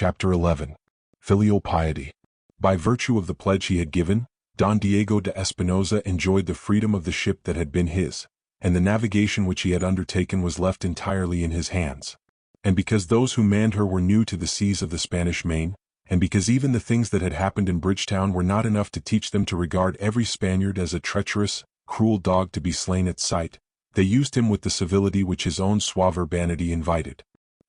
Chapter 11. Filial Piety. By virtue of the pledge he had given, Don Diego de Espinosa enjoyed the freedom of the ship that had been his, and the navigation which he had undertaken was left entirely in his hands. And because those who manned her were new to the seas of the Spanish Main, and because even the things that had happened in Bridgetown were not enough to teach them to regard every Spaniard as a treacherous, cruel dog to be slain at sight, they used him with the civility which his own suave urbanity invited.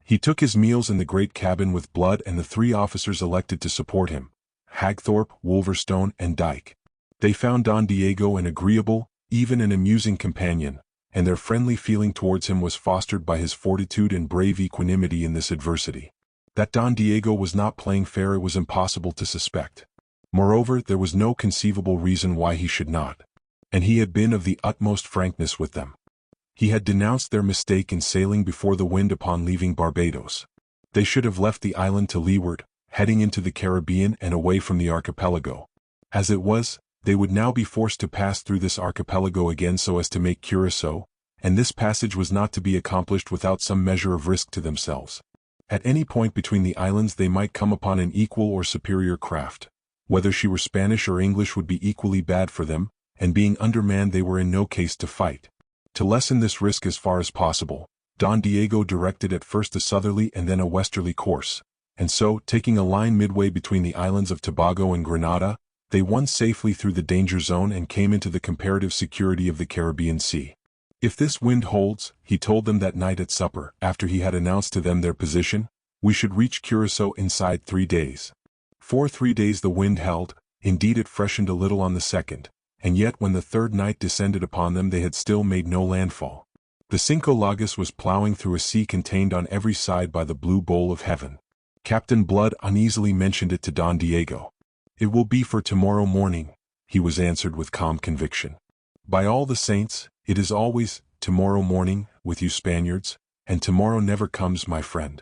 He took his meals in the great cabin with Blood and the 3 officers elected to support him, Hagthorpe, Wolverstone, and Dyke. They found Don Diego an agreeable, even an amusing companion, and their friendly feeling towards him was fostered by his fortitude and brave equanimity in this adversity. That Don Diego was not playing fair it was impossible to suspect. Moreover, there was no conceivable reason why he should not. And he had been of the utmost frankness with them. He had denounced their mistake in sailing before the wind upon leaving Barbados. They should have left the island to leeward, heading into the Caribbean and away from the archipelago. As it was, they would now be forced to pass through this archipelago again so as to make Curaçao, and this passage was not to be accomplished without some measure of risk to themselves. At any point between the islands they might come upon an equal or superior craft. Whether she were Spanish or English would be equally bad for them, and being undermanned they were in no case to fight. To lessen this risk as far as possible, Don Diego directed at first a southerly and then a westerly course, and so, taking a line midway between the islands of Tobago and Grenada, they won safely through the danger zone and came into the comparative security of the Caribbean Sea. If this wind holds, he told them that night at supper, after he had announced to them their position, we should reach Curaçao inside 3 days. For 3 days the wind held, indeed it freshened a little on the second, and yet when the third night descended upon them they had still made no landfall. The Cinco Lagos was ploughing through a sea contained on every side by the blue bowl of heaven. Captain Blood uneasily mentioned it to Don Diego. "It will be for tomorrow morning," he was answered with calm conviction. "By all the saints, it is always tomorrow morning with you Spaniards, and tomorrow never comes, my friend.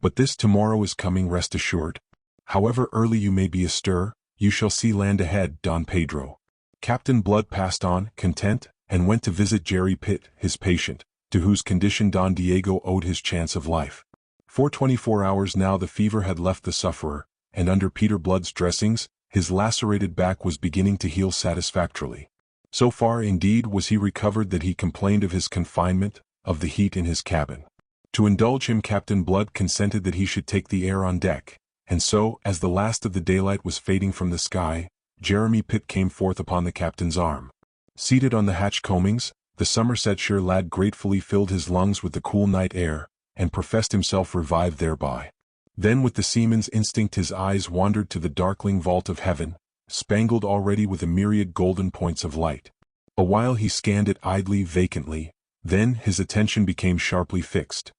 But this tomorrow is coming, rest assured. However early you may be astir, you shall see land ahead, Don Pedro." Captain Blood passed on, content, and went to visit Jerry Pitt, his patient, to whose condition Don Diego owed his chance of life. For 24 hours now the fever had left the sufferer, and under Peter Blood's dressings, his lacerated back was beginning to heal satisfactorily. So far indeed was he recovered that he complained of his confinement, of the heat in his cabin. To indulge him Captain Blood consented that he should take the air on deck, and so, as the last of the daylight was fading from the sky, Jeremy Pitt came forth upon the captain's arm. Seated on the hatch coamings, the Somersetshire lad gratefully filled his lungs with the cool night air, and professed himself revived thereby. Then with the seaman's instinct his eyes wandered to the darkling vault of heaven, spangled already with a myriad golden points of light. Awhile he scanned it idly, vacantly, then his attention became sharply fixed.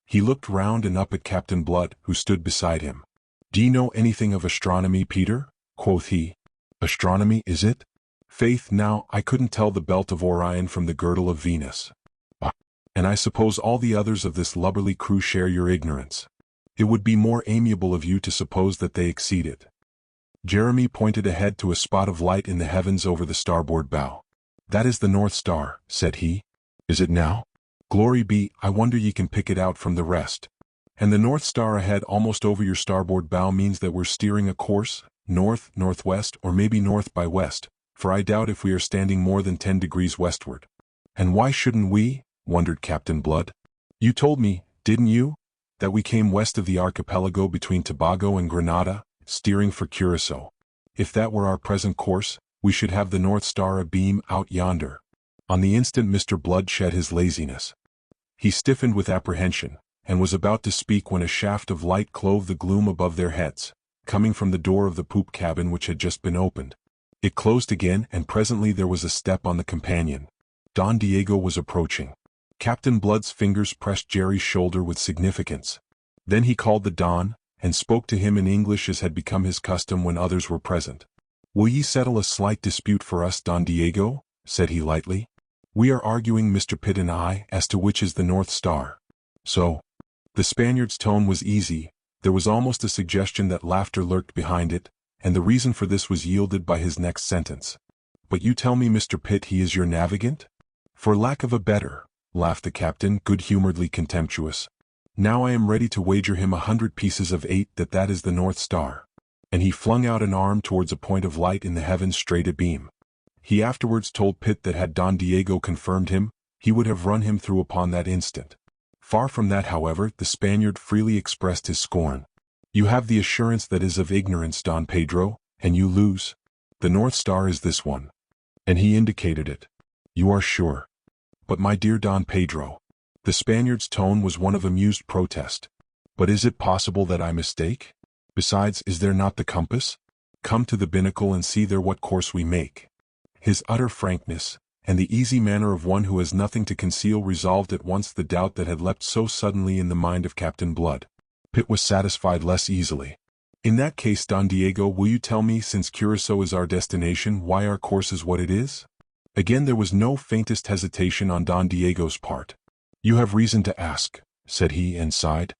He looked round and up at Captain Blood, who stood beside him. "Do you know anything of astronomy, Peter?" quoth he. "Astronomy, is it? Faith now, I couldn't tell the belt of Orion from the girdle of Venus. And I suppose all the others of this lubberly crew share your ignorance. It would be more amiable of you to suppose that they exceed it." Jeremy pointed ahead to a spot of light in the heavens over the starboard bow. "That is the North Star," said he. "Is it now? Glory be, I wonder ye can pick it out from the rest. And the North Star ahead almost over your starboard bow means that we're steering a course, north, northwest, or maybe north by west, for I doubt if we are standing more than 10 degrees westward." "And why shouldn't we?" wondered Captain Blood. "You told me, didn't you, that we came west of the archipelago between Tobago and Grenada, steering for Curaçao. If that were our present course, we should have the North Star abeam out yonder." On the instant Mr. Blood shed his laziness. He stiffened with apprehension, and was about to speak when a shaft of light clove the gloom above their heads, coming from the door of the poop cabin which had just been opened. It closed again and presently there was a step on the companion. Don Diego was approaching. Captain Blood's fingers pressed Jerry's shoulder with significance. Then he called the Don, and spoke to him in English as had become his custom when others were present. "Will ye settle a slight dispute for us, Don Diego?" said he lightly. "We are arguing, Mr. Pitt and I, as to which is the North Star." "So." The Spaniard's tone was easy, there was almost a suggestion that laughter lurked behind it, and the reason for this was yielded by his next sentence. "But you tell me, Mr. Pitt, he is your navigant?" "For lack of a better," laughed the captain, good-humoredly contemptuous. Now I am ready to wager him 100 pieces of 8 that that is the North Star. And he flung out an arm towards a point of light in the heavens straight abeam. He afterwards told Pitt that had Don Diego confirmed him, he would have run him through upon that instant. Far from that, however, the Spaniard freely expressed his scorn. You have the assurance that is of ignorance, Don Pedro, and you lose. The North Star is this one. And he indicated it. You are sure. But my dear Don Pedro. The Spaniard's tone was one of amused protest. But is it possible that I mistake? Besides, is there not the compass? Come to the binnacle and see there what course we make. His utter frankness, and the easy manner of one who has nothing to conceal resolved at once the doubt that had leapt so suddenly in the mind of Captain Blood. Pitt was satisfied less easily. In that case, Don Diego, will you tell me, since Curacao is our destination, why our course is what it is? Again there was no faintest hesitation on Don Diego's part. You have reason to ask, said he, and sighed.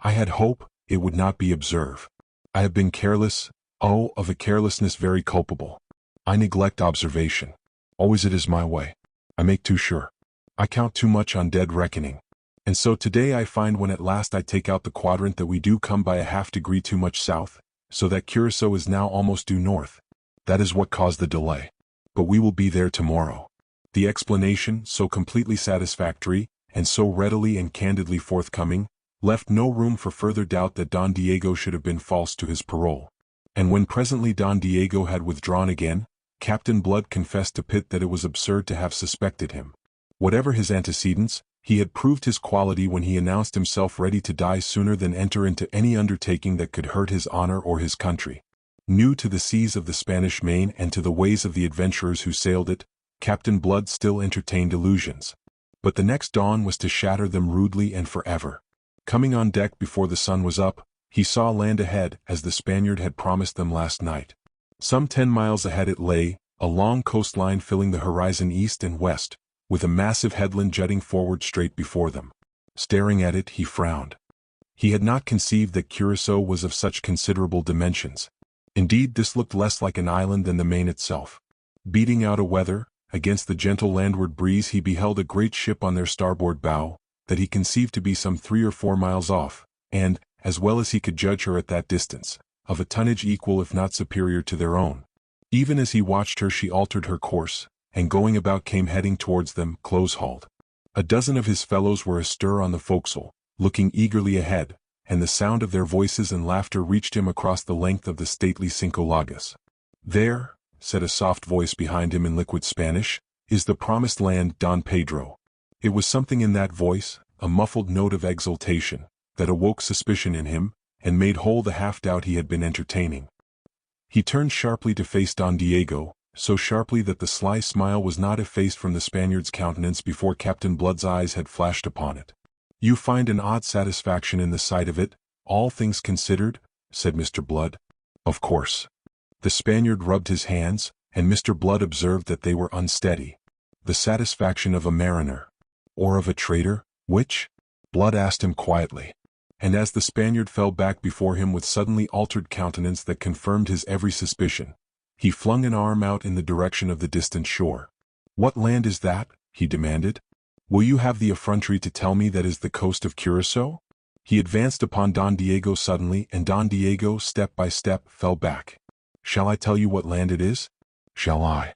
I had hope it would not be observed. I have been careless, oh, of a carelessness very culpable. I neglect observation. Always it is my way. I make too sure. I count too much on dead reckoning. And so today I find when at last I take out the quadrant that we do come by a half degree too much south, so that Curacao is now almost due north. That is what caused the delay. But we will be there tomorrow. The explanation, so completely satisfactory, and so readily and candidly forthcoming, left no room for further doubt that Don Diego should have been false to his parole. And when presently Don Diego had withdrawn again, Captain Blood confessed to Pitt that it was absurd to have suspected him. Whatever his antecedents, he had proved his quality when he announced himself ready to die sooner than enter into any undertaking that could hurt his honor or his country. New to the seas of the Spanish Main and to the ways of the adventurers who sailed it, Captain Blood still entertained illusions. But the next dawn was to shatter them rudely and forever. Coming on deck before the sun was up, he saw land ahead as the Spaniard had promised them last night. Some 10 miles ahead it lay, a long coastline filling the horizon east and west, with a massive headland jutting forward straight before them. Staring at it, he frowned. He had not conceived that Curacao was of such considerable dimensions. Indeed, this looked less like an island than the main itself. Beating out a weather, against the gentle landward breeze he beheld a great ship on their starboard bow, that he conceived to be some 3 or 4 miles off, and, as well as he could judge her at that distance, of a tonnage equal if not superior to their own. Even as he watched her she altered her course, and going about came heading towards them, close-hauled. A dozen of his fellows were astir on the forecastle, looking eagerly ahead, and the sound of their voices and laughter reached him across the length of the stately Cinco Llagas. There, said a soft voice behind him in liquid Spanish, is the promised land, Don Pedro. It was something in that voice, a muffled note of exultation, that awoke suspicion in him, and made whole the half-doubt he had been entertaining. He turned sharply to face Don Diego, so sharply that the sly smile was not effaced from the Spaniard's countenance before Captain Blood's eyes had flashed upon it. You find an odd satisfaction in the sight of it, all things considered, said Mr. Blood. Of course. The Spaniard rubbed his hands, and Mr. Blood observed that they were unsteady. The satisfaction of a mariner. Or of a trader, which? Blood asked him quietly. And as the Spaniard fell back before him with suddenly altered countenance that confirmed his every suspicion, he flung an arm out in the direction of the distant shore. What land is that? He demanded. Will you have the effrontery to tell me that is the coast of Curacao? He advanced upon Don Diego suddenly, and Don Diego, step by step, fell back. Shall I tell you what land it is? Shall I?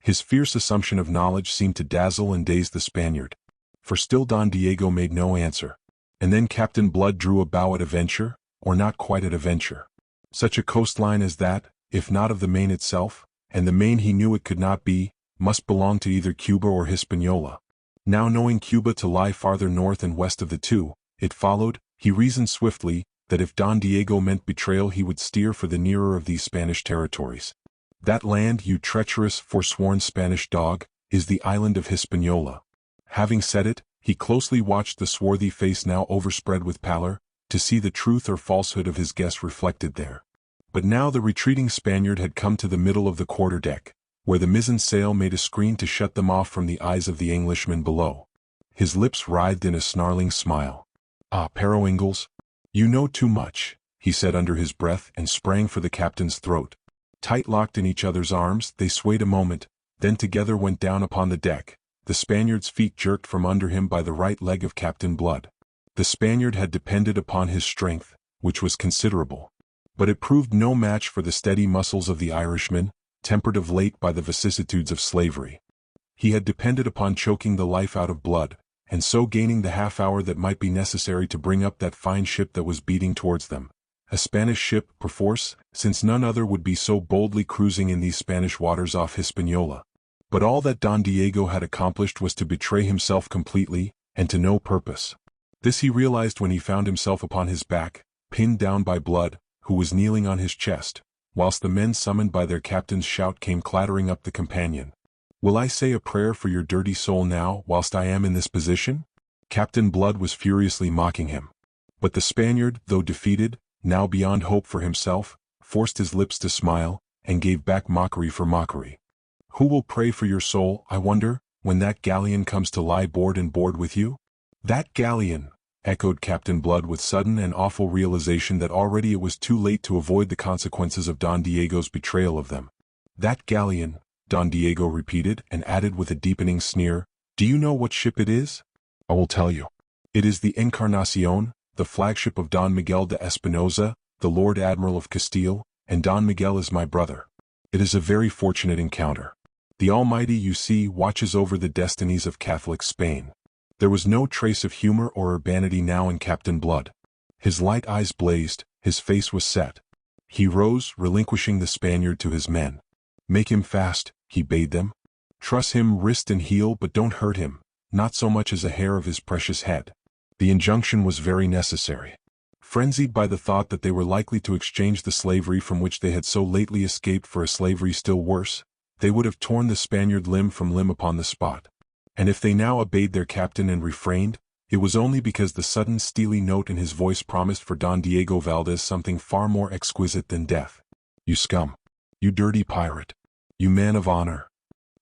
His fierce assumption of knowledge seemed to dazzle and daze the Spaniard. For still Don Diego made no answer. And then Captain Blood drew a bow at a venture, or not quite at a venture. Such a coastline as that, if not of the Main itself, and the Main he knew it could not be, must belong to either Cuba or Hispaniola. Now knowing Cuba to lie farther north and west of the two, it followed, he reasoned swiftly, that if Don Diego meant betrayal he would steer for the nearer of these Spanish territories. That land, you treacherous, forsworn Spanish dog, is the island of Hispaniola. Having said it, he closely watched the swarthy face now overspread with pallor, to see the truth or falsehood of his guess reflected there. But now the retreating Spaniard had come to the middle of the quarter-deck, where the mizzen sail made a screen to shut them off from the eyes of the Englishmen below. His lips writhed in a snarling smile. Ah, Pero Ingalls, you know too much, he said under his breath and sprang for the captain's throat. Tight locked in each other's arms, they swayed a moment, then together went down upon the deck, the Spaniard's feet jerked from under him by the right leg of Captain Blood. The Spaniard had depended upon his strength, which was considerable. But it proved no match for the steady muscles of the Irishman, tempered of late by the vicissitudes of slavery. He had depended upon choking the life out of Blood, and so gaining the half-hour that might be necessary to bring up that fine ship that was beating towards them. A Spanish ship, perforce, since none other would be so boldly cruising in these Spanish waters off Hispaniola. But all that Don Diego had accomplished was to betray himself completely, and to no purpose. This he realized when he found himself upon his back, pinned down by Blood, who was kneeling on his chest, whilst the men summoned by their captain's shout came clattering up the companion. "Will I say a prayer for your dirty soul now, whilst I am in this position?" Captain Blood was furiously mocking him. But the Spaniard, though defeated, now beyond hope for himself, forced his lips to smile, and gave back mockery for mockery. "Who will pray for your soul, I wonder, when that galleon comes to lie board and board with you?" "That galleon!" echoed Captain Blood with sudden and awful realization that already it was too late to avoid the consequences of Don Diego's betrayal of them. "That galleon," Don Diego repeated, and added with a deepening sneer, "Do you know what ship it is?" "I will tell you. It is the Encarnacion, the flagship of Don Miguel de Espinosa, the Lord Admiral of Castile, and Don Miguel is my brother. It is a very fortunate encounter. The Almighty, you see, watches over the destinies of Catholic Spain." There was no trace of humor or urbanity now in Captain Blood. His light eyes blazed, his face was set. He rose, relinquishing the Spaniard to his men. "Make him fast," he bade them. "Truss him wrist and heel, but don't hurt him, not so much as a hair of his precious head." The injunction was very necessary. Frenzied by the thought that they were likely to exchange the slavery from which they had so lately escaped for a slavery still worse, they would have torn the Spaniard limb from limb upon the spot. And if they now obeyed their captain and refrained, it was only because the sudden steely note in his voice promised for Don Diego Valdez something far more exquisite than death. "You scum! You dirty pirate! You man of honor!"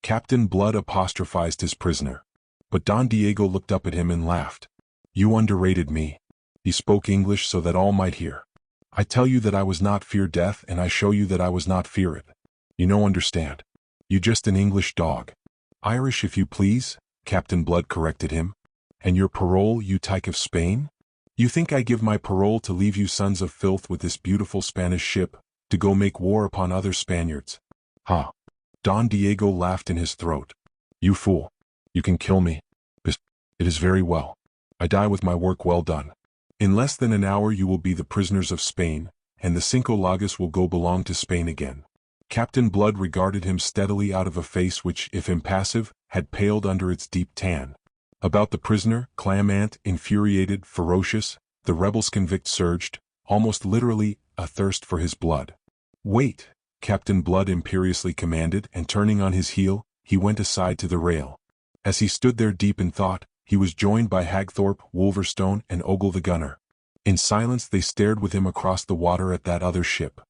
Captain Blood apostrophized his prisoner. But Don Diego looked up at him and laughed. "You underrated me." He spoke English so that all might hear. "I tell you that I was not fear death, and I show you that I was not fear it. You no understand. You just an English dog." "Irish, if you please," Captain Blood corrected him. "And your parole, you tyke of Spain? You think I give my parole to leave you sons of filth with this beautiful Spanish ship, to go make war upon other Spaniards? Ha!" Don Diego laughed in his throat. "You fool! You can kill me. It is very well. I die with my work well done. In less than an hour you will be the prisoners of Spain, and the Cinco Llagas will go belong to Spain again." Captain Blood regarded him steadily out of a face which, if impassive, had paled under its deep tan. About the prisoner, clamant, infuriated, ferocious, the rebel's convict surged, almost literally, a thirst for his blood. "Wait!" Captain Blood imperiously commanded, and turning on his heel, he went aside to the rail. As he stood there deep in thought, he was joined by Hagthorpe, Wolverstone, and Ogle the gunner. In silence they stared with him across the water at that other ship.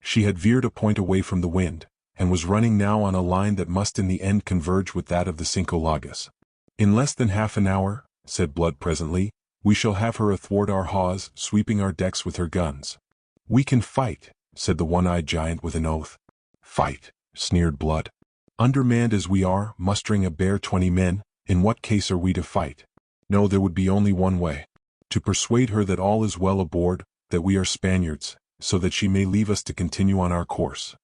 She had veered a point away from the wind, and was running now on a line that must in the end converge with that of the Cinco Llagas. "In less than half an hour," said Blood presently, "we shall have her athwart our hawse, sweeping our decks with her guns." "We can fight," said the one-eyed giant with an oath. "Fight," sneered Blood. "Undermanned as we are, mustering a bare 20 men, in what case are we to fight? No, there would be only one way. To persuade her that all is well aboard, that we are Spaniards, so that she may leave us to continue on our course."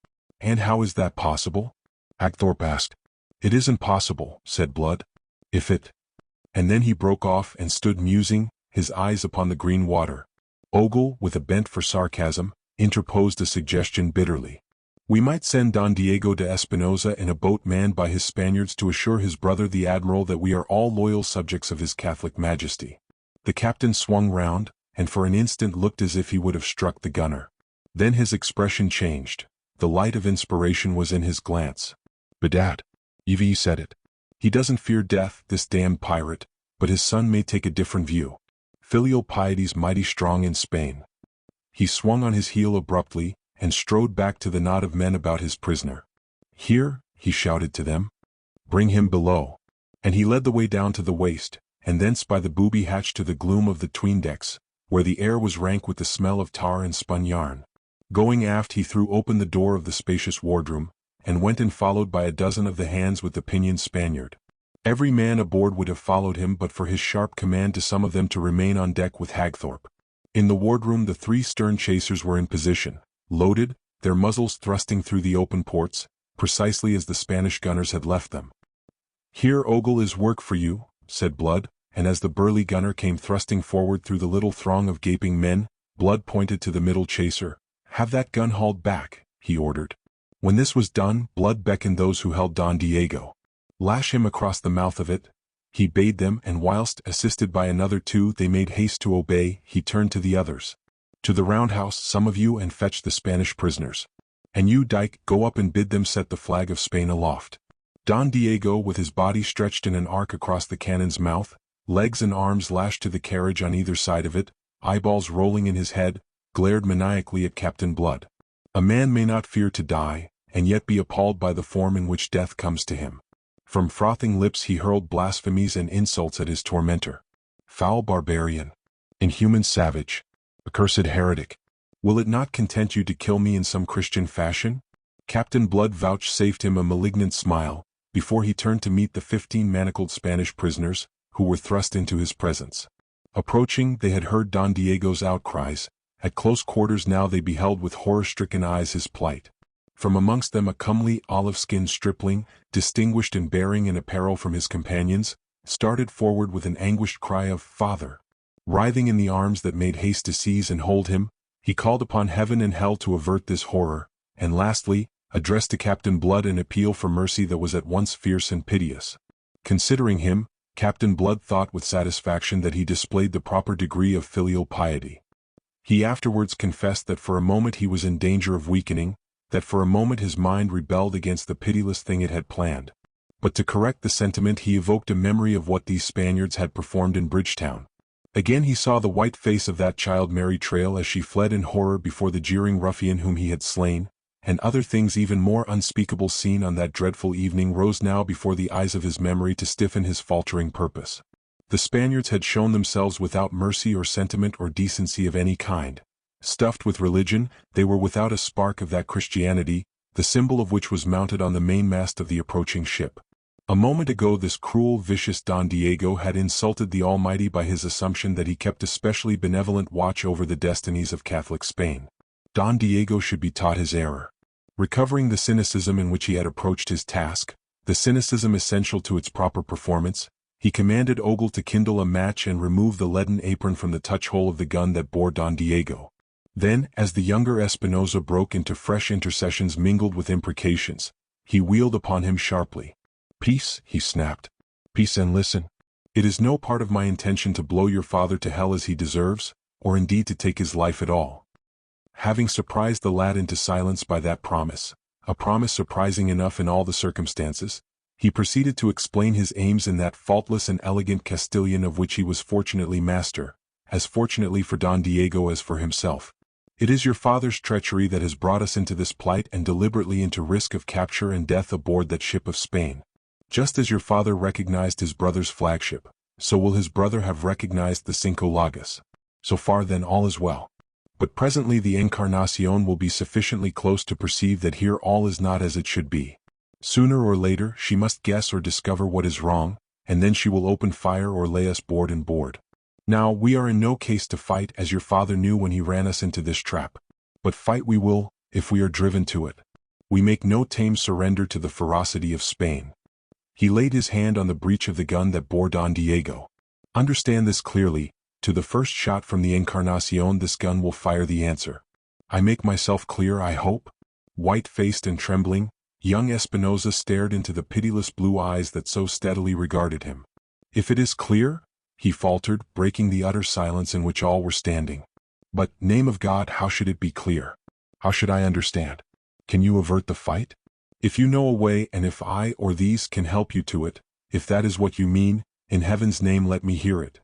"And how is that possible?" Hagthorpe asked. "It isn't possible," said Blood. "If it—" And then he broke off and stood musing, his eyes upon the green water. Ogle, with a bent for sarcasm, interposed a suggestion bitterly. "We might send Don Diego de Espinosa in a boat manned by his Spaniards to assure his brother the Admiral that we are all loyal subjects of his Catholic Majesty." The captain swung round, and for an instant looked as if he would have struck the gunner. Then his expression changed. The light of inspiration was in his glance. "Bedad, you've said it. He doesn't fear death, this damned pirate, but his son may take a different view. Filial piety's mighty strong in Spain." He swung on his heel abruptly, and strode back to the knot of men about his prisoner. "Here," he shouted to them. "Bring him below." And he led the way down to the waist, and thence by the booby hatch to the gloom of the 'tween-decks, where the air was rank with the smell of tar and spun yarn. Going aft he threw open the door of the spacious wardroom, and went in followed by a dozen of the hands with the pinioned Spaniard. Every man aboard would have followed him but for his sharp command to some of them to remain on deck with Hagthorpe. In the wardroom the 3 stern chasers were in position, loaded, their muzzles thrusting through the open ports, precisely as the Spanish gunners had left them. "Here, Ogle, is work for you," said Blood, and as the burly gunner came thrusting forward through the little throng of gaping men, Blood pointed to the middle chaser. "Have that gun hauled back," he ordered. When this was done, Blood beckoned those who held Don Diego. "Lash him across the mouth of it," he bade them, and whilst, assisted by another 2, they made haste to obey, he turned to the others. "To the roundhouse, some of you, and fetch the Spanish prisoners. And you, Dyke, go up and bid them set the flag of Spain aloft." Don Diego, with his body stretched in an arc across the cannon's mouth, legs and arms lashed to the carriage on either side of it, eyeballs rolling in his head, glared maniacally at Captain Blood. A man may not fear to die, and yet be appalled by the form in which death comes to him. From frothing lips he hurled blasphemies and insults at his tormentor. "Foul barbarian! Inhuman savage! Accursed heretic! Will it not content you to kill me in some Christian fashion?" Captain Blood vouchsafed him a malignant smile, before he turned to meet the 15 manacled Spanish prisoners, who were thrust into his presence. Approaching, they had heard Don Diego's outcries. At close quarters now they beheld with horror-stricken eyes his plight. From amongst them a comely, olive-skinned stripling, distinguished in bearing and apparel from his companions, started forward with an anguished cry of "Father!" Writhing in the arms that made haste to seize and hold him, he called upon heaven and hell to avert this horror, and lastly, addressed to Captain Blood an appeal for mercy that was at once fierce and piteous. Considering him, Captain Blood thought with satisfaction that he displayed the proper degree of filial piety. He afterwards confessed that for a moment he was in danger of weakening, that for a moment his mind rebelled against the pitiless thing it had planned. But to correct the sentiment he evoked a memory of what these Spaniards had performed in Bridgetown. Again he saw the white face of that child Mary Trail as she fled in horror before the jeering ruffian whom he had slain, and other things even more unspeakable seen on that dreadful evening rose now before the eyes of his memory to stiffen his faltering purpose. The Spaniards had shown themselves without mercy or sentiment or decency of any kind. Stuffed with religion, they were without a spark of that Christianity, the symbol of which was mounted on the mainmast of the approaching ship. A moment ago this cruel, vicious Don Diego had insulted the Almighty by his assumption that he kept a specially benevolent watch over the destinies of Catholic Spain. Don Diego should be taught his error. Recovering the cynicism in which he had approached his task, the cynicism essential to its proper performance, he commanded Ogle to kindle a match and remove the leaden apron from the touch-hole of the gun that bore Don Diego. Then, as the younger Espinosa broke into fresh intercessions mingled with imprecations, he wheeled upon him sharply. "Peace," he snapped. "Peace and listen. It is no part of my intention to blow your father to hell as he deserves, or indeed to take his life at all." Having surprised the lad into silence by that promise, a promise surprising enough in all the circumstances, he proceeded to explain his aims in that faultless and elegant Castilian of which he was fortunately master, as fortunately for Don Diego as for himself. "It is your father's treachery that has brought us into this plight and deliberately into risk of capture and death aboard that ship of Spain. Just as your father recognized his brother's flagship, so will his brother have recognized the Cinco Llagas. So far then all is well. But presently the Encarnacion will be sufficiently close to perceive that here all is not as it should be. Sooner or later she must guess or discover what is wrong, and then she will open fire or lay us board and board. Now we are in no case to fight as your father knew when he ran us into this trap. But fight we will, if we are driven to it. We make no tame surrender to the ferocity of Spain." He laid his hand on the breech of the gun that bore Don Diego. "Understand this clearly, to the first shot from the Encarnacion this gun will fire the answer. I make myself clear, I hope?" White-faced and trembling, young Espinosa stared into the pitiless blue eyes that so steadily regarded him. "If it is clear?" he faltered, breaking the utter silence in which all were standing. "But, name of God, how should it be clear? How should I understand? Can you avert the fight? If you know a way and if I or these can help you to it, if that is what you mean, in heaven's name let me hear it."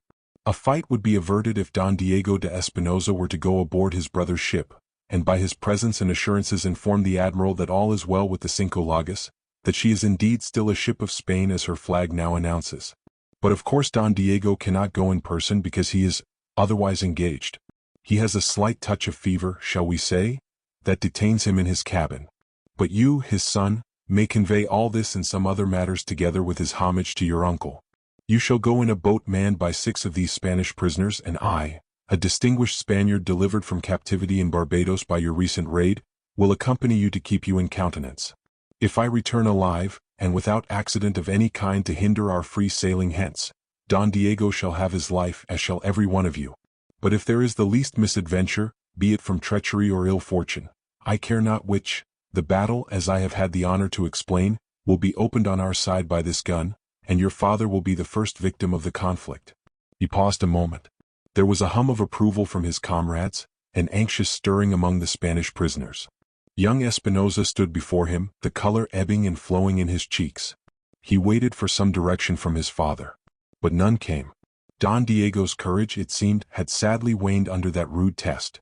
A fight would be averted if Don Diego de Espinosa were to go aboard his brother's ship, and by his presence and assurances inform the admiral that all is well with the Cinco Llagas, that she is indeed still a ship of Spain as her flag now announces. But of course Don Diego cannot go in person because he is otherwise engaged. He has a slight touch of fever, shall we say, that detains him in his cabin. But you, his son, may convey all this and some other matters together with his homage to your uncle. You shall go in a boat manned by 6 of these Spanish prisoners, and I, a distinguished Spaniard delivered from captivity in Barbados by your recent raid, will accompany you to keep you in countenance. If I return alive, and without accident of any kind to hinder our free sailing hence, Don Diego shall have his life, as shall every one of you. But if there is the least misadventure, be it from treachery or ill fortune, I care not which, the battle, as I have had the honor to explain, will be opened on our side by this gun, and your father will be the first victim of the conflict." He paused a moment. There was a hum of approval from his comrades, an anxious stirring among the Spanish prisoners. Young Espinosa stood before him, the color ebbing and flowing in his cheeks. He waited for some direction from his father. But none came. Don Diego's courage, it seemed, had sadly waned under that rude test.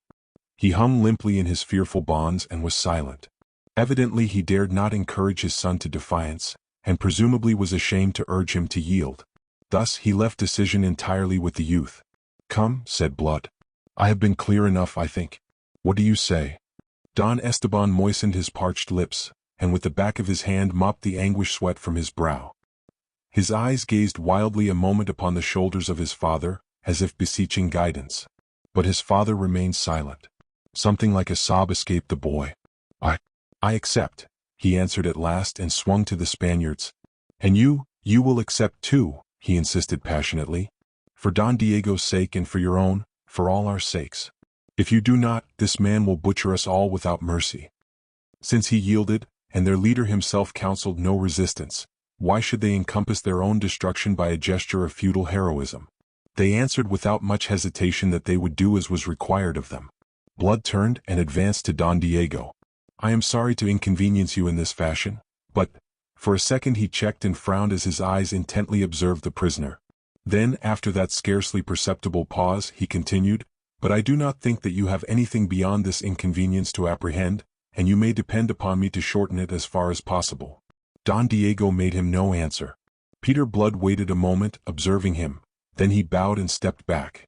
He hung limply in his fearful bonds and was silent. Evidently he dared not encourage his son to defiance, and presumably was ashamed to urge him to yield. Thus he left decision entirely with the youth. "Come," said Blood. "I have been clear enough, I think. What do you say?" Don Esteban moistened his parched lips, and with the back of his hand mopped the anguished sweat from his brow. His eyes gazed wildly a moment upon the shoulders of his father, as if beseeching guidance. But his father remained silent. Something like a sob escaped the boy. I accept," he answered at last and swung to the Spaniards. "And you will accept too," he insisted passionately. "For Don Diego's sake and for your own, for all our sakes. If you do not, this man will butcher us all without mercy." Since he yielded, and their leader himself counseled no resistance, why should they encompass their own destruction by a gesture of feudal heroism? They answered without much hesitation that they would do as was required of them. Blood turned and advanced to Don Diego. "I am sorry to inconvenience you in this fashion, but—" For a second he checked and frowned as his eyes intently observed the prisoner. Then, after that scarcely perceptible pause, he continued, "But I do not think that you have anything beyond this inconvenience to apprehend, and you may depend upon me to shorten it as far as possible." Don Diego made him no answer. Peter Blood waited a moment, observing him. Then he bowed and stepped back.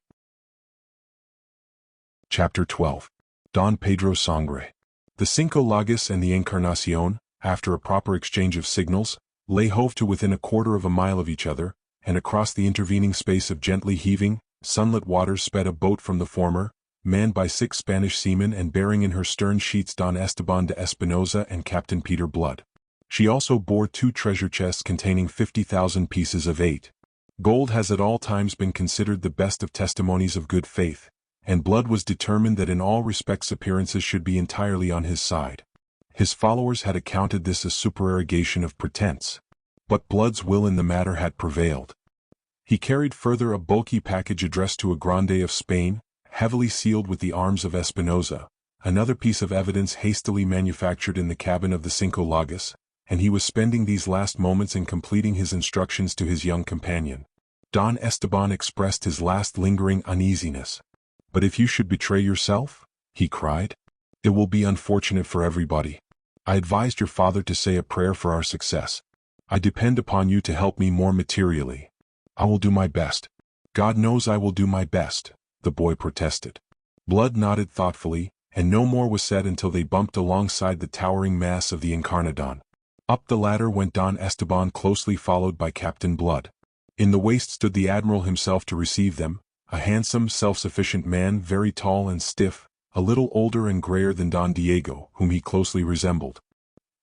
Chapter 12. Don Pedro Sangre. The Cinco Llagas and the Encarnacion, after a proper exchange of signals, lay hove to within a quarter of a mile of each other, and across the intervening space of gently heaving, sunlit waters sped a boat from the former, manned by 6 Spanish seamen and bearing in her stern sheets Don Esteban de Espinosa and Captain Peter Blood. She also bore 2 treasure chests containing 50,000 pieces of 8. Gold has at all times been considered the best of testimonies of good faith, and Blood was determined that in all respects appearances should be entirely on his side. His followers had accounted this a supererogation of pretense. But Blood's will in the matter had prevailed. He carried further a bulky package addressed to a Grande of Spain, heavily sealed with the arms of Espinosa, another piece of evidence hastily manufactured in the cabin of the Cinco Llagas, and he was spending these last moments in completing his instructions to his young companion. Don Esteban expressed his last lingering uneasiness. "But if you should betray yourself?" he cried. "It will be unfortunate for everybody. I advised your father to say a prayer for our success. I depend upon you to help me more materially." "I will do my best. God knows I will do my best," the boy protested. Blood nodded thoughtfully, and no more was said until they bumped alongside the towering mass of the Encarnadon. Up the ladder went Don Esteban, closely followed by Captain Blood. In the waist stood the Admiral himself to receive them, a handsome, self-sufficient man, very tall and stiff, a little older and grayer than Don Diego, whom he closely resembled.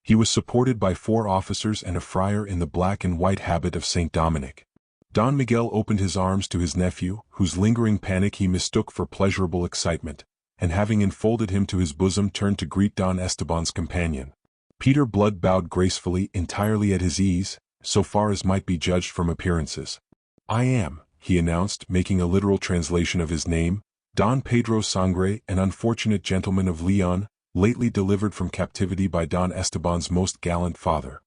He was supported by 4 officers and a friar in the black and white habit of Saint Dominic. Don Miguel opened his arms to his nephew, whose lingering panic he mistook for pleasurable excitement, and having enfolded him to his bosom turned to greet Don Esteban's companion. Peter Blood bowed gracefully, entirely at his ease, so far as might be judged from appearances. "I am," he announced, making a literal translation of his name, "Don Pedro Sangre, an unfortunate gentleman of Leon, lately delivered from captivity by Don Esteban's most gallant father."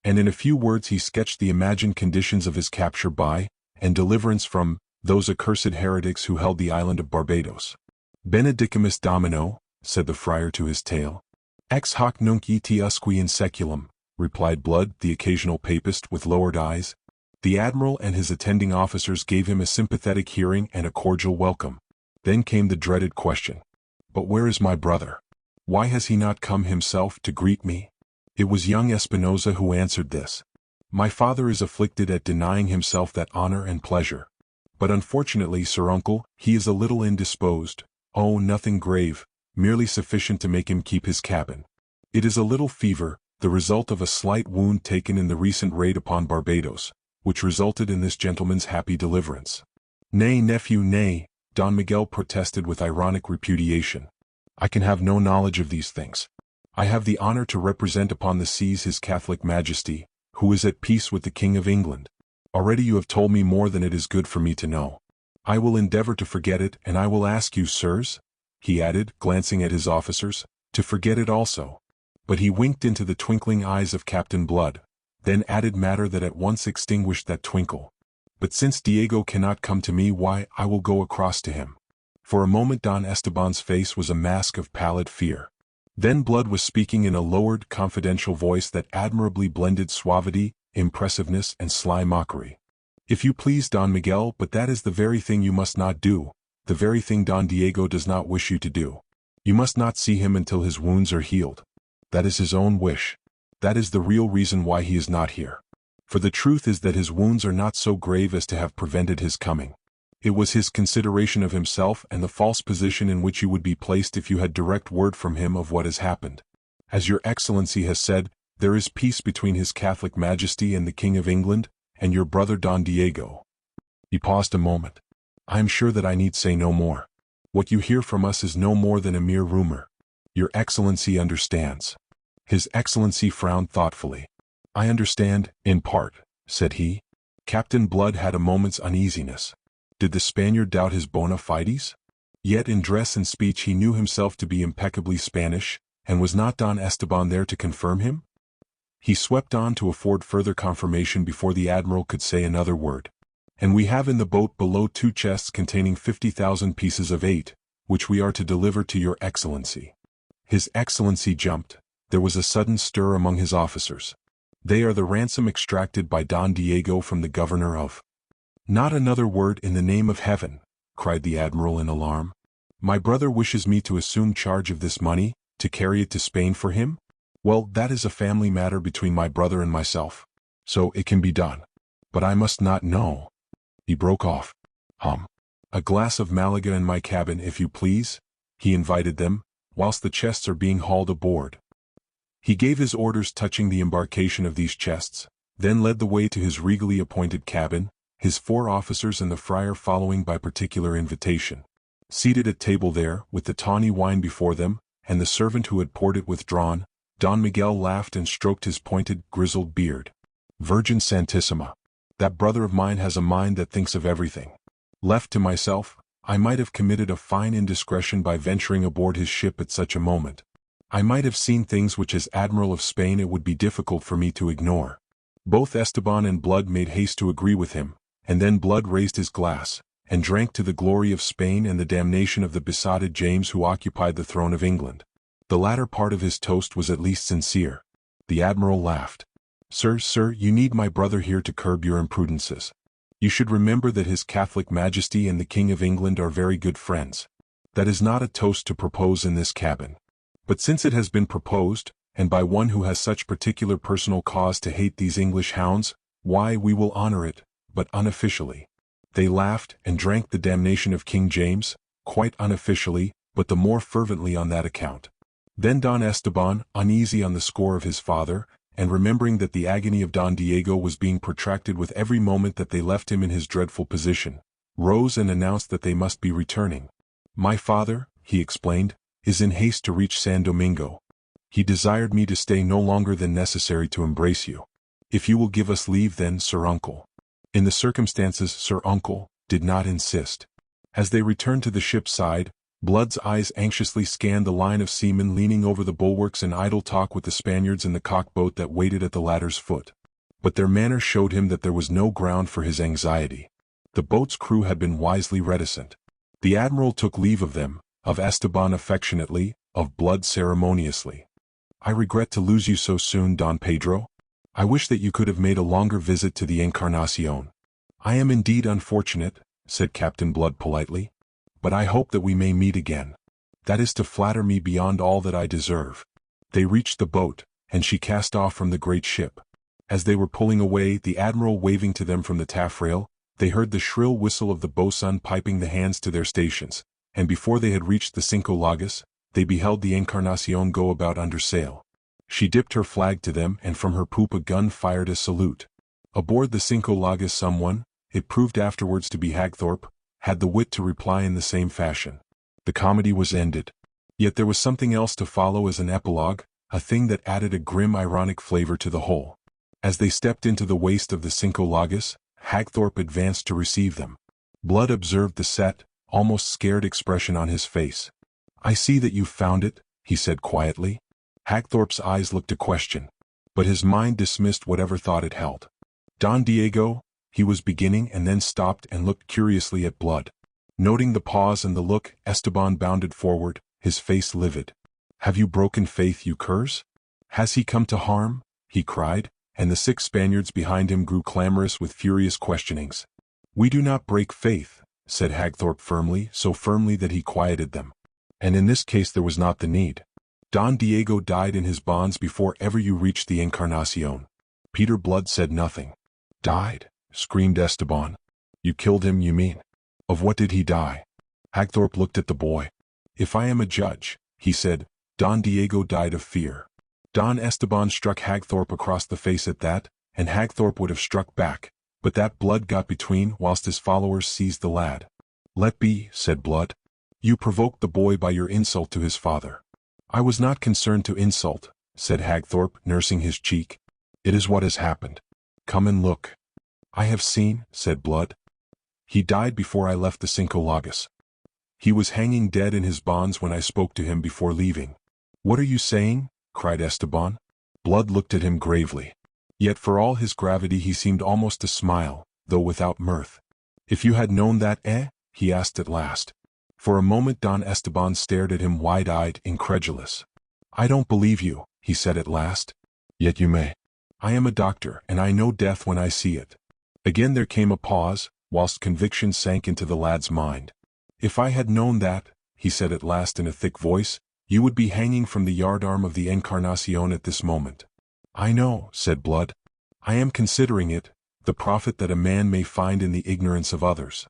And in a few words he sketched the imagined conditions of his capture by, and deliverance from, those accursed heretics who held the island of Barbados. "Benedicamus Domino," said the friar to his tale. "Ex hoc nunc et usque in seculum," replied Blood, the occasional papist, with lowered eyes. The Admiral and his attending officers gave him a sympathetic hearing and a cordial welcome. Then came the dreaded question. "But where is my brother? Why has he not come himself to greet me?" It was young Espinosa who answered this. My father is afflicted at denying himself that honor and pleasure. But unfortunately, Sir Uncle, he is a little indisposed. Oh, nothing grave, merely sufficient to make him keep his cabin. It is a little fever, the result of a slight wound taken in the recent raid upon Barbados, which resulted in this gentleman's happy deliverance. Nay, nephew, nay, Don Miguel protested with ironic repudiation. I can have no knowledge of these things. I have the honor to represent upon the seas His Catholic Majesty, who is at peace with the King of England. Already you have told me more than it is good for me to know. I will endeavor to forget it, and I will ask you, sirs, he added, glancing at his officers, to forget it also. But he winked into the twinkling eyes of Captain Blood, then added matter that at once extinguished that twinkle. But since Diego cannot come to me, why, I will go across to him. For a moment Don Esteban's face was a mask of pallid fear. Then Blood was speaking in a lowered, confidential voice that admirably blended suavity, impressiveness, and sly mockery. If you please, Don Miguel, but that is the very thing you must not do, the very thing Don Diego does not wish you to do. You must not see him until his wounds are healed. That is his own wish. That is the real reason why he is not here. For the truth is that his wounds are not so grave as to have prevented his coming. It was his consideration of himself and the false position in which you would be placed if you had direct word from him of what has happened. As your Excellency has said, there is peace between His Catholic Majesty and the King of England, and your brother Don Diego. He paused a moment. I am sure that I need say no more. What you hear from us is no more than a mere rumor. Your Excellency understands. His Excellency frowned thoughtfully. I understand, in part, said he. Captain Blood had a moment's uneasiness. Did the Spaniard doubt his bona fides? Yet in dress and speech he knew himself to be impeccably Spanish, and was not Don Esteban there to confirm him? He swept on to afford further confirmation before the Admiral could say another word. And we have in the boat below 2 chests containing 50,000 pieces of 8, which we are to deliver to your Excellency. His Excellency jumped. There was a sudden stir among his officers. They are the ransom extracted by Don Diego from the governor of... Not another word in the name of heaven, cried the Admiral in alarm. My brother wishes me to assume charge of this money, to carry it to Spain for him? Well, that is a family matter between my brother and myself. So it can be done. But I must not know. He broke off. A glass of Malaga in my cabin, if you please, he invited them, whilst the chests are being hauled aboard. He gave his orders touching the embarkation of these chests, then led the way to his regally appointed cabin, his 4 officers and the friar following by particular invitation. Seated at table there, with the tawny wine before them, and the servant who had poured it withdrawn, Don Miguel laughed and stroked his pointed, grizzled beard. Virgin Santissima! That brother of mine has a mind that thinks of everything. Left to myself, I might have committed a fine indiscretion by venturing aboard his ship at such a moment. I might have seen things which as Admiral of Spain it would be difficult for me to ignore. Both Esteban and Blood made haste to agree with him, and then Blood raised his glass, and drank to the glory of Spain and the damnation of the besotted James who occupied the throne of England. The latter part of his toast was at least sincere. The Admiral laughed. Sir, you need my brother here to curb your imprudences. You should remember that His Catholic Majesty and the King of England are very good friends. That is not a toast to propose in this cabin. But since it has been proposed, and by one who has such particular personal cause to hate these English hounds, why, we will honor it, but unofficially. They laughed and drank the damnation of King James, quite unofficially, but the more fervently on that account. Then Don Esteban, uneasy on the score of his father, and remembering that the agony of Don Diego was being protracted with every moment that they left him in his dreadful position, rose and announced that they must be returning. My father, he explained, is in haste to reach San Domingo. He desired me to stay no longer than necessary to embrace you. If you will give us leave then, Sir Uncle. In the circumstances, Sir Uncle did not insist. As they returned to the ship's side, Blood's eyes anxiously scanned the line of seamen leaning over the bulwarks in idle talk with the Spaniards in the cock-boat that waited at the ladder's foot. But their manner showed him that there was no ground for his anxiety. The boat's crew had been wisely reticent. The Admiral took leave of them, of Esteban affectionately, of Blood ceremoniously. I regret to lose you so soon, Don Pedro. I wish that you could have made a longer visit to the Encarnacion. I am indeed unfortunate, said Captain Blood politely. But I hope that we may meet again. That is to flatter me beyond all that I deserve. They reached the boat, and she cast off from the great ship. As they were pulling away, the admiral waving to them from the taffrail, they heard the shrill whistle of the boatswain piping the hands to their stations, and before they had reached the Cinco Llagas, they beheld the Encarnacion go about under sail. She dipped her flag to them, and from her poop a gun fired a salute. Aboard the Cinco Llagas someone, it proved afterwards to be Hagthorpe, had the wit to reply in the same fashion. The comedy was ended. Yet there was something else to follow as an epilogue, a thing that added a grim ironic flavor to the whole. As they stepped into the waist of the Cinco Llagas, Hagthorpe advanced to receive them. Blood observed the set, almost scared expression on his face. "I see that you've found it," he said quietly. Hagthorpe's eyes looked a question, but his mind dismissed whatever thought it held. "Don Diego," he was beginning and then stopped and looked curiously at Blood. Noting the pause and the look, Esteban bounded forward, his face livid. "Have you broken faith, you curs? Has he come to harm?" he cried, and the 6 Spaniards behind him grew clamorous with furious questionings. "We do not break faith," said Hagthorpe firmly, so firmly that he quieted them. "And in this case there was not the need. Don Diego died in his bonds before ever you reached the Encarnacion." Peter Blood said nothing. "Died?" screamed Esteban. "You killed him, you mean? Of what did he die?" Hagthorpe looked at the boy. "If I am a judge," he said, "Don Diego died of fear." Don Esteban struck Hagthorpe across the face at that, and Hagthorpe would have struck back, but that Blood got between whilst his followers seized the lad. "Let be," said Blood. "You provoked the boy by your insult to his father." "I was not concerned to insult," said Hagthorpe, nursing his cheek. "It is what has happened. Come and look." "I have seen," said Blood. "He died before I left the Cinco Llagas. He was hanging dead in his bonds when I spoke to him before leaving." "What are you saying?" cried Esteban. Blood looked at him gravely. Yet for all his gravity he seemed almost to smile, though without mirth. "If you had known that, he asked at last. For a moment Don Esteban stared at him wide-eyed, incredulous. "I don't believe you," he said at last. "Yet you may. I am a doctor, and I know death when I see it." Again there came a pause, whilst conviction sank into the lad's mind. "If I had known that," he said at last in a thick voice, "you would be hanging from the yardarm of the Encarnacion at this moment." "I know," said Blood. "I am considering it, the profit that a man may find in the ignorance of others."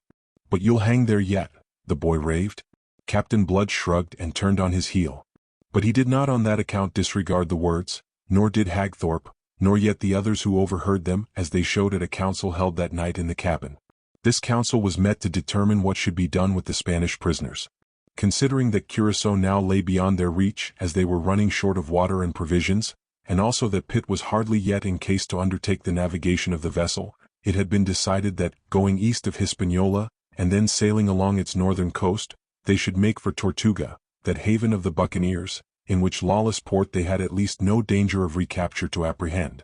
"But you'll hang there yet," the boy raved. Captain Blood shrugged and turned on his heel. But he did not on that account disregard the words, nor did Hagthorpe, nor yet the others who overheard them as they showed at a council held that night in the cabin. This council was met to determine what should be done with the Spanish prisoners. Considering that Curaçao now lay beyond their reach as they were running short of water and provisions, and also that Pitt was hardly yet in case to undertake the navigation of the vessel, it had been decided that, going east of Hispaniola, and then sailing along its northern coast, they should make for Tortuga, that haven of the buccaneers, in which lawless port they had at least no danger of recapture to apprehend.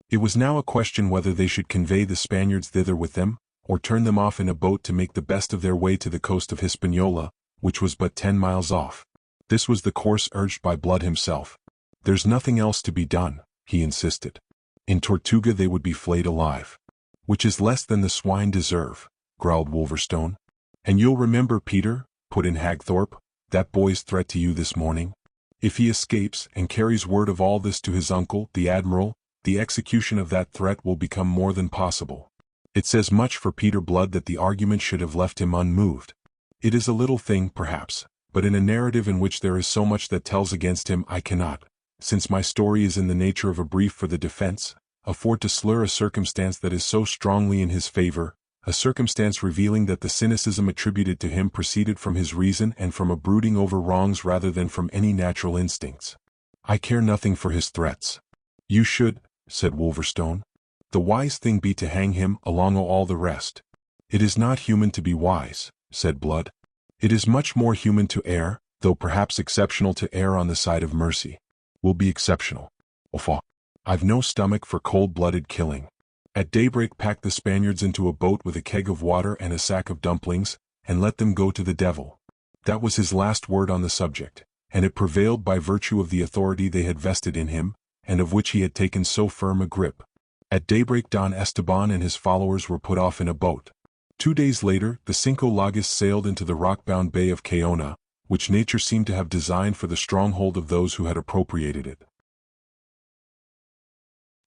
It was now a question whether they should convey the Spaniards thither with them, or turn them off in a boat to make the best of their way to the coast of Hispaniola, which was but 10 miles off. This was the course urged by Blood himself. "There's nothing else to be done," he insisted. "In Tortuga they would be flayed alive." "Which is less than the swine deserve," growled Wolverstone. "And you'll remember, Peter," put in Hagthorpe, "that boy's threat to you this morning. If he escapes and carries word of all this to his uncle, the Admiral, the execution of that threat will become more than possible." It says much for Peter Blood that the argument should have left him unmoved. It is a little thing, perhaps, but in a narrative in which there is so much that tells against him I cannot, since my story is in the nature of a brief for the defense, afford to slur a circumstance that is so strongly in his favor, a circumstance revealing that the cynicism attributed to him proceeded from his reason and from a brooding over wrongs rather than from any natural instincts. "I care nothing for his threats." "You should," said Wolverstone. "The wise thing be to hang him along o' all the rest." "It is not human to be wise," said Blood. "It is much more human to err, though perhaps exceptional to err on the side of mercy." "Will be exceptional. I've no stomach for cold-blooded killing. At daybreak pack the Spaniards into a boat with a keg of water and a sack of dumplings, and let them go to the devil." That was his last word on the subject, and it prevailed by virtue of the authority they had vested in him, and of which he had taken so firm a grip. At daybreak Don Esteban and his followers were put off in a boat. 2 days later, the Cinco Llagas sailed into the rock-bound bay of Cayona, which nature seemed to have designed for the stronghold of those who had appropriated it.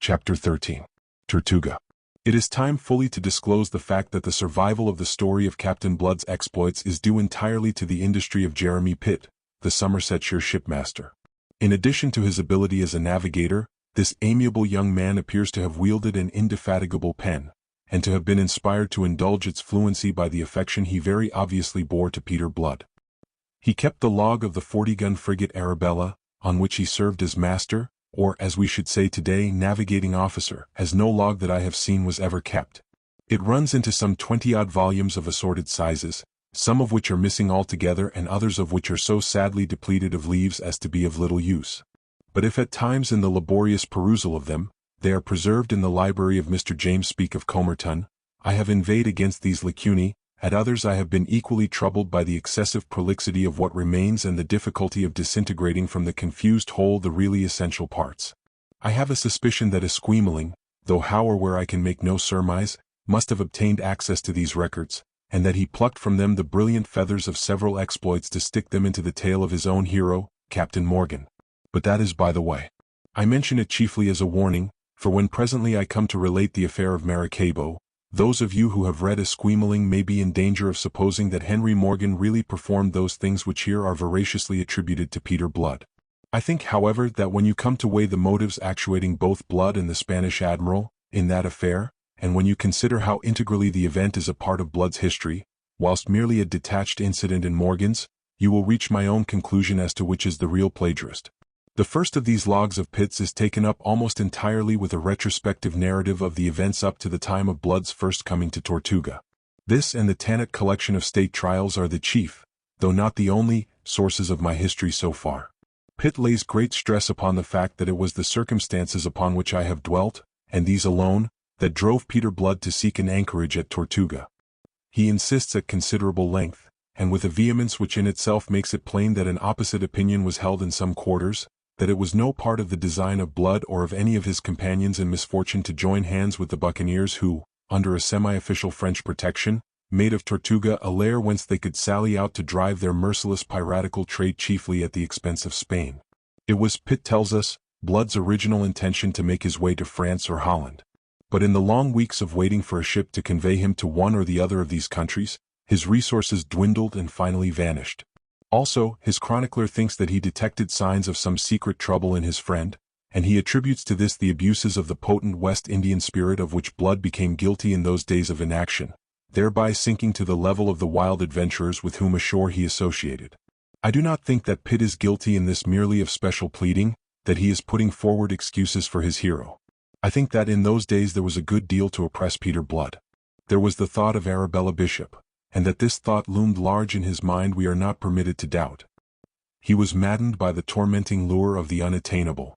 Chapter 13. Tortuga. It is time fully to disclose the fact that the survival of the story of Captain Blood's exploits is due entirely to the industry of Jeremy Pitt, the Somersetshire shipmaster. In addition to his ability as a navigator, this amiable young man appears to have wielded an indefatigable pen, and to have been inspired to indulge its fluency by the affection he very obviously bore to Peter Blood. He kept the log of the 40-gun frigate Arabella, on which he served as master, or as we should say today, navigating officer, as no log that I have seen was ever kept. It runs into some 20-odd volumes of assorted sizes, some of which are missing altogether and others of which are so sadly depleted of leaves as to be of little use. But if at times in the laborious perusal of them, they are preserved in the library of Mr. James Speke of Comerton, I have inveighed against these lacunae. At others I have been equally troubled by the excessive prolixity of what remains and the difficulty of disintegrating from the confused whole the really essential parts. I have a suspicion that Esquemeling, though how or where I can make no surmise, must have obtained access to these records, and that he plucked from them the brilliant feathers of several exploits to stick them into the tail of his own hero, Captain Morgan. But that is by the way. I mention it chiefly as a warning, for when presently I come to relate the affair of Maracaibo, those of you who have read Esquemeling may be in danger of supposing that Henry Morgan really performed those things which here are veraciously attributed to Peter Blood. I think, however, that when you come to weigh the motives actuating both Blood and the Spanish admiral, in that affair, and when you consider how integrally the event is a part of Blood's history, whilst merely a detached incident in Morgan's, you will reach my own conclusion as to which is the real plagiarist. The first of these logs of Pitt's is taken up almost entirely with a retrospective narrative of the events up to the time of Blood's first coming to Tortuga. This and the Tannatt collection of state trials are the chief, though not the only, sources of my history so far. Pitt lays great stress upon the fact that it was the circumstances upon which I have dwelt, and these alone, that drove Peter Blood to seek an anchorage at Tortuga. He insists at considerable length, and with a vehemence which in itself makes it plain that an opposite opinion was held in some quarters, that it was no part of the design of Blood or of any of his companions in misfortune to join hands with the buccaneers who, under a semi-official French protection, made of Tortuga a lair whence they could sally out to drive their merciless piratical trade chiefly at the expense of Spain. It was, Pitt tells us, Blood's original intention to make his way to France or Holland. But in the long weeks of waiting for a ship to convey him to one or the other of these countries, his resources dwindled and finally vanished. Also, his chronicler thinks that he detected signs of some secret trouble in his friend, and he attributes to this the abuses of the potent West Indian spirit of which Blood became guilty in those days of inaction, thereby sinking to the level of the wild adventurers with whom ashore he associated. I do not think that Pitt is guilty in this merely of special pleading, that he is putting forward excuses for his hero. I think that in those days there was a good deal to oppress Peter Blood. There was the thought of Arabella Bishop, and that this thought loomed large in his mind we are not permitted to doubt. He was maddened by the tormenting lure of the unattainable.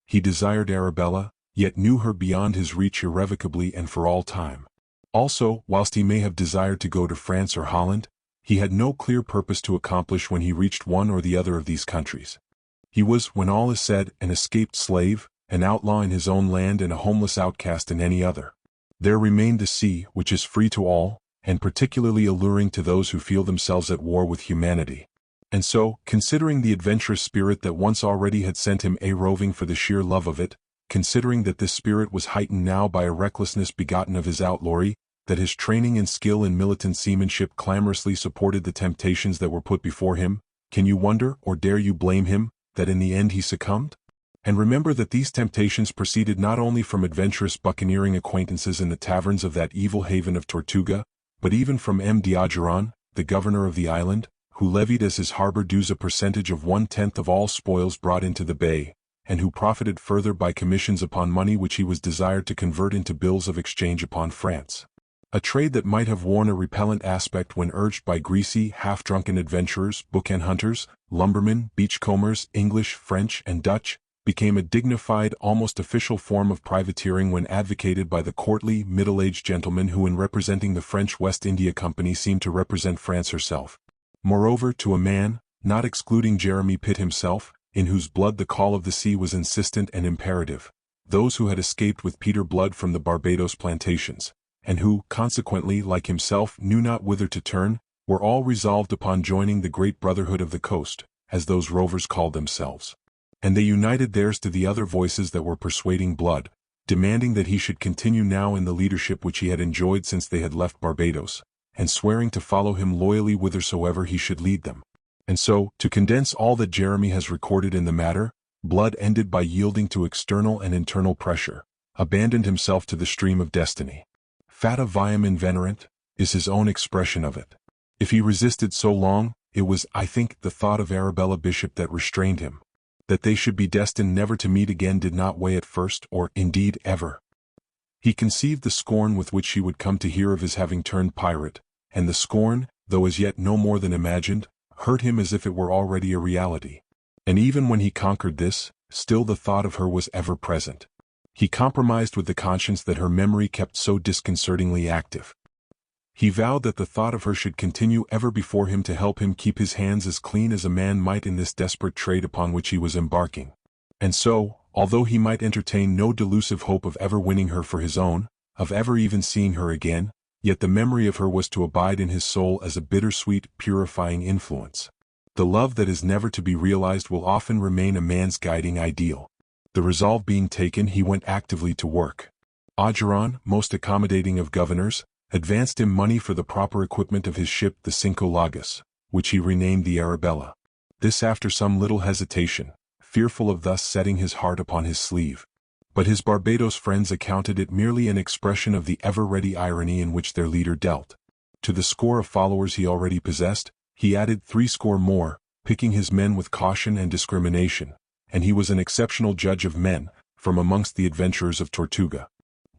He desired Arabella, yet knew her beyond his reach irrevocably and for all time. Also, whilst he may have desired to go to France or Holland, he had no clear purpose to accomplish when he reached one or the other of these countries. He was, when all is said, an escaped slave, an outlaw in his own land and a homeless outcast in any other. There remained the sea, which is free to all, and particularly alluring to those who feel themselves at war with humanity. And so, considering the adventurous spirit that once already had sent him a-roving for the sheer love of it, considering that this spirit was heightened now by a recklessness begotten of his outlawry, that his training and skill in militant seamanship clamorously supported the temptations that were put before him, can you wonder, or dare you blame him, that in the end he succumbed? And remember that these temptations proceeded not only from adventurous buccaneering acquaintances in the taverns of that evil haven of Tortuga, but even from M. D'Ogeron, the governor of the island, who levied as his harbor dues a percentage of 1/10 of all spoils brought into the bay, and who profited further by commissions upon money which he was desired to convert into bills of exchange upon France. A trade that might have worn a repellent aspect when urged by greasy, half-drunken adventurers, book-end hunters, lumbermen, beachcombers, English, French, and Dutch, became a dignified, almost official form of privateering when advocated by the courtly, middle-aged gentlemen who in representing the French West India Company seemed to represent France herself. Moreover, to a man, not excluding Jeremy Pitt himself, in whose blood the call of the sea was insistent and imperative, those who had escaped with Peter Blood from the Barbados plantations, and who, consequently, like himself, knew not whither to turn, were all resolved upon joining the great brotherhood of the coast, as those rovers called themselves. And they united theirs to the other voices that were persuading Blood, demanding that he should continue now in the leadership which he had enjoyed since they had left Barbados, and swearing to follow him loyally whithersoever he should lead them. And so, to condense all that Jeremy has recorded in the matter, Blood ended by yielding to external and internal pressure, abandoned himself to the stream of destiny. Fata viam invenerant is his own expression of it. If he resisted so long, it was, I think, the thought of Arabella Bishop that restrained him. That they should be destined never to meet again did not weigh at first, or, indeed, ever. He conceived the scorn with which she would come to hear of his having turned pirate, and the scorn, though as yet no more than imagined, hurt him as if it were already a reality. And even when he conquered this, still the thought of her was ever present. He compromised with the conscience that her memory kept so disconcertingly active. He vowed that the thought of her should continue ever before him to help him keep his hands as clean as a man might in this desperate trade upon which he was embarking. And so, although he might entertain no delusive hope of ever winning her for his own, of ever even seeing her again, yet the memory of her was to abide in his soul as a bittersweet, purifying influence. The love that is never to be realized will often remain a man's guiding ideal. The resolve being taken, he went actively to work. Ogeron, most accommodating of governors, advanced him money for the proper equipment of his ship the Cinco Lagos, which he renamed the Arabella. This after some little hesitation, fearful of thus setting his heart upon his sleeve. But his Barbados friends accounted it merely an expression of the ever-ready irony in which their leader dealt. To the score of followers he already possessed, he added 60 more, picking his men with caution and discrimination, and he was an exceptional judge of men, from amongst the adventurers of Tortuga.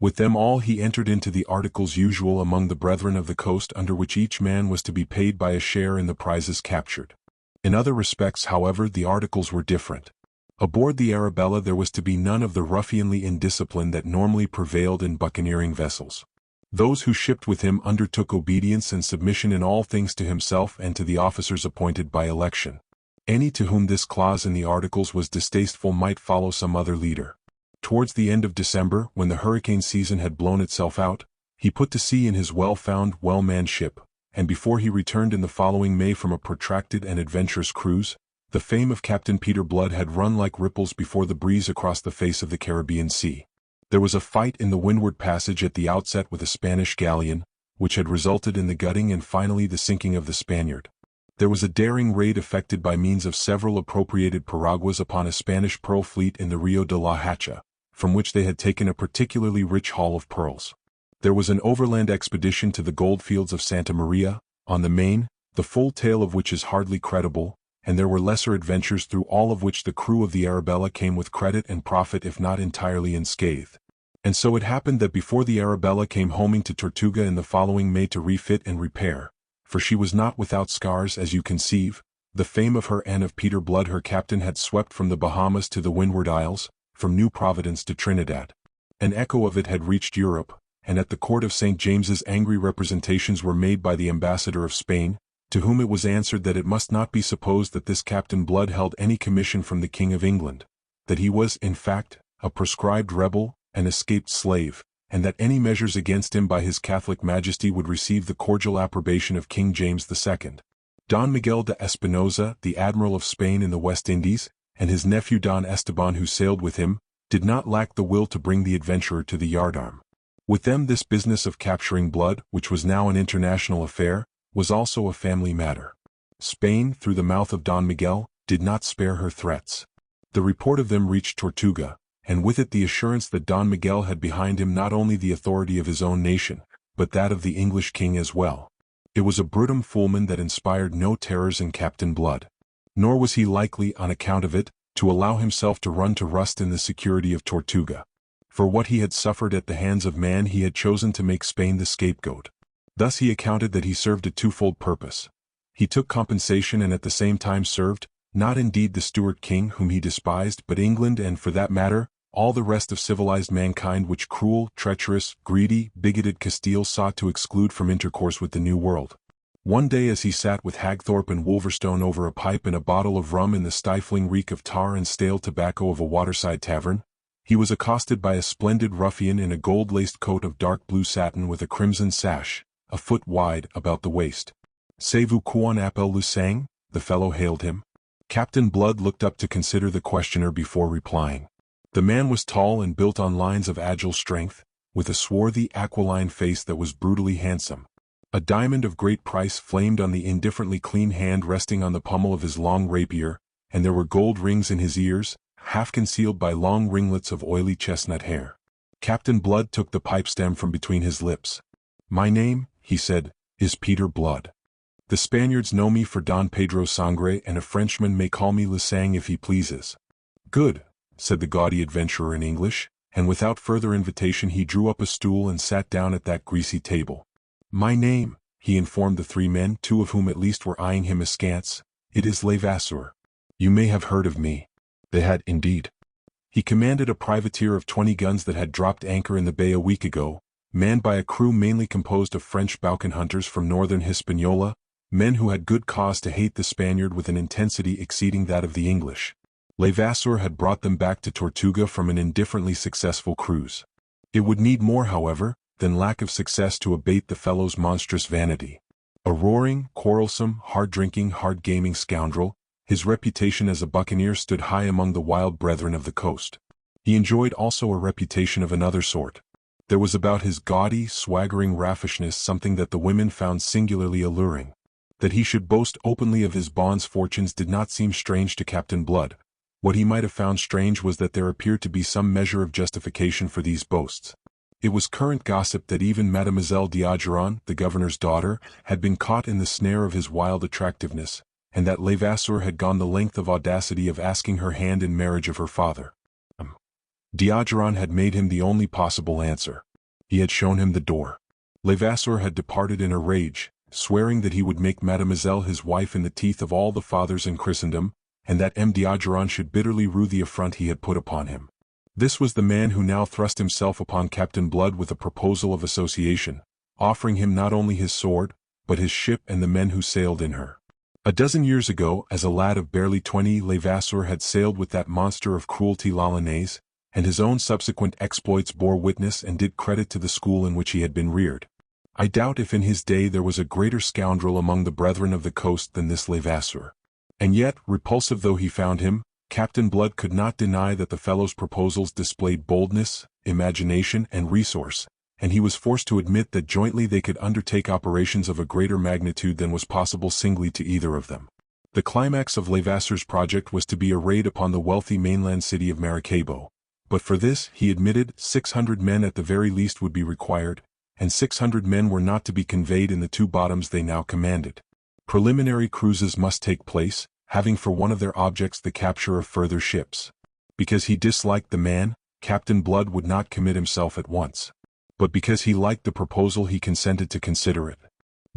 With them all he entered into the articles usual among the brethren of the coast, under which each man was to be paid by a share in the prizes captured. In other respects, however, the articles were different. Aboard the Arabella there was to be none of the ruffianly indiscipline that normally prevailed in buccaneering vessels. Those who shipped with him undertook obedience and submission in all things to himself and to the officers appointed by election. Any to whom this clause in the articles was distasteful might follow some other leader. Towards the end of December, when the hurricane season had blown itself out, he put to sea in his well-found, well-manned ship, and before he returned in the following May from a protracted and adventurous cruise, the fame of Captain Peter Blood had run like ripples before the breeze across the face of the Caribbean Sea. There was a fight in the Windward Passage at the outset with a Spanish galleon, which had resulted in the gutting and finally the sinking of the Spaniard. There was a daring raid effected by means of several appropriated piraguas upon a Spanish pearl fleet in the Rio de la Hacha, from which they had taken a particularly rich haul of pearls. There was an overland expedition to the goldfields of Santa Maria, on the Main, the full tale of which is hardly credible, and there were lesser adventures through all of which the crew of the Arabella came with credit and profit if not entirely unscathed. And so it happened that before the Arabella came homing to Tortuga in the following May to refit and repair, for she was not without scars as you conceive, the fame of her and of Peter Blood her captain had swept from the Bahamas to the Windward Isles, from New Providence to Trinidad. An echo of it had reached Europe, and at the court of St. James's angry representations were made by the ambassador of Spain, to whom it was answered that it must not be supposed that this Captain Blood held any commission from the King of England, that he was, in fact, a proscribed rebel, an escaped slave, and that any measures against him by his Catholic Majesty would receive the cordial approbation of King James II. Don Miguel de Espinosa, the Admiral of Spain in the West Indies, and his nephew Don Esteban who sailed with him, did not lack the will to bring the adventurer to the yardarm. With them this business of capturing Blood, which was now an international affair, was also a family matter. Spain, through the mouth of Don Miguel, did not spare her threats. The report of them reached Tortuga, and with it the assurance that Don Miguel had behind him not only the authority of his own nation, but that of the English king as well. It was a brutum fulmen that inspired no terrors in Captain Blood. Nor was he likely, on account of it, to allow himself to run to rust in the security of Tortuga. For what he had suffered at the hands of man he had chosen to make Spain the scapegoat. Thus he accounted that he served a twofold purpose. He took compensation and at the same time served, not indeed the Stuart king whom he despised, but England and, for that matter, all the rest of civilized mankind which cruel, treacherous, greedy, bigoted Castile sought to exclude from intercourse with the New World. One day as he sat with Hagthorpe and Wolverstone over a pipe and a bottle of rum in the stifling reek of tar and stale tobacco of a waterside tavern, he was accosted by a splendid ruffian in a gold-laced coat of dark blue satin with a crimson sash, a foot wide, about the waist. "C'est-vous qu'on appelle le sang?" the fellow hailed him. Captain Blood looked up to consider the questioner before replying. The man was tall and built on lines of agile strength, with a swarthy aquiline face that was brutally handsome. A diamond of great price flamed on the indifferently clean hand resting on the pommel of his long rapier, and there were gold rings in his ears, half concealed by long ringlets of oily chestnut hair. Captain Blood took the pipe stem from between his lips. "My name," he said, "is Peter Blood. The Spaniards know me for Don Pedro Sangre, and a Frenchman may call me Le Sang if he pleases." "Good," said the gaudy adventurer in English, and without further invitation he drew up a stool and sat down at that greasy table. "My name," he informed the three men, two of whom at least were eyeing him askance, "it is Levasseur. You may have heard of me." They had indeed. He commanded a privateer of 20 guns that had dropped anchor in the bay a week ago, manned by a crew mainly composed of French boucan hunters from northern Hispaniola, men who had good cause to hate the Spaniard with an intensity exceeding that of the English. Levasseur had brought them back to Tortuga from an indifferently successful cruise. It would need more, however, than lack of success to abate the fellow's monstrous vanity. A roaring, quarrelsome, hard-drinking, hard-gaming scoundrel, his reputation as a buccaneer stood high among the wild brethren of the coast. He enjoyed also a reputation of another sort. There was about his gaudy, swaggering raffishness something that the women found singularly alluring. That he should boast openly of his bond's fortunes did not seem strange to Captain Blood. What he might have found strange was that there appeared to be some measure of justification for these boasts. It was current gossip that even Mademoiselle d'Ogeron, the governor's daughter, had been caught in the snare of his wild attractiveness, and that Levasseur had gone the length of audacity of asking her hand in marriage of her father. D'Ogeron had made him the only possible answer. He had shown him the door. Levasseur had departed in a rage, swearing that he would make Mademoiselle his wife in the teeth of all the fathers in Christendom, and that M. d'Ogeron should bitterly rue the affront he had put upon him. This was the man who now thrust himself upon Captain Blood with a proposal of association, offering him not only his sword, but his ship and the men who sailed in her. A dozen years ago, as a lad of barely 20, Levasseur had sailed with that monster of cruelty l'Alanaise, and his own subsequent exploits bore witness and did credit to the school in which he had been reared. I doubt if in his day there was a greater scoundrel among the brethren of the coast than this Levasseur. And yet, repulsive though he found him, Captain Blood could not deny that the fellow's proposals displayed boldness, imagination, and resource, and he was forced to admit that jointly they could undertake operations of a greater magnitude than was possible singly to either of them. The climax of Levasseur's project was to be a raid upon the wealthy mainland city of Maracaibo, but for this, he admitted, 600 men at the very least would be required, and 600 men were not to be conveyed in the 2 bottoms they now commanded. Preliminary cruises must take place, having for one of their objects the capture of further ships. Because he disliked the man, Captain Blood would not commit himself at once. But because he liked the proposal he consented to consider it.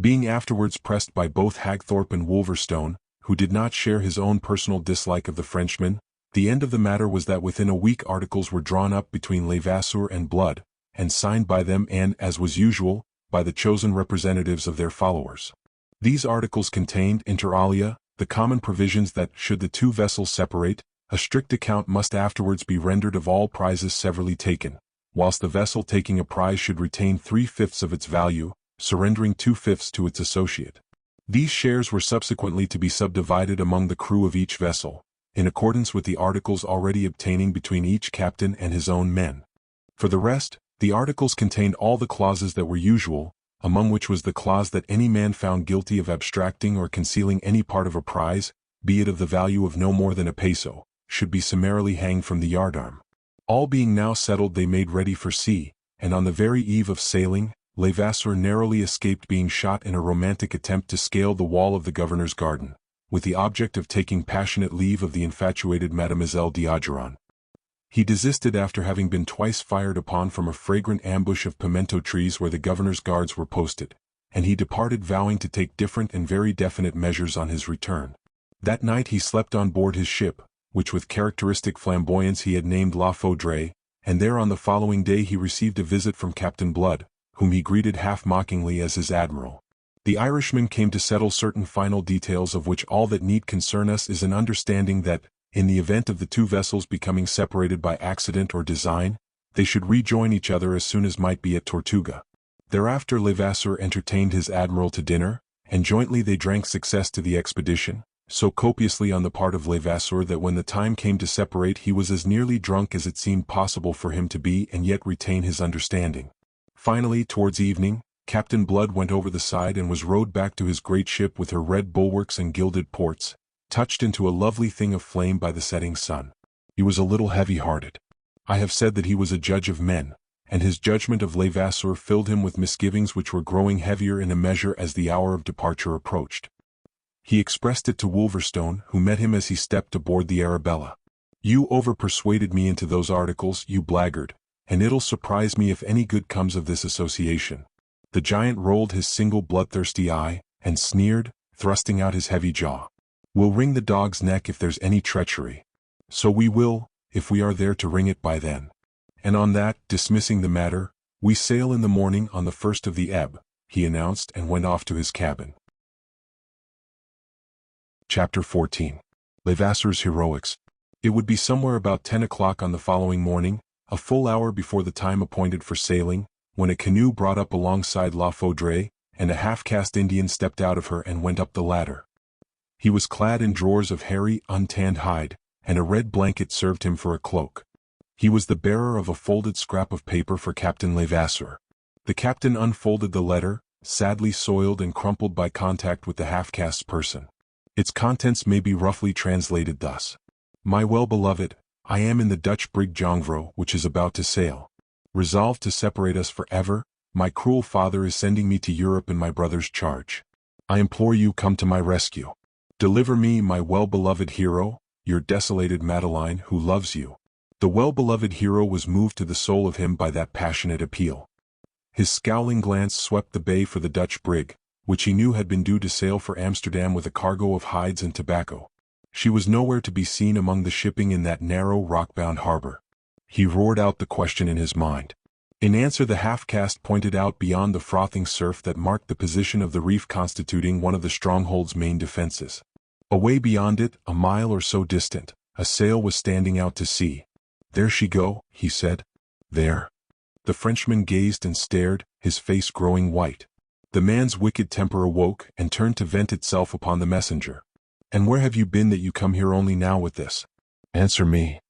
Being afterwards pressed by both Hagthorpe and Wolverstone, who did not share his own personal dislike of the Frenchman, the end of the matter was that within a week articles were drawn up between Levasseur and Blood, and signed by them and, as was usual, by the chosen representatives of their followers. These articles contained, inter alia, the common provisions that, should the 2 vessels separate, a strict account must afterwards be rendered of all prizes severally taken, whilst the vessel taking a prize should retain 3/5 of its value, surrendering 2/5 to its associate. These shares were subsequently to be subdivided among the crew of each vessel, in accordance with the articles already obtaining between each captain and his own men. For the rest, the articles contained all the clauses that were usual, among which was the clause that any man found guilty of abstracting or concealing any part of a prize, be it of the value of no more than a peso, should be summarily hanged from the yardarm. All being now settled, they made ready for sea, and on the very eve of sailing, Levasseur narrowly escaped being shot in a romantic attempt to scale the wall of the governor's garden, with the object of taking passionate leave of the infatuated Mademoiselle d'Ogeron. He desisted after having been twice fired upon from a fragrant ambush of pimento trees where the governor's guards were posted, and he departed vowing to take different and very definite measures on his return. That night he slept on board his ship, which with characteristic flamboyance he had named La Faudrée, and there on the following day he received a visit from Captain Blood, whom he greeted half-mockingly as his admiral. The Irishman came to settle certain final details of which all that need concern us is an understanding that, in the event of the 2 vessels becoming separated by accident or design, they should rejoin each other as soon as might be at Tortuga. Thereafter Levasseur entertained his admiral to dinner, and jointly they drank success to the expedition, so copiously on the part of Levasseur that when the time came to separate he was as nearly drunk as it seemed possible for him to be and yet retain his understanding. Finally, towards evening, Captain Blood went over the side and was rowed back to his great ship with her red bulwarks and gilded ports, touched into a lovely thing of flame by the setting sun. He was a little heavy-hearted. I have said that he was a judge of men, and his judgment of Levasseur filled him with misgivings which were growing heavier in a measure as the hour of departure approached. He expressed it to Wolverstone, who met him as he stepped aboard the Arabella. "You over-persuaded me into those articles, you blackguard, and it'll surprise me if any good comes of this association." The giant rolled his single bloodthirsty eye, and sneered, thrusting out his heavy jaw. "We'll wring the dog's neck if there's any treachery. So we will, if we are there to wring it by then. And on that, dismissing the matter, we sail in the morning on the first of the ebb," he announced and went off to his cabin. Chapter 14. Levasseur's Heroics. It would be somewhere about 10 o'clock on the following morning, a full hour before the time appointed for sailing, when a canoe brought up alongside La Faudree, and a half-caste Indian stepped out of her and went up the ladder. He was clad in drawers of hairy, untanned hide, and a red blanket served him for a cloak. He was the bearer of a folded scrap of paper for Captain Levasseur. The captain unfolded the letter, sadly soiled and crumpled by contact with the half-caste's person. Its contents may be roughly translated thus: "My well-beloved, I am in the Dutch brig Jongvro, which is about to sail. Resolved to separate us forever, my cruel father is sending me to Europe in my brother's charge. I implore you, come to my rescue. Deliver me, my well-beloved hero, your desolated Madeline, who loves you." The well-beloved hero was moved to the soul of him by that passionate appeal. His scowling glance swept the bay for the Dutch brig, which he knew had been due to sail for Amsterdam with a cargo of hides and tobacco. She was nowhere to be seen among the shipping in that narrow, rock-bound harbor. He roared out the question in his mind. In answer, the half-caste pointed out beyond the frothing surf that marked the position of the reef constituting one of the stronghold's main defenses. Away beyond it, a mile or so distant, a sail was standing out to sea. "There she go," he said. "There." The Frenchman gazed and stared, his face growing white. The man's wicked temper awoke and turned to vent itself upon the messenger. "And where have you been that you come here only now with this? Answer me."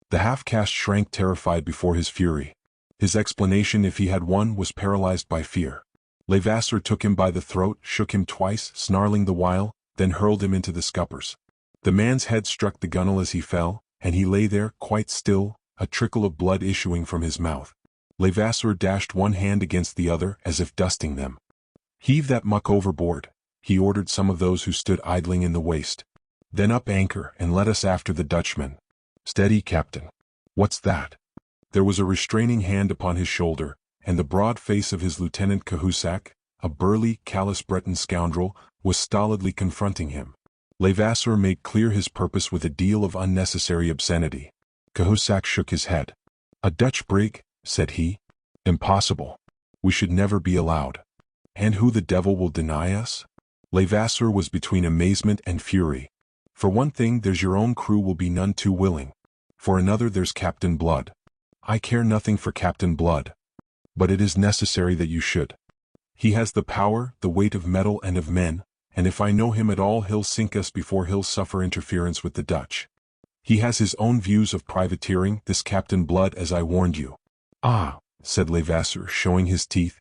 The half-caste shrank terrified before his fury. His explanation, if he had one, was paralyzed by fear. Levasseur took him by the throat, shook him twice, snarling the while, then hurled him into the scuppers. The man's head struck the gunwale as he fell, and he lay there, quite still, a trickle of blood issuing from his mouth. Levasseur dashed one hand against the other, as if dusting them. "Heave that muck overboard," he ordered some of those who stood idling in the waist. "Then up anchor and let us after the Dutchman." "Steady, Captain." "What's that?" There was a restraining hand upon his shoulder, and the broad face of his Lieutenant Cahusac, a burly, callous Breton scoundrel, was stolidly confronting him. Levasseur made clear his purpose with a deal of unnecessary obscenity. Cahusac shook his head. "A Dutch brig?" said he. "Impossible. We should never be allowed." "And who the devil will deny us?" Levasseur was between amazement and fury. "For one thing, there's your own crew will be none too willing. For another, there's Captain Blood." "I care nothing for Captain Blood. But it is necessary that you should. He has the power, the weight of metal and of men, and if I know him at all he'll sink us before he'll suffer interference with the Dutch. He has his own views of privateering, this Captain Blood, as I warned you." "Ah," said Levasseur, showing his teeth,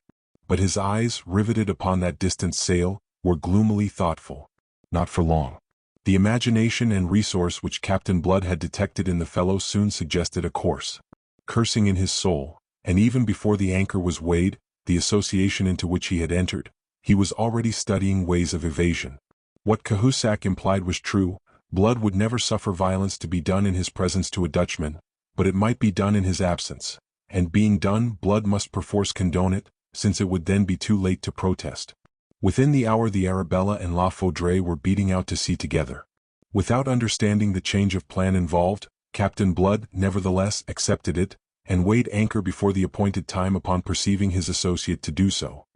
but his eyes, riveted upon that distant sail, were gloomily thoughtful. Not for long. The imagination and resource which Captain Blood had detected in the fellow soon suggested a course. Cursing in his soul, and even before the anchor was weighed, the association into which he had entered, he was already studying ways of evasion. What Cahusac implied was true: Blood would never suffer violence to be done in his presence to a Dutchman, but it might be done in his absence, and being done, Blood must perforce condone it, since it would then be too late to protest. Within the hour the Arabella and La Faudree were beating out to sea together. Without understanding the change of plan involved, Captain Blood, nevertheless, accepted it, and weighed anchor before the appointed time upon perceiving his associate to do so.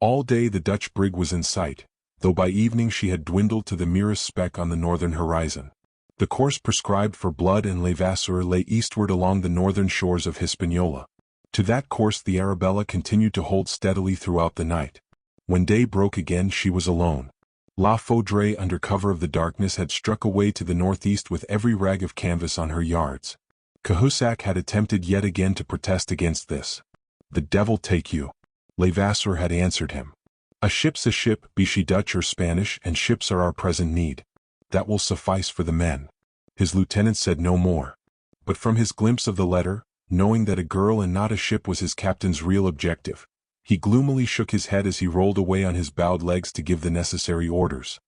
All day the Dutch brig was in sight, though by evening she had dwindled to the merest speck on the northern horizon. The course prescribed for Blood and Levasseur lay eastward along the northern shores of Hispaniola. To that course the Arabella continued to hold steadily throughout the night. When day broke again she was alone. La Faudree, under cover of the darkness, had struck away to the northeast with every rag of canvas on her yards. Cahusac had attempted yet again to protest against this. "The devil take you," Levasseur had answered him. "A ship's a ship, be she Dutch or Spanish, and ships are our present need. That will suffice for the men." His lieutenant said no more. But from his glimpse of the letter, knowing that a girl and not a ship was his captain's real objective, he gloomily shook his head as he rolled away on his bowed legs to give the necessary orders.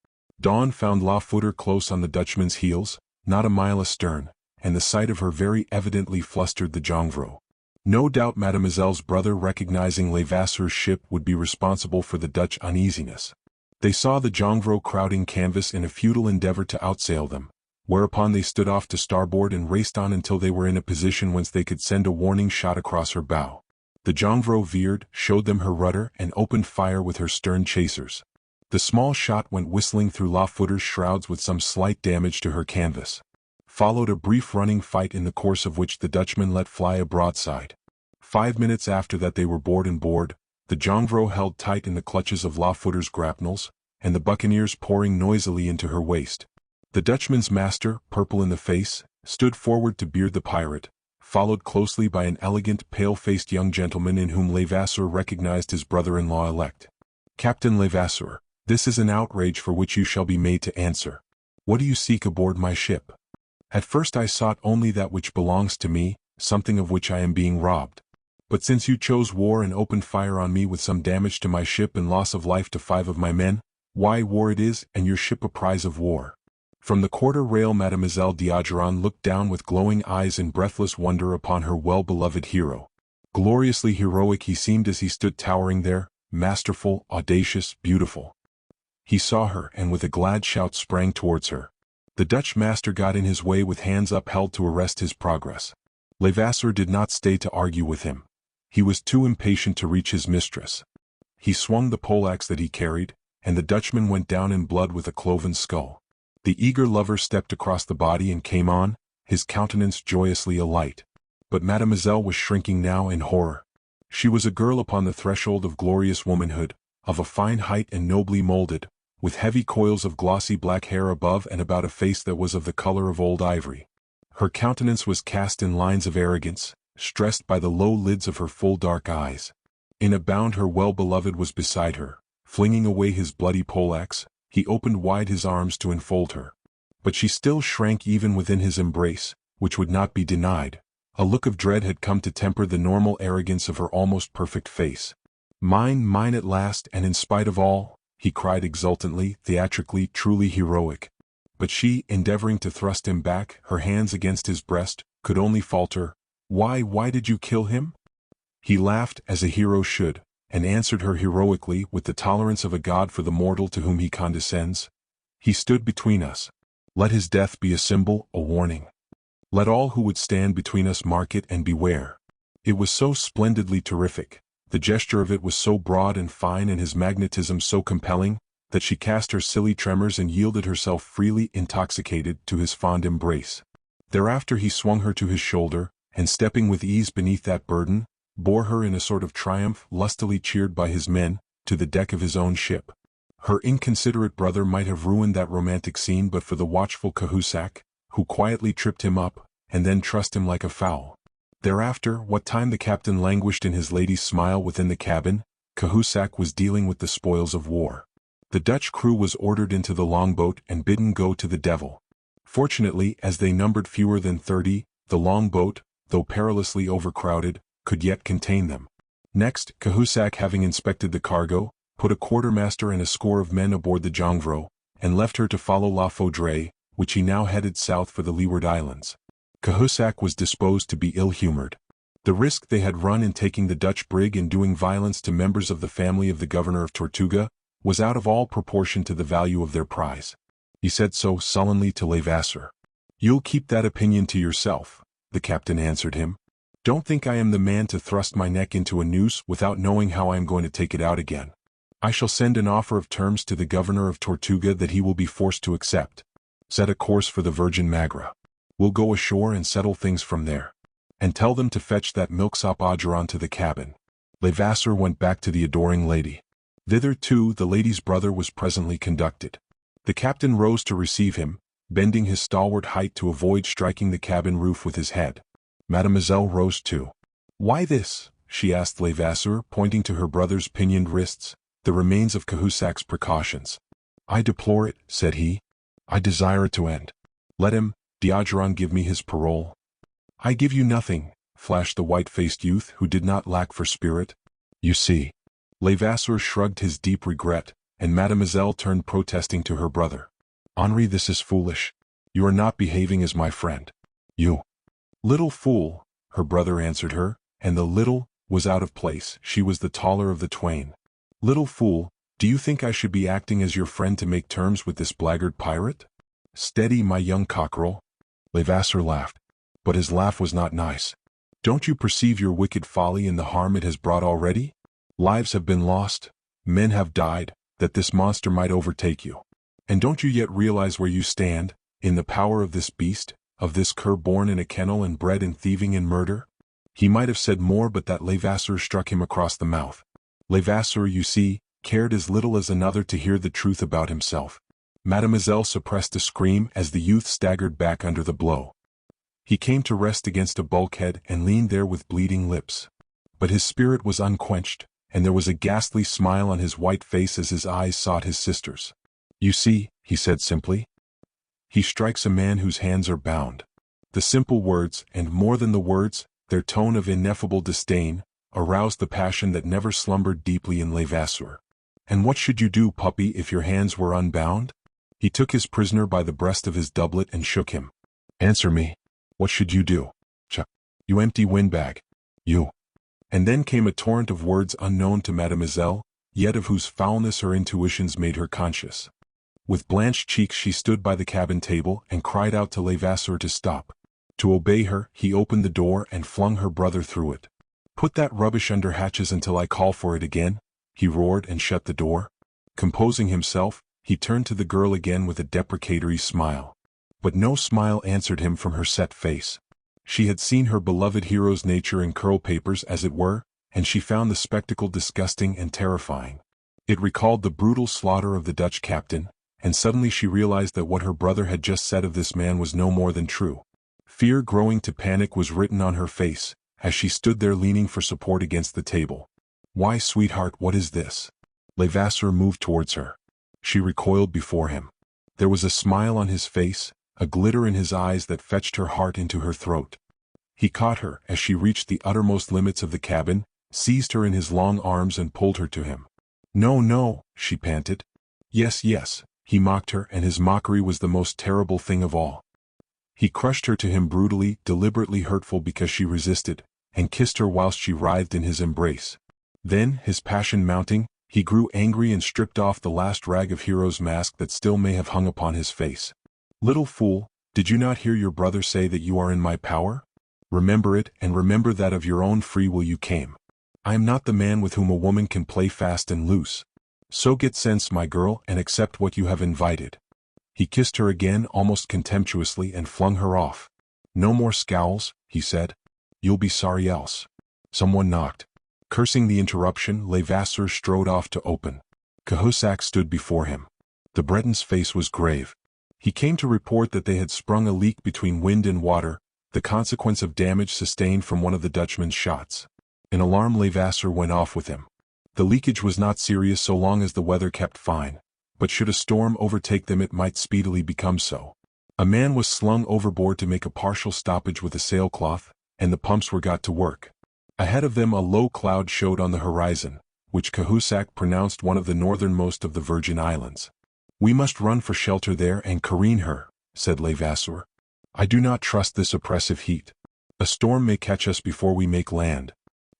Dawn found La Faudree close on the Dutchman's heels, not a mile astern, and the sight of her very evidently flustered the jongleur. No doubt Mademoiselle's brother, recognizing Levasseur's ship, would be responsible for the Dutch uneasiness. They saw the jongleur crowding canvas in a futile endeavor to outsail them, whereupon they stood off to starboard and raced on until they were in a position whence they could send a warning shot across her bow. The jongleur veered, showed them her rudder, and opened fire with her stern chasers. The small shot went whistling through La Faudree's shrouds with some slight damage to her canvas. Followed a brief running fight, in the course of which the Dutchman let fly a broadside. 5 minutes after that they were board and board, the jongleur held tight in the clutches of La Faudree's grapnels, and the buccaneers pouring noisily into her waist. The Dutchman's master, purple in the face, stood forward to beard the pirate, followed closely by an elegant, pale-faced young gentleman in whom Levasseur recognized his brother-in-law elect. "Captain Levasseur, this is an outrage for which you shall be made to answer. What do you seek aboard my ship?" "At first I sought only that which belongs to me, something of which I am being robbed. But since you chose war and opened fire on me with some damage to my ship and loss of life to 5 of my men, why, war it is, and your ship a prize of war." From the quarter rail Mademoiselle d'Ogeron looked down with glowing eyes in breathless wonder upon her well-beloved hero. Gloriously heroic he seemed as he stood towering there, masterful, audacious, beautiful. He saw her, and with a glad shout sprang towards her. The Dutch master got in his way with hands upheld to arrest his progress. Levasseur did not stay to argue with him. He was too impatient to reach his mistress. He swung the poleaxe that he carried, and the Dutchman went down in blood with a cloven skull. The eager lover stepped across the body and came on, his countenance joyously alight. But Mademoiselle was shrinking now in horror. She was a girl upon the threshold of glorious womanhood, of a fine height and nobly molded, with heavy coils of glossy black hair above and about a face that was of the color of old ivory. Her countenance was cast in lines of arrogance, stressed by the low lids of her full dark eyes. In a bound her well-beloved was beside her. Flinging away his bloody poleaxe, he opened wide his arms to enfold her. But she still shrank even within his embrace, which would not be denied. A look of dread had come to temper the normal arrogance of her almost perfect face. "Mine, mine at last, and in spite of all," he cried exultantly, theatrically, truly heroic. But she, endeavoring to thrust him back, her hands against his breast, could only falter, Why did you kill him?" He laughed, as a hero should, and answered her heroically with the tolerance of a god for the mortal to whom he condescends. "He stood between us. Let his death be a symbol, a warning. Let all who would stand between us mark it and beware." It was so splendidly terrific, the gesture of it was so broad and fine and his magnetism so compelling, that she cast her silly tremors and yielded herself freely, intoxicated, to his fond embrace. Thereafter he swung her to his shoulder, and stepping with ease beneath that burden, bore her in a sort of triumph, lustily cheered by his men, to the deck of his own ship. Her inconsiderate brother might have ruined that romantic scene but for the watchful Cahusac, who quietly tripped him up, and then trussed him like a fowl. Thereafter, what time the captain languished in his lady's smile within the cabin, Cahusac was dealing with the spoils of war. The Dutch crew was ordered into the longboat and bidden go to the devil. Fortunately, as they numbered fewer than 30, the longboat, though perilously overcrowded, could yet contain them. Next, Cahusac, having inspected the cargo, put a quartermaster and a score of men aboard the jongleur, and left her to follow La Faudree, which he now headed south for the Leeward Islands. Cahusac was disposed to be ill-humored. The risk they had run in taking the Dutch brig and doing violence to members of the family of the governor of Tortuga was out of all proportion to the value of their prize. He said so sullenly to Levasseur. "You'll keep that opinion to yourself," the captain answered him. "Don't think I am the man to thrust my neck into a noose without knowing how I am going to take it out again. I shall send an offer of terms to the governor of Tortuga that he will be forced to accept. Set a course for the Virgin Magra. We'll go ashore and settle things from there. And tell them to fetch that milksop Ogeron to the cabin." Levasseur went back to the adoring lady. Thither too the lady's brother was presently conducted. The captain rose to receive him, bending his stalwart height to avoid striking the cabin roof with his head. Mademoiselle rose too. "Why this?" she asked Levasseur, pointing to her brother's pinioned wrists, the remains of Cahusac's precautions. "I deplore it," said he. "I desire it to end. Let him, Diogeron, give me his parole." "I give you nothing," flashed the white-faced youth who did not lack for spirit. "You see." Levasseur shrugged his deep regret, and Mademoiselle turned protesting to her brother. "Henri, this is foolish. You are not behaving as my friend. You little fool," her brother answered her, and the little was out of place. She was the taller of the twain. "Little fool, do you think I should be acting as your friend to make terms with this blackguard pirate?" "Steady, my young cockerel." Levasseur laughed, but his laugh was not nice. "Don't you perceive your wicked folly and the harm it has brought already? Lives have been lost, men have died, that this monster might overtake you. And don't you yet realize where you stand, in the power of this beast, of this cur born in a kennel and bred in thieving and murder?" He might have said more, but that Levasseur struck him across the mouth. Levasseur, you see, cared as little as another to hear the truth about himself. Mademoiselle suppressed a scream as the youth staggered back under the blow. He came to rest against a bulkhead and leaned there with bleeding lips. But his spirit was unquenched, and there was a ghastly smile on his white face as his eyes sought his sister's. "You see," he said simply, "he strikes a man whose hands are bound." The simple words, and more than the words, their tone of ineffable disdain, aroused the passion that never slumbered deeply in Levasseur. "And what should you do, puppy, if your hands were unbound?" He took his prisoner by the breast of his doublet and shook him. "Answer me. What should you do? You empty windbag. You." And then came a torrent of words unknown to Mademoiselle, yet of whose foulness her intuitions made her conscious. With blanched cheeks she stood by the cabin table and cried out to Levasseur to stop. To obey her, he opened the door and flung her brother through it. "Put that rubbish under hatches until I call for it again," he roared and shut the door. Composing himself, he turned to the girl again with a deprecatory smile. But no smile answered him from her set face. She had seen her beloved hero's nature in curl papers, as it were, and she found the spectacle disgusting and terrifying. It recalled the brutal slaughter of the Dutch captain, and suddenly she realized that what her brother had just said of this man was no more than true. Fear growing to panic was written on her face, as she stood there leaning for support against the table. "Why, sweetheart, what is this?" Levasseur moved towards her. She recoiled before him. There was a smile on his face, a glitter in his eyes that fetched her heart into her throat. He caught her as she reached the uttermost limits of the cabin, seized her in his long arms and pulled her to him. "No, no," she panted. "Yes, yes," he mocked her, and his mockery was the most terrible thing of all. He crushed her to him brutally, deliberately hurtful because she resisted, and kissed her whilst she writhed in his embrace. Then, his passion mounting, he grew angry and stripped off the last rag of hero's mask that still may have hung upon his face. "Little fool, did you not hear your brother say that you are in my power? Remember it, and remember that of your own free will you came. I am not the man with whom a woman can play fast and loose. So get sense, my girl, and accept what you have invited." He kissed her again almost contemptuously and flung her off. "No more scowls," he said. "You'll be sorry else." Someone knocked. Cursing the interruption, Levasseur strode off to open. Cahusac stood before him. The Breton's face was grave. He came to report that they had sprung a leak between wind and water, the consequence of damage sustained from one of the Dutchman's shots. In alarm, Levasseur went off with him. The leakage was not serious so long as the weather kept fine, but should a storm overtake them it might speedily become so. A man was slung overboard to make a partial stoppage with a sailcloth, and the pumps were got to work. Ahead of them a low cloud showed on the horizon, which Cahusac pronounced one of the northernmost of the Virgin Islands. "We must run for shelter there and careen her," said Levasseur. "I do not trust this oppressive heat. A storm may catch us before we make land."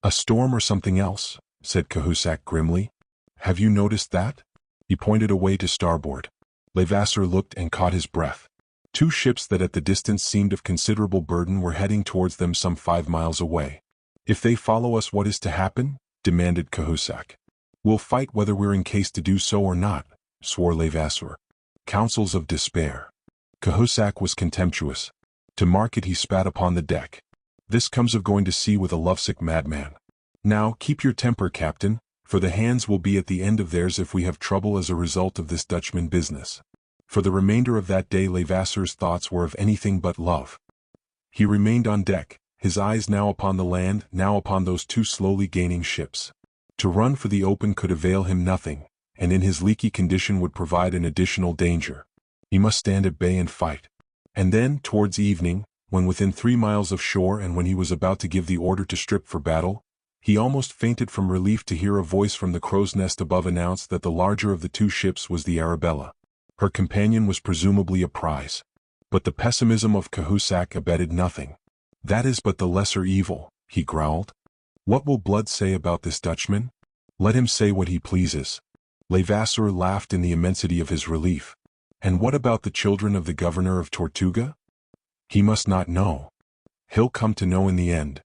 "A storm or something else," said Cahusac grimly. "Have you noticed that?" He pointed away to starboard. Levasseur looked and caught his breath. Two ships that at the distance seemed of considerable burden were heading towards them some 5 miles away. "If they follow us, what is to happen?" demanded Cahusac. "We'll fight whether we're in case to do so or not," swore Levasseur. Counsels of despair. Cahusac was contemptuous. To mark it he spat upon the deck. "This comes of going to sea with a lovesick madman. Now, keep your temper, Captain, for the hands will be at the end of theirs if we have trouble as a result of this Dutchman business. For the remainder of that day Levasseur's thoughts were of anything but love. He remained on deck, his eyes now upon the land, now upon those two slowly gaining ships. To run for the open could avail him nothing, and in his leaky condition would provide an additional danger. He must stand at bay and fight. And then, towards evening, when within 3 miles of shore and when he was about to give the order to strip for battle, he almost fainted from relief to hear a voice from the crow's nest above announce that the larger of the two ships was the Arabella. Her companion was presumably a prize. But the pessimism of Cahusac abated nothing. "That is but the lesser evil," he growled. "What will Blood say about this Dutchman? Let him say what he pleases." Levasseur laughed in the immensity of his relief. "And what about the children of the governor of Tortuga? He must not know. He'll come to know in the end.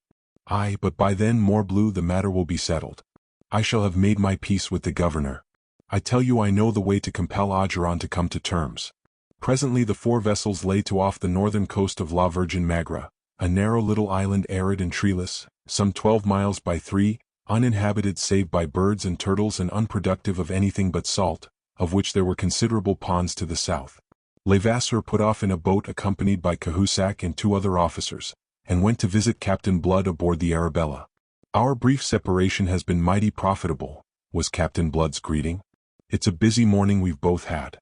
Aye, but by then, morbleu, the matter will be settled. I shall have made my peace with the governor. I tell you I know the way to compel Ogeron to come to terms." Presently the 4 vessels lay to off the northern coast of La Virgin Magra, a narrow little island arid and treeless, some 12 miles by 3, uninhabited save by birds and turtles and unproductive of anything but salt, of which there were considerable ponds to the south. Levasseur put off in a boat accompanied by Cahusac and 2 other officers, and went to visit Captain Blood aboard the Arabella. "Our brief separation has been mighty profitable," was Captain Blood's greeting. "It's a busy morning we've both had."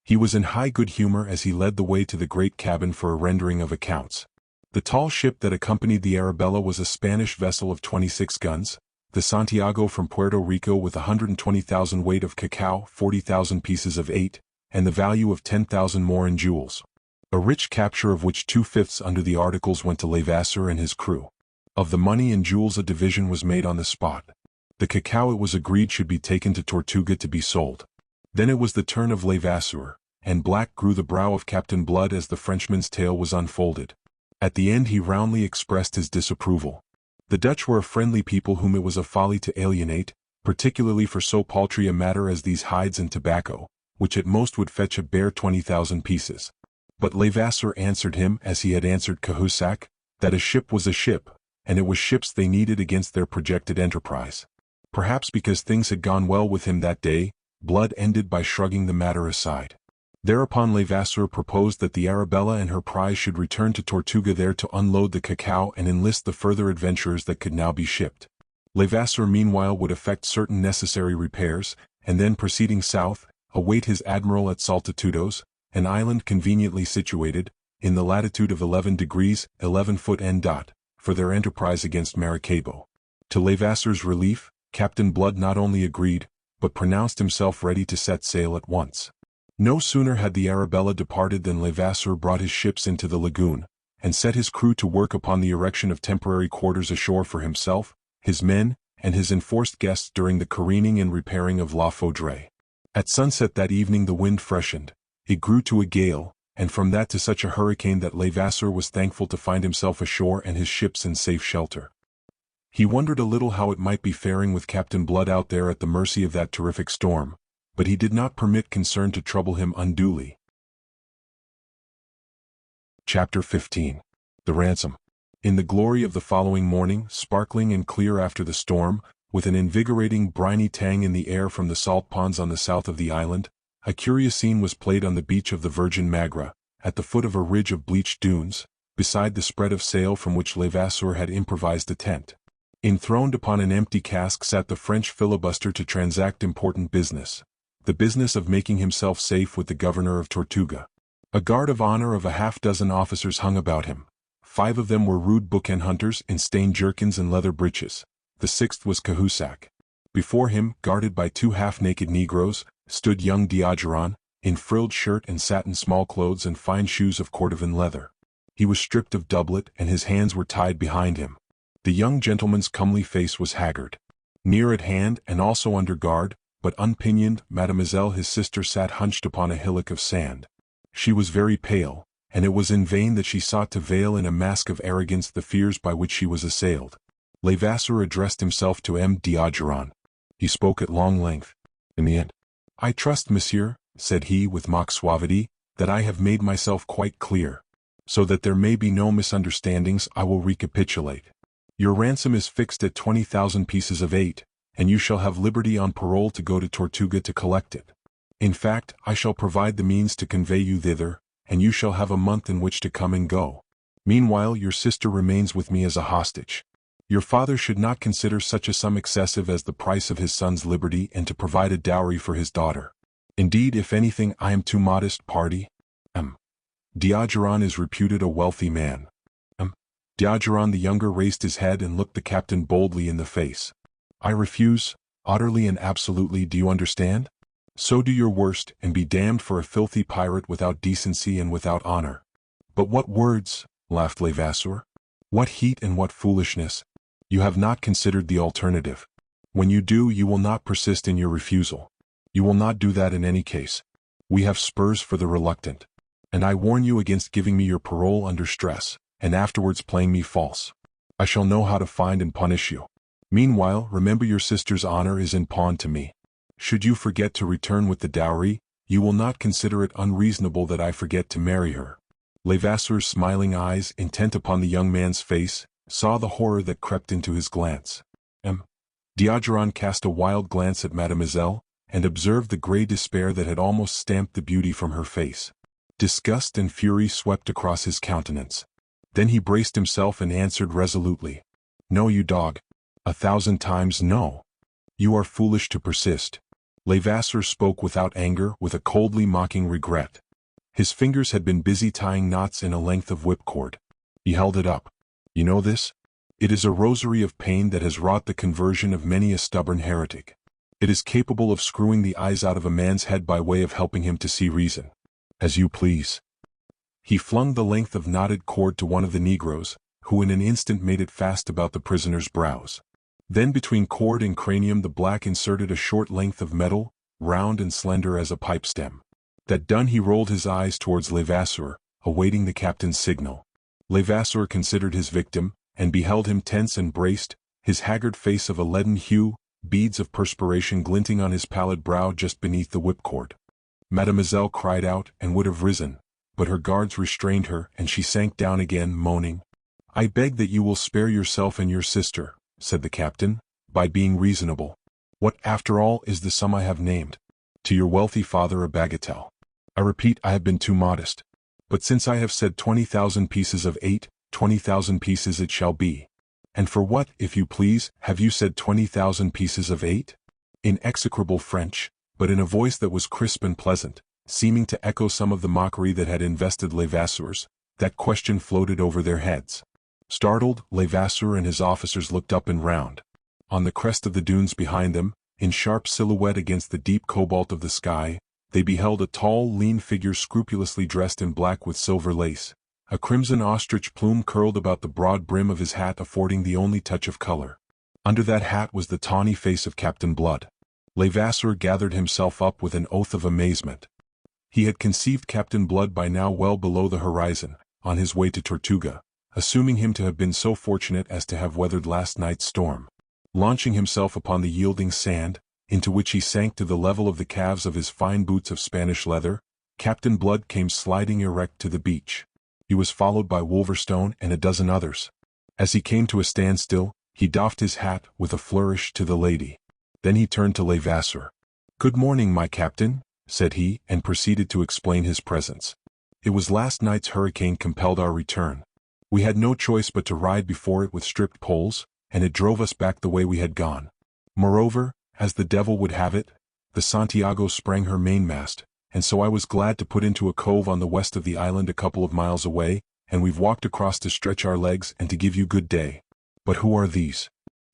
He was in high good humor as he led the way to the great cabin for a rendering of accounts. The tall ship that accompanied the Arabella was a Spanish vessel of 26 guns, the Santiago from Puerto Rico with 120,000 weight of cacao, 40,000 pieces of 8, and the value of 10,000 more in jewels. A rich capture of which 2/5 under the articles went to Levasseur and his crew. Of the money and jewels a division was made on the spot. The cacao it was agreed should be taken to Tortuga to be sold. Then it was the turn of Levasseur, and black grew the brow of Captain Blood as the Frenchman's tale was unfolded. At the end he roundly expressed his disapproval. The Dutch were a friendly people whom it was a folly to alienate, particularly for so paltry a matter as these hides and tobacco, which at most would fetch a bare 20,000 pieces. But Levasseur answered him as he had answered Cahusac, that a ship was a ship, and it was ships they needed against their projected enterprise. Perhaps because things had gone well with him that day, Blood ended by shrugging the matter aside. Thereupon Levasseur proposed that the Arabella and her prize should return to Tortuga there to unload the cacao and enlist the further adventurers that could now be shipped. Levasseur meanwhile would effect certain necessary repairs, and then proceeding south, await his admiral at Saltitudos, an island conveniently situated, in the latitude of 11 degrees, 11 foot n. For their enterprise against Maracaibo. To Levasseur's relief, Captain Blood not only agreed, but pronounced himself ready to set sail at once. No sooner had the Arabella departed than Levasseur brought his ships into the lagoon, and set his crew to work upon the erection of temporary quarters ashore for himself, his men, and his enforced guests during the careening and repairing of La Foudre. At sunset that evening the wind freshened, it grew to a gale, and from that to such a hurricane that Levasseur was thankful to find himself ashore and his ships in safe shelter. He wondered a little how it might be faring with Captain Blood out there at the mercy of that terrific storm, but he did not permit concern to trouble him unduly. Chapter 15. The Ransom. In the glory of the following morning, sparkling and clear after the storm, with an invigorating briny tang in the air from the salt ponds on the south of the island, a curious scene was played on the beach of the Virgin Magra, at the foot of a ridge of bleached dunes, beside the spread of sail from which Levasseur had improvised a tent. Enthroned upon an empty cask sat the French filibuster to transact important business. The business of making himself safe with the governor of Tortuga. A guard of honor of a half-dozen officers hung about him. 5 of them were rude bookend hunters in stained jerkins and leather breeches. The 6th was Cahusac. Before him, guarded by 2 half-naked Negroes, stood young Diogeron, in frilled shirt and satin small-clothes and fine shoes of Cordovan leather. He was stripped of doublet and his hands were tied behind him. The young gentleman's comely face was haggard. Near at hand, and also under guard, but unpinioned, Mademoiselle his sister sat hunched upon a hillock of sand. She was very pale, and it was in vain that she sought to veil in a mask of arrogance the fears by which she was assailed. Levasseur addressed himself to M. Diogeron. He spoke at long length. In the end, "I trust, monsieur," said he with mock suavity, "that I have made myself quite clear. So that there may be no misunderstandings, I will recapitulate. Your ransom is fixed at 20,000 pieces of 8, and you shall have liberty on parole to go to Tortuga to collect it. In fact, I shall provide the means to convey you thither, and you shall have a month in which to come and go. Meanwhile, your sister remains with me as a hostage. Your father should not consider such a sum excessive as the price of his son's liberty and to provide a dowry for his daughter. Indeed, if anything, I am too modest, party. Diogeron is reputed a wealthy man. Diogeron the younger raised his head and looked the captain boldly in the face. I refuse, utterly and absolutely, do you understand? So do your worst, and be damned for a filthy pirate without decency and without honor. But what words, laughed Levasseur. What heat and what foolishness. You have not considered the alternative. When you do, you will not persist in your refusal. You will not do that in any case. We have spurs for the reluctant. And I warn you against giving me your parole under stress, and afterwards playing me false. I shall know how to find and punish you. Meanwhile, remember your sister's honor is in pawn to me. Should you forget to return with the dowry, you will not consider it unreasonable that I forget to marry her. Levasseur's smiling eyes, intent upon the young man's face, saw the horror that crept into his glance. Diogeron cast a wild glance at Mademoiselle, and observed the grey despair that had almost stamped the beauty from her face. Disgust and fury swept across his countenance. Then he braced himself and answered resolutely. No, you dog. 1,000 times no. You are foolish to persist. Levasseur spoke without anger, with a coldly mocking regret. His fingers had been busy tying knots in a length of whipcord. He held it up. You know this? It is a rosary of pain that has wrought the conversion of many a stubborn heretic. It is capable of screwing the eyes out of a man's head by way of helping him to see reason. As you please. He flung the length of knotted cord to one of the Negroes, who in an instant made it fast about the prisoner's brows. Then between cord and cranium the black inserted a short length of metal, round and slender as a pipe stem. That done, he rolled his eyes towards Levasseur, awaiting the captain's signal. Levasseur considered his victim, and beheld him tense and braced, his haggard face of a leaden hue, beads of perspiration glinting on his pallid brow just beneath the whipcord. Mademoiselle cried out and would have risen, but her guards restrained her, and she sank down again, moaning. I beg that you will spare yourself and your sister, said the captain, by being reasonable. What, after all, is the sum I have named? To your wealthy father a bagatelle. I repeat, I have been too modest. But since I have said 20,000 pieces of 8, 20,000 pieces it shall be. And for what, if you please, have you said 20,000 pieces of 8? In execrable French, but in a voice that was crisp and pleasant, seeming to echo some of the mockery that had invested Levasseur's, that question floated over their heads. Startled, Levasseur and his officers looked up and round. On the crest of the dunes behind them, in sharp silhouette against the deep cobalt of the sky, they beheld a tall, lean figure scrupulously dressed in black with silver lace, a crimson ostrich plume curled about the broad brim of his hat affording the only touch of color. Under that hat was the tawny face of Captain Blood. Levasseur gathered himself up with an oath of amazement. He had conceived Captain Blood by now well below the horizon, on his way to Tortuga, assuming him to have been so fortunate as to have weathered last night's storm. Launching himself upon the yielding sand, into which he sank to the level of the calves of his fine boots of Spanish leather, Captain Blood came sliding erect to the beach. He was followed by Wolverstone and a dozen others. As he came to a standstill, he doffed his hat with a flourish to the lady. Then he turned to Levasseur. Good morning, my captain, said he, and proceeded to explain his presence. It was last night's hurricane compelled our return. We had no choice but to ride before it with stripped poles, and it drove us back the way we had gone. Moreover, as the devil would have it, the Santiago sprang her mainmast, and so I was glad to put into a cove on the west of the island a couple of miles away, and we've walked across to stretch our legs and to give you good day. But who are these?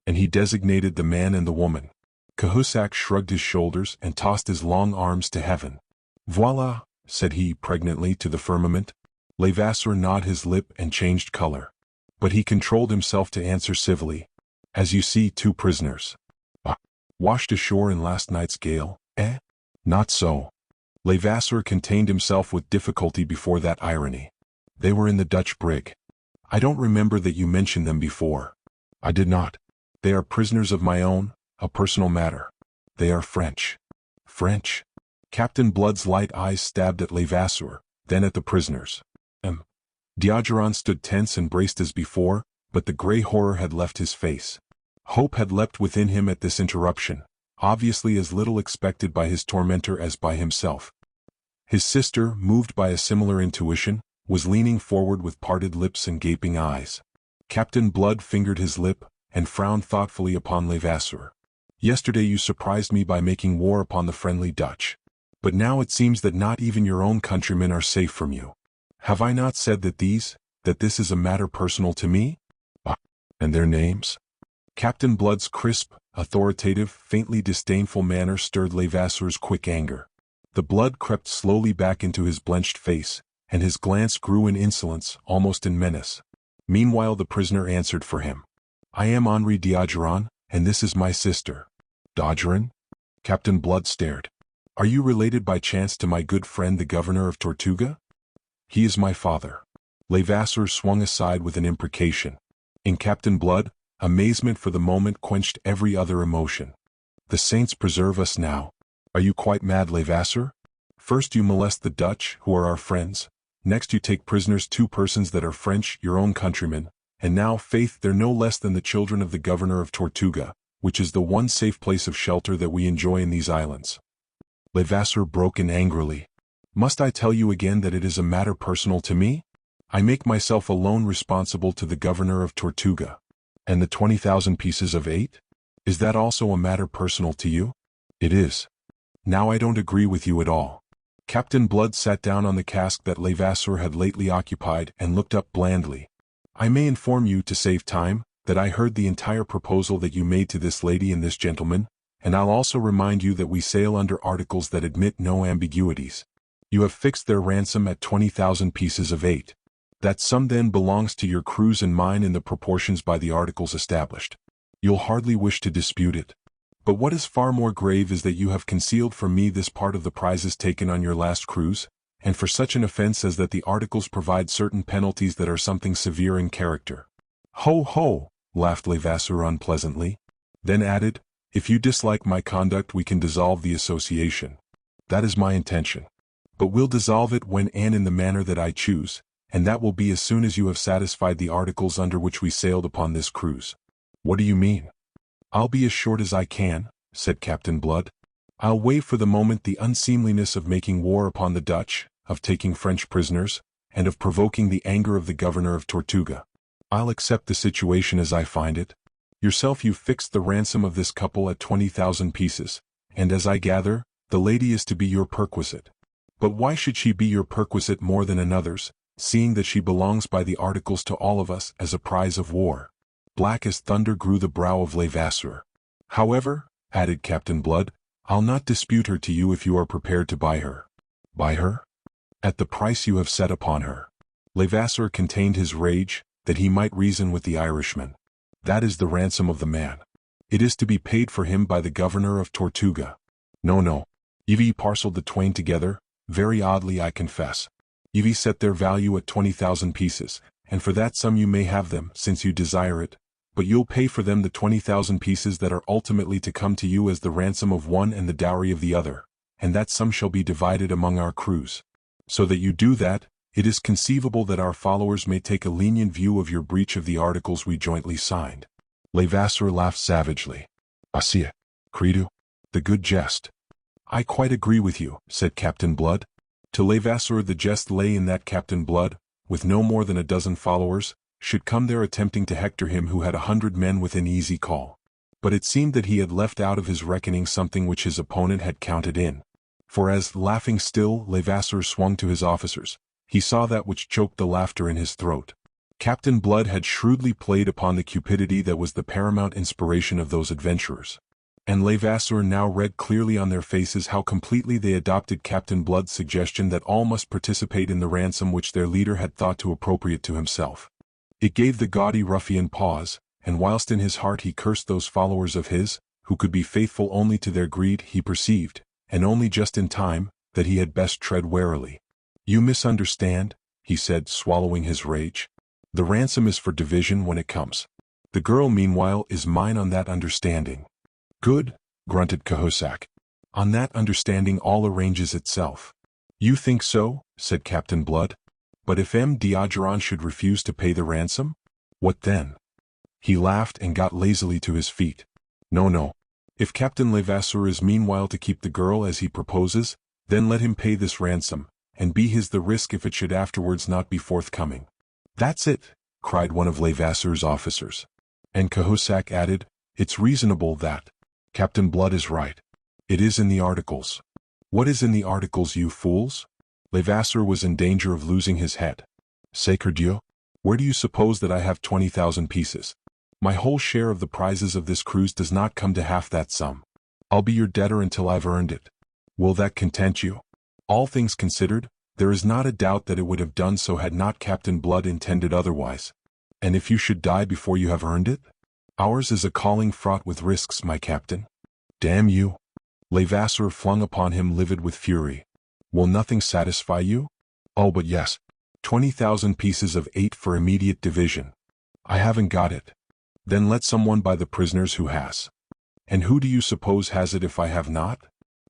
And he designated the man and the woman. Cahusac shrugged his shoulders and tossed his long arms to heaven. Voila, said he pregnantly to the firmament. Levasseur gnawed his lip and changed color. But he controlled himself to answer civilly. As you see, 2 prisoners. Washed ashore in last night's gale, eh? Not so. Levasseur contained himself with difficulty before that irony. They were in the Dutch brig. I don't remember that you mentioned them before. I did not. They are prisoners of my own, a personal matter. They are French. French? Captain Blood's light eyes stabbed at Levasseur, then at the prisoners. Diogeron stood tense and braced as before, but the grey horror had left his face. Hope had leapt within him at this interruption, obviously as little expected by his tormentor as by himself. His sister, moved by a similar intuition, was leaning forward with parted lips and gaping eyes. Captain Blood fingered his lip, and frowned thoughtfully upon Levasseur. Yesterday you surprised me by making war upon the friendly Dutch. But now it seems that not even your own countrymen are safe from you. Have I not said that this is a matter personal to me? Ah, and their names? Captain Blood's crisp, authoritative, faintly disdainful manner stirred Levasseur's quick anger. The blood crept slowly back into his blenched face, and his glance grew in insolence, almost in menace. Meanwhile the prisoner answered for him. I am Henri d'Ogeron, and this is my sister. D'Ogeron? Captain Blood stared. Are you related by chance to my good friend the governor of Tortuga? He is my father. Levasseur swung aside with an imprecation. In Captain Blood, amazement for the moment quenched every other emotion. The saints preserve us now. Are you quite mad, Levasseur? First you molest the Dutch, who are our friends. Next you take prisoners 2 persons that are French, your own countrymen. And now, faith, they're no less than the children of the governor of Tortuga, which is the one safe place of shelter that we enjoy in these islands. Levasseur broke in angrily. Must I tell you again that it is a matter personal to me? I make myself alone responsible to the governor of Tortuga. And the 20,000 pieces of 8? Is that also a matter personal to you? It is. Now I don't agree with you at all. Captain Blood sat down on the cask that Levasseur had lately occupied and looked up blandly. I may inform you, to save time, that I heard the entire proposal that you made to this lady and this gentleman, and I'll also remind you that we sail under articles that admit no ambiguities. You have fixed their ransom at 20,000 pieces of 8. That sum then belongs to your crews and mine in the proportions by the articles established. You'll hardly wish to dispute it. But what is far more grave is that you have concealed from me this part of the prizes taken on your last cruise, and for such an offense as that the articles provide certain penalties that are something severe in character. Ho ho, laughed Levasseur unpleasantly. Then added, if you dislike my conduct we can dissolve the association. That is my intention. But we'll dissolve it when and in the manner that I choose, and that will be as soon as you have satisfied the articles under which we sailed upon this cruise. What do you mean? I'll be as short as I can, said Captain Blood. I'll waive for the moment the unseemliness of making war upon the Dutch, of taking French prisoners, and of provoking the anger of the governor of Tortuga. I'll accept the situation as I find it. Yourself you fixed the ransom of this couple at 20,000 pieces, and as I gather, the lady is to be your perquisite. But why should she be your perquisite more than another's, seeing that she belongs by the articles to all of us as a prize of war? Black as thunder grew the brow of Levasseur. However, added Captain Blood, I'll not dispute her to you if you are prepared to buy her. Buy her? At the price you have set upon her. Levasseur contained his rage, that he might reason with the Irishman. That is the ransom of the man. It is to be paid for him by the governor of Tortuga. No. You've parceled the twain together, very oddly I confess. You've set their value at 20,000 pieces, and for that sum you may have them, since you desire it, but you'll pay for them the 20,000 pieces that are ultimately to come to you as the ransom of one and the dowry of the other, and that sum shall be divided among our crews. So that you do that, it is conceivable that our followers may take a lenient view of your breach of the articles we jointly signed. Levasseur laughed savagely. Asia, credo, the good jest. I quite agree with you, said Captain Blood. To Levasseur the jest lay in that Captain Blood, with no more than a dozen followers, should come there attempting to hector him who had 100 men within easy call. But it seemed that he had left out of his reckoning something which his opponent had counted in. For as, laughing still, Levasseur swung to his officers, he saw that which choked the laughter in his throat. Captain Blood had shrewdly played upon the cupidity that was the paramount inspiration of those adventurers. And Levasseur now read clearly on their faces how completely they adopted Captain Blood's suggestion that all must participate in the ransom which their leader had thought to appropriate to himself. It gave the gaudy ruffian pause, and whilst in his heart he cursed those followers of his, who could be faithful only to their greed, he perceived, and only just in time, that he had best tread warily. You misunderstand, he said, swallowing his rage. The ransom is for division when it comes. The girl, meanwhile, is mine on that understanding. Good, grunted Cahusac. On that understanding all arranges itself. You think so, said Captain Blood. But if M. d'Ogeron should refuse to pay the ransom? What then? He laughed and got lazily to his feet. No, no. If Captain Levasseur is meanwhile to keep the girl as he proposes, then let him pay this ransom, and be his the risk if it should afterwards not be forthcoming. That's it, cried one of Levasseur's officers. And Cahusac added, it's reasonable that. Captain Blood is right. It is in the articles. What is in the articles, you fools? Levasseur was in danger of losing his head. Sacre Dieu! Where do you suppose that I have 20,000 pieces? My whole share of the prizes of this cruise does not come to half that sum. I'll be your debtor until I've earned it. Will that content you? All things considered, there is not a doubt that it would have done so had not Captain Blood intended otherwise. And if you should die before you have earned it? Ours is a calling fraught with risks, my captain. Damn you! Levasseur flung upon him livid with fury. Will nothing satisfy you? Oh, but yes. 20,000 pieces of 8 for immediate division. I haven't got it. Then let someone buy the prisoners who has. And who do you suppose has it if I have not?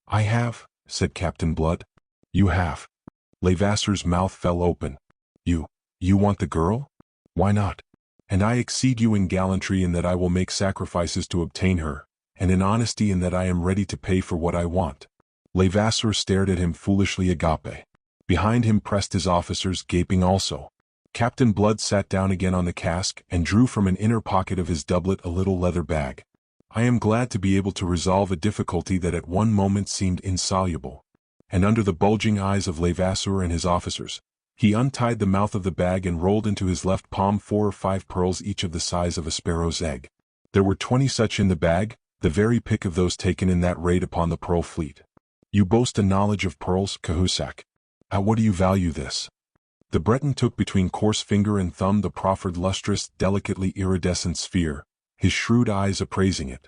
I have, said Captain Blood. You have. Levasseur's mouth fell open. You want the girl? Why not? And I exceed you in gallantry in that I will make sacrifices to obtain her, and in honesty in that I am ready to pay for what I want. Levasseur stared at him foolishly agape. Behind him pressed his officers, gaping also. Captain Blood sat down again on the cask and drew from an inner pocket of his doublet a little leather bag. I am glad to be able to resolve a difficulty that at one moment seemed insoluble. And under the bulging eyes of Levasseur and his officers, he untied the mouth of the bag and rolled into his left palm 4 or 5 pearls each of the size of a sparrow's egg. There were 20 such in the bag, the very pick of those taken in that raid upon the pearl fleet. You boast a knowledge of pearls, Cahusac. At what do you value this? The Breton took between coarse finger and thumb the proffered lustrous, delicately iridescent sphere, his shrewd eyes appraising it.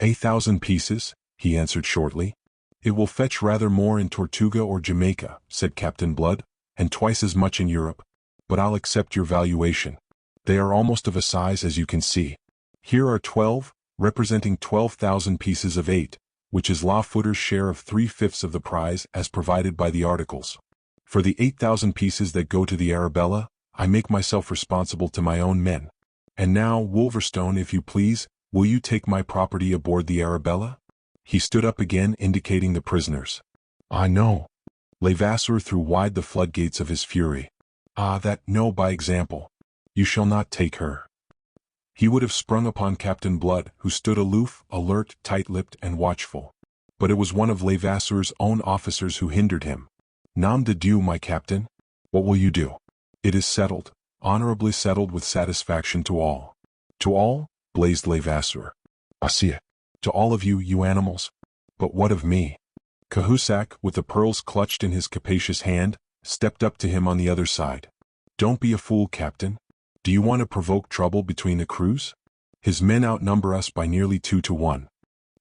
1,000 pieces, he answered shortly. It will fetch rather more in Tortuga or Jamaica, said Captain Blood, and twice as much in Europe. But I'll accept your valuation. They are almost of a size as you can see. Here are 12, representing 12,000 pieces of 8, which is La Footer's share of 3/5 of the prize as provided by the articles. For the 8,000 pieces that go to the Arabella, I make myself responsible to my own men. And now, Wolverstone, if you please, will you take my property aboard the Arabella? He stood up again, indicating the prisoners. I know. Levasseur threw wide the floodgates of his fury. No, by example. You shall not take her. He would have sprung upon Captain Blood, who stood aloof, alert, tight-lipped, and watchful. But it was one of Levasseur's own officers who hindered him. Nom de Dieu, my captain. What will you do? It is settled, honorably settled with satisfaction to all. To all? Blazed Levasseur. Assez. To all of you, you animals. But what of me? Cahusac, with the pearls clutched in his capacious hand, stepped up to him on the other side. Don't be a fool, Captain. Do you want to provoke trouble between the crews? His men outnumber us by nearly 2 to 1.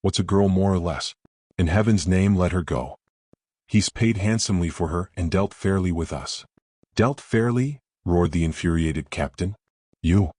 What's a girl more or less? In heaven's name, let her go. He's paid handsomely for her and dealt fairly with us. Dealt fairly? Roared the infuriated captain. You.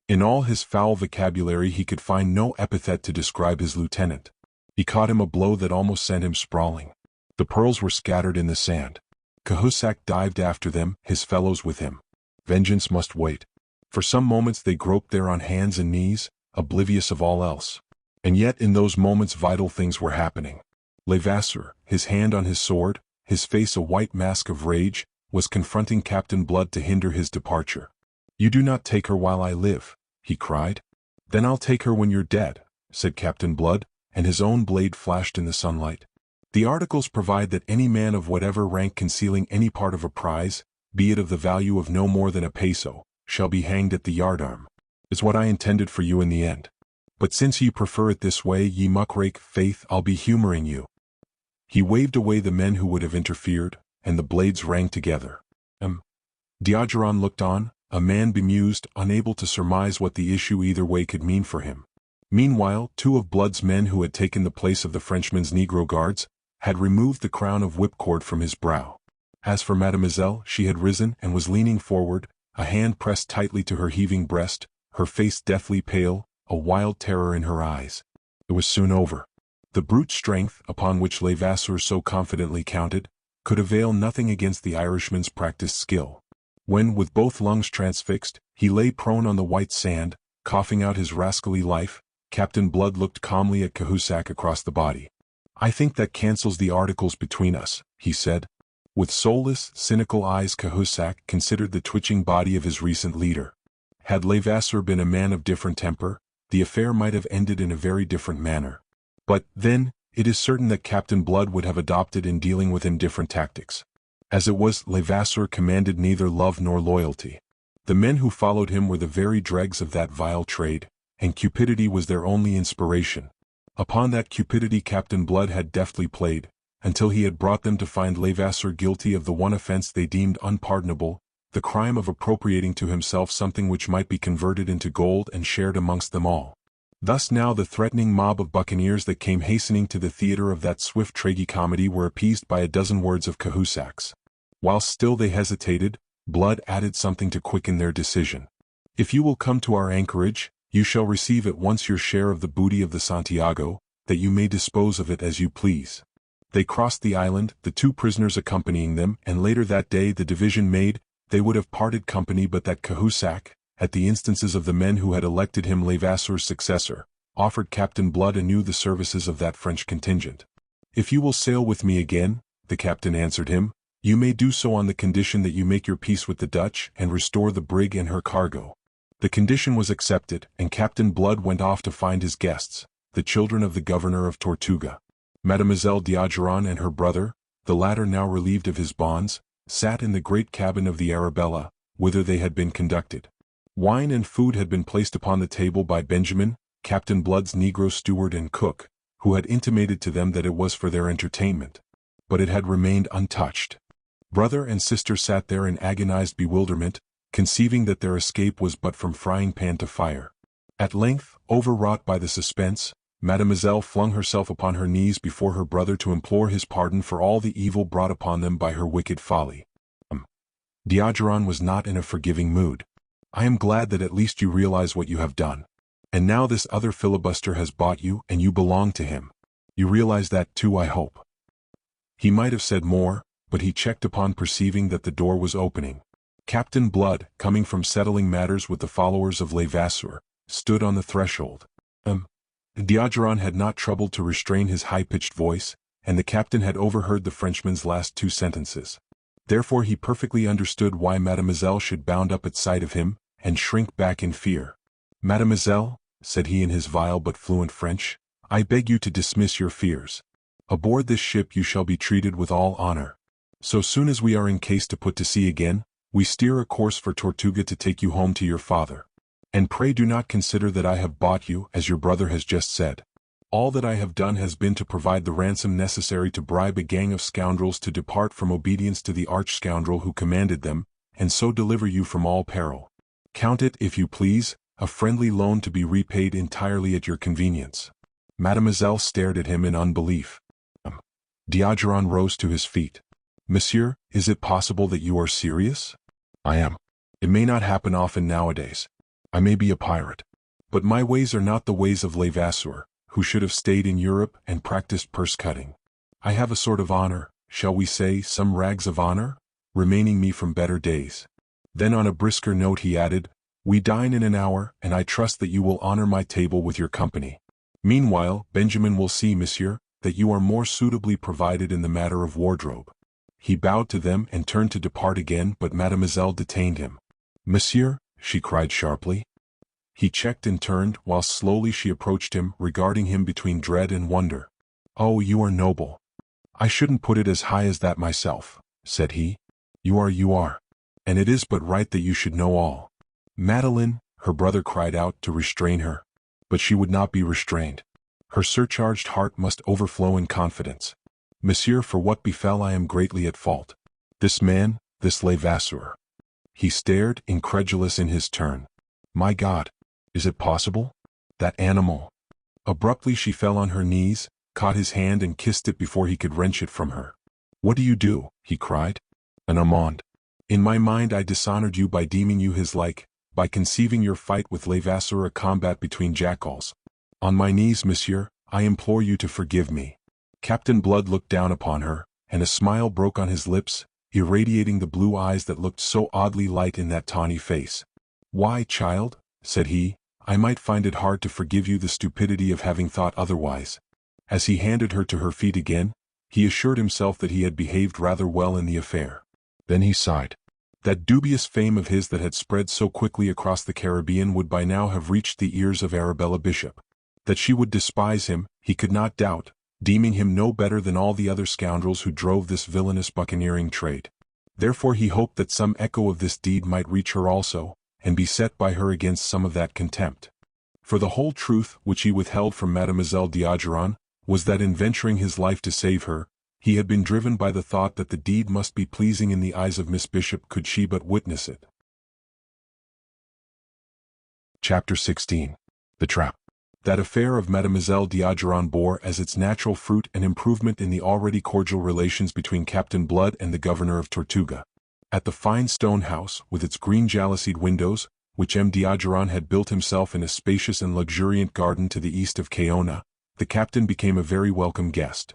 In all his foul vocabulary he could find no epithet to describe his lieutenant. He caught him a blow that almost sent him sprawling. The pearls were scattered in the sand. Cahusac dived after them, his fellows with him. Vengeance must wait. For some moments they groped there on hands and knees, oblivious of all else. And yet in those moments vital things were happening. Levasseur, his hand on his sword, his face a white mask of rage, was confronting Captain Blood to hinder his departure. You do not take her while I live, he cried. Then I'll take her when you're dead, said Captain Blood, and his own blade flashed in the sunlight. The articles provide that any man of whatever rank concealing any part of a prize, be it of the value of no more than a peso, shall be hanged at the yardarm. Is what I intended for you in the end. But since ye prefer it this way, ye muckrake, faith, I'll be humoring you. He waved away the men who would have interfered, and the blades rang together. Diogeron looked on, a man bemused, unable to surmise what the issue either way could mean for him. Meanwhile, 2 of Blood's men who had taken the place of the Frenchman's Negro guards, had removed the crown of whipcord from his brow. As for Mademoiselle, she had risen and was leaning forward, a hand pressed tightly to her heaving breast, her face deathly pale, a wild terror in her eyes. It was soon over. The brute strength, upon which Levasseur so confidently counted, could avail nothing against the Irishman's practiced skill. When, with both lungs transfixed, he lay prone on the white sand, coughing out his rascally life. Captain Blood looked calmly at Cahusac across the body. "I think that cancels the articles between us," he said. With soulless, cynical eyes, Cahusac considered the twitching body of his recent leader. Had Levasseur been a man of different temper, the affair might have ended in a very different manner. But, then, it is certain that Captain Blood would have adopted in dealing with him different tactics. As it was, Levasseur commanded neither love nor loyalty. The men who followed him were the very dregs of that vile trade, and cupidity was their only inspiration. Upon that cupidity Captain Blood had deftly played, until he had brought them to find Levasseur guilty of the one offense they deemed unpardonable, the crime of appropriating to himself something which might be converted into gold and shared amongst them all. Thus now the threatening mob of buccaneers that came hastening to the theater of that swift tragicomedy were appeased by a dozen words of Cahusac's. Whilst still they hesitated, Blood added something to quicken their decision. "If you will come to our anchorage, you shall receive at once your share of the booty of the Santiago, that you may dispose of it as you please." They crossed the island, the two prisoners accompanying them, and later that day the division made. They would have parted company but that Cahusac, at the instances of the men who had elected him Levasseur's successor, offered Captain Blood anew the services of that French contingent. "If you will sail with me again," the captain answered him, "you may do so on the condition that you make your peace with the Dutch and restore the brig and her cargo." The condition was accepted, and Captain Blood went off to find his guests, the children of the governor of Tortuga. Mademoiselle d'Ogeron and her brother, the latter now relieved of his bonds, sat in the great cabin of the Arabella, whither they had been conducted. Wine and food had been placed upon the table by Benjamin, Captain Blood's negro steward and cook, who had intimated to them that it was for their entertainment. But it had remained untouched. Brother and sister sat there in agonized bewilderment, conceiving that their escape was but from frying pan to fire. At length, overwrought by the suspense, Mademoiselle flung herself upon her knees before her brother to implore his pardon for all the evil brought upon them by her wicked folly. D'Ogeron was not in a forgiving mood. "I am glad that at least you realize what you have done. And now this other filibuster has bought you and you belong to him. You realize that too, I hope." He might have said more, but he checked upon perceiving that the door was opening. Captain Blood, coming from settling matters with the followers of Levasseur, stood on the threshold. D'Ogeron had not troubled to restrain his high-pitched voice, and the captain had overheard the Frenchman's last two sentences. Therefore he perfectly understood why Mademoiselle should bound up at sight of him, and shrink back in fear. "Mademoiselle," said he in his vile but fluent French, "I beg you to dismiss your fears. Aboard this ship you shall be treated with all honor. So soon as we are in case to put to sea again, we steer a course for Tortuga to take you home to your father. And pray do not consider that I have bought you, as your brother has just said. All that I have done has been to provide the ransom necessary to bribe a gang of scoundrels to depart from obedience to the arch-scoundrel who commanded them, and so deliver you from all peril. Count it, if you please, a friendly loan to be repaid entirely at your convenience." Mademoiselle stared at him in unbelief. D'Ogeron rose to his feet. "Monsieur, is it possible that you are serious?" "I am. It may not happen often nowadays. I may be a pirate. But my ways are not the ways of Levasseur, who should have stayed in Europe and practiced purse-cutting. I have a sort of honor, shall we say some rags of honor, remaining me from better days." Then on a brisker note he added, "We dine in an hour, and I trust that you will honor my table with your company. Meanwhile, Benjamin will see, monsieur, that you are more suitably provided in the matter of wardrobe." He bowed to them and turned to depart again, but Mademoiselle detained him. "Monsieur," she cried sharply. He checked and turned, while slowly she approached him, regarding him between dread and wonder. "Oh, you are noble." "I shouldn't put it as high as that myself," said he. You are. And it is but right that you should know all." "Madeleine," her brother cried out to restrain her. But she would not be restrained. Her surcharged heart must overflow in confidence. "Monsieur, for what befell I am greatly at fault. This man, this Levasseur." He stared, incredulous in his turn. "My God! Is it possible? That animal!" Abruptly she fell on her knees, caught his hand and kissed it before he could wrench it from her. "What do you do?" he cried. "An amende. In my mind I dishonored you by deeming you his like, by conceiving your fight with Levasseur a combat between jackals. On my knees, monsieur, I implore you to forgive me." Captain Blood looked down upon her, and a smile broke on his lips, irradiating the blue eyes that looked so oddly light in that tawny face. "Why, child?" said he, I might find it hard to forgive you the stupidity of having thought otherwise. As he handed her to her feet again, he assured himself that he had behaved rather well in the affair. Then he sighed. That dubious fame of his that had spread so quickly across the Caribbean would by now have reached the ears of Arabella Bishop. That she would despise him, he could not doubt, deeming him no better than all the other scoundrels who drove this villainous buccaneering trade. Therefore he hoped that some echo of this deed might reach her also, and be set by her against some of that contempt. For the whole truth which he withheld from Mademoiselle d'Ogeron was that in venturing his life to save her, he had been driven by the thought that the deed must be pleasing in the eyes of Miss Bishop could she but witness it. Chapter 16. The Trap. That affair of Mademoiselle d'Ogeron bore as its natural fruit an improvement in the already cordial relations between Captain Blood and the governor of Tortuga. At the fine stone house, with its green jalousied windows, which M. d'Ogeron had built himself in a spacious and luxuriant garden to the east of Cayona, the captain became a very welcome guest.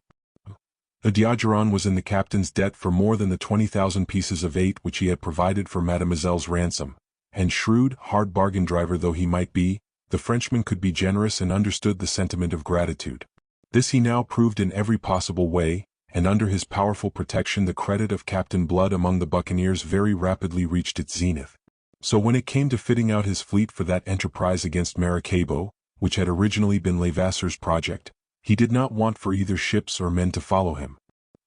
D'Ogeron was in the captain's debt for more than the 20,000 pieces of eight which he had provided for Mademoiselle's ransom, and shrewd, hard bargain driver though he might be, the Frenchman could be generous and understood the sentiment of gratitude. This he now proved in every possible way, and under his powerful protection the credit of Captain Blood among the buccaneers very rapidly reached its zenith. So when it came to fitting out his fleet for that enterprise against Maracaibo, which had originally been Levasseur's project, he did not want for either ships or men to follow him.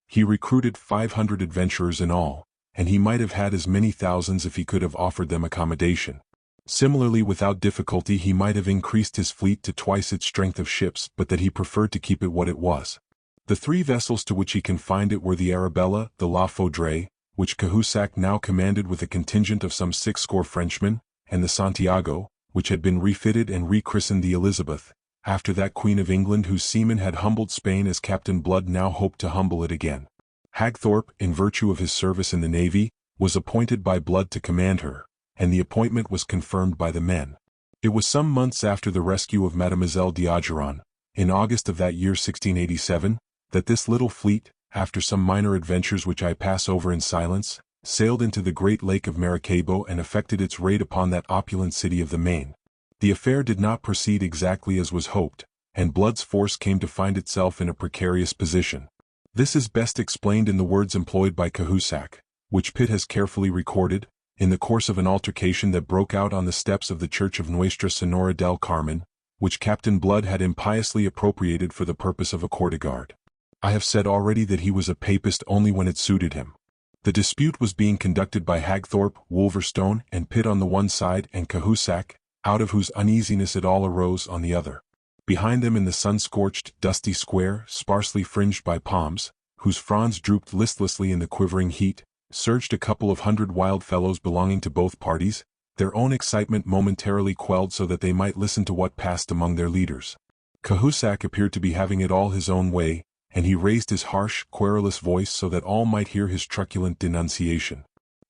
He recruited 500 adventurers in all, and he might have had as many thousands if he could have offered them accommodation. Similarly, without difficulty he might have increased his fleet to twice its strength of ships, but that he preferred to keep it what it was. The three vessels to which he confined it were the Arabella, the La Foudre, which Cahusac now commanded with a contingent of some 60 Frenchmen, and the Santiago, which had been refitted and rechristened the Elizabeth, after that Queen of England whose seamen had humbled Spain as Captain Blood now hoped to humble it again. Hagthorpe, in virtue of his service in the navy, was appointed by Blood to command her, and the appointment was confirmed by the men. It was some months after the rescue of Mademoiselle d'Ogeron, in August of that year 1687, that this little fleet, after some minor adventures which I pass over in silence, sailed into the great lake of Maracaibo and effected its raid upon that opulent city of the Main. The affair did not proceed exactly as was hoped, and Blood's force came to find itself in a precarious position. This is best explained in the words employed by Cahusac, which Pitt has carefully recorded, in the course of an altercation that broke out on the steps of the church of Nuestra Senora del Carmen, which Captain Blood had impiously appropriated for the purpose of a courtyard. I have said already that he was a papist only when it suited him. The dispute was being conducted by Hagthorpe, Wolverstone, and Pitt on the one side, and Cahusac, out of whose uneasiness it all arose, on the other. Behind them in the sun-scorched, dusty square, sparsely fringed by palms, whose fronds drooped listlessly in the quivering heat, surged a couple of hundred wild fellows belonging to both parties, their own excitement momentarily quelled so that they might listen to what passed among their leaders. Cahusac appeared to be having it all his own way, and he raised his harsh, querulous voice so that all might hear his truculent denunciation.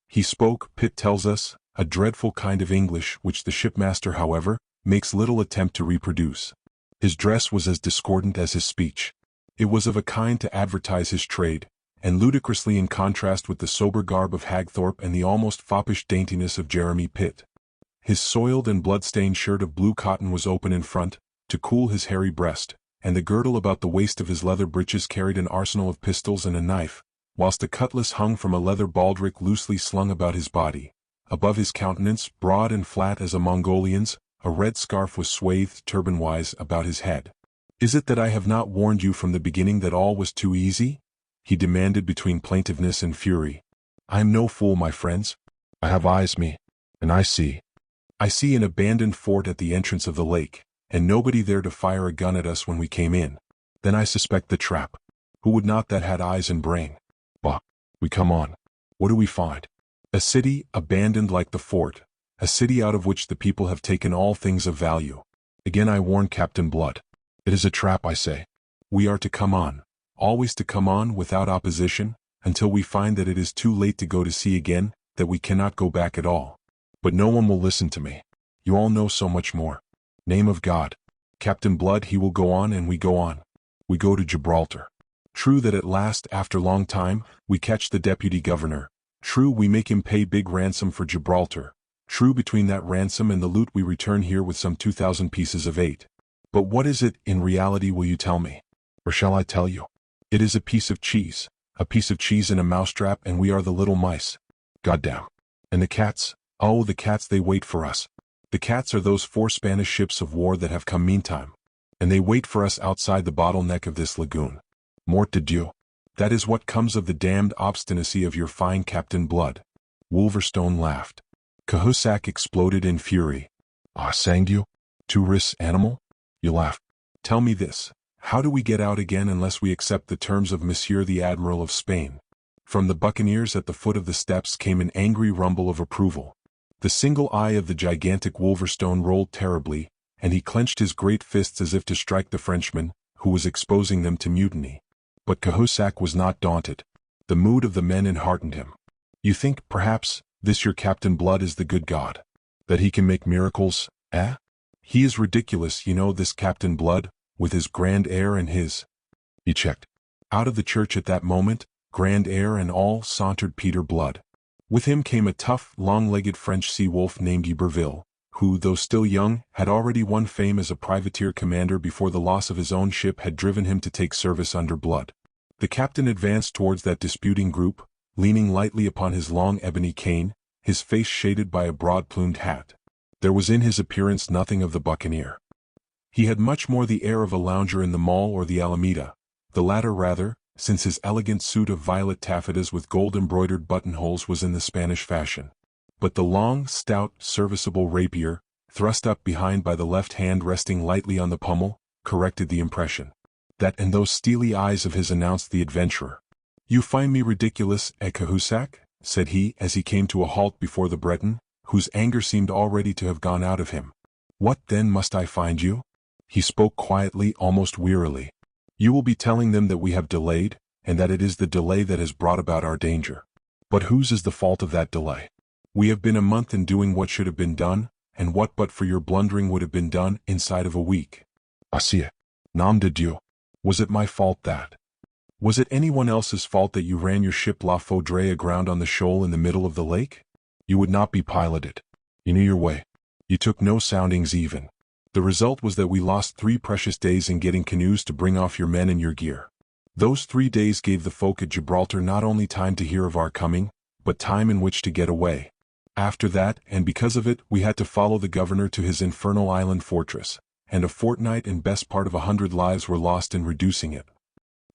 He spoke, Pitt tells us, a dreadful kind of English which the shipmaster, however, makes little attempt to reproduce. His dress was as discordant as his speech. It was of a kind to advertise his trade, and ludicrously in contrast with the sober garb of Hagthorpe and the almost foppish daintiness of Jeremy Pitt. His soiled and blood-stained shirt of blue cotton was open in front, to cool his hairy breast, and the girdle about the waist of his leather breeches carried an arsenal of pistols and a knife, whilst a cutlass hung from a leather baldric loosely slung about his body. Above his countenance, broad and flat as a Mongolian's, a red scarf was swathed turban-wise about his head. "Is it that I have not warned you from the beginning that all was too easy?" he demanded between plaintiveness and fury. "I am no fool, my friends. I have eyes me, and I see. I see an abandoned fort at the entrance of the lake, and nobody there to fire a gun at us when we came in. Then I suspect the trap. Who would not that had eyes and brain? Bah! We come on. What do we find? A city, abandoned like the fort, a city out of which the people have taken all things of value. Again I warn Captain Blood. It is a trap, I say. We are to come on, always to come on without opposition, until we find that it is too late to go to sea again, that we cannot go back at all. But no one will listen to me. You all know so much more. Name of God. Captain Blood, he will go on, and we go on. We go to Gibraltar. True that at last, after long time, we catch the deputy governor. True we make him pay big ransom for Gibraltar. True, between that ransom and the loot we return here with some 2,000 pieces of 8. But what is it, in reality, will you tell me? Or shall I tell you? It is a piece of cheese in a mousetrap, and we are the little mice. Goddamn. And the cats? Oh, the cats, they wait for us. The cats are those 4 Spanish ships of war that have come meantime. And they wait for us outside the bottleneck of this lagoon. Mort de Dieu. That is what comes of the damned obstinacy of your fine Captain Blood. Wolverstone laughed. Cahusac exploded in fury. Ah, sang you? Tourist animal? You laugh. Tell me this. How do we get out again unless we accept the terms of Monsieur the Admiral of Spain? From the buccaneers at the foot of the steps came an angry rumble of approval. The single eye of the gigantic Wolverstone rolled terribly, and he clenched his great fists as if to strike the Frenchman, who was exposing them to mutiny. But Cahusac was not daunted. The mood of the men enheartened him. You think, perhaps, this your Captain Blood is the good God? That he can make miracles, eh? He is ridiculous, you know, this Captain Blood, with his grand air and his... He checked. Out of the church at that moment, grand air and all, sauntered Peter Blood. With him came a tough, long-legged French sea-wolf named Iberville, who, though still young, had already won fame as a privateer commander before the loss of his own ship had driven him to take service under Blood. The captain advanced towards that disputing group, leaning lightly upon his long ebony cane, his face shaded by a broad-plumed hat. There was in his appearance nothing of the buccaneer. He had much more the air of a lounger in the Mall or the Alameda, the latter rather, since his elegant suit of violet taffetas with gold-embroidered buttonholes was in the Spanish fashion. But the long, stout, serviceable rapier, thrust up behind by the left hand resting lightly on the pommel, corrected the impression. That and those steely eyes of his announced the adventurer. You find me ridiculous, Cahusac? Said he as he came to a halt before the Breton, whose anger seemed already to have gone out of him. What then must I find you? He spoke quietly, almost wearily. You will be telling them that we have delayed, and that it is the delay that has brought about our danger. But whose is the fault of that delay? We have been a month in doing what should have been done, and what but for your blundering would have been done inside of a week. Assez. Nom de Dieu. Was it my fault that? Was it anyone else's fault that you ran your ship La Foudre aground on the shoal in the middle of the lake? You would not be piloted. You knew your way. You took no soundings even. The result was that we lost 3 precious days in getting canoes to bring off your men and your gear. Those 3 days gave the folk at Gibraltar not only time to hear of our coming, but time in which to get away. After that, and because of it, we had to follow the governor to his infernal island fortress, and a fortnight and best part of 100 lives were lost in reducing it.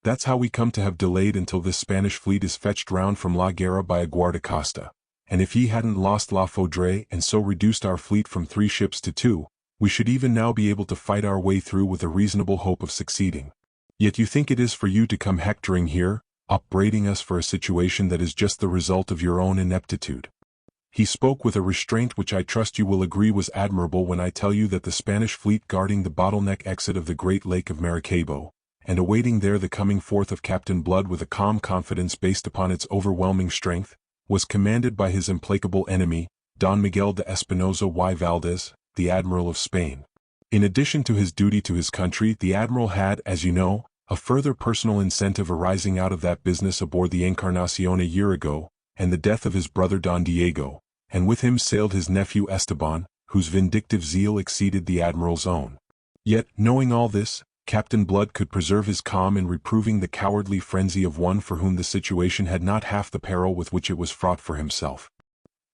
That's how we come to have delayed until this Spanish fleet is fetched round from La Guerra by a guardacosta, and if he hadn't lost La Foudre and so reduced our fleet from 3 ships to 2, we should even now be able to fight our way through with a reasonable hope of succeeding. Yet you think it is for you to come hectoring here, upbraiding us for a situation that is just the result of your own ineptitude. He spoke with a restraint which I trust you will agree was admirable when I tell you that the Spanish fleet guarding the bottleneck exit of the great lake of Maracaibo, and awaiting there the coming forth of Captain Blood with a calm confidence based upon its overwhelming strength, was commanded by his implacable enemy, Don Miguel de Espinosa y Valdez, the Admiral of Spain. In addition to his duty to his country, the Admiral had, as you know, a further personal incentive arising out of that business aboard the Encarnacion a year ago, and the death of his brother Don Diego, and with him sailed his nephew Esteban, whose vindictive zeal exceeded the Admiral's own. Yet, knowing all this, Captain Blood could preserve his calm in reproving the cowardly frenzy of one for whom the situation had not half the peril with which it was fraught for himself.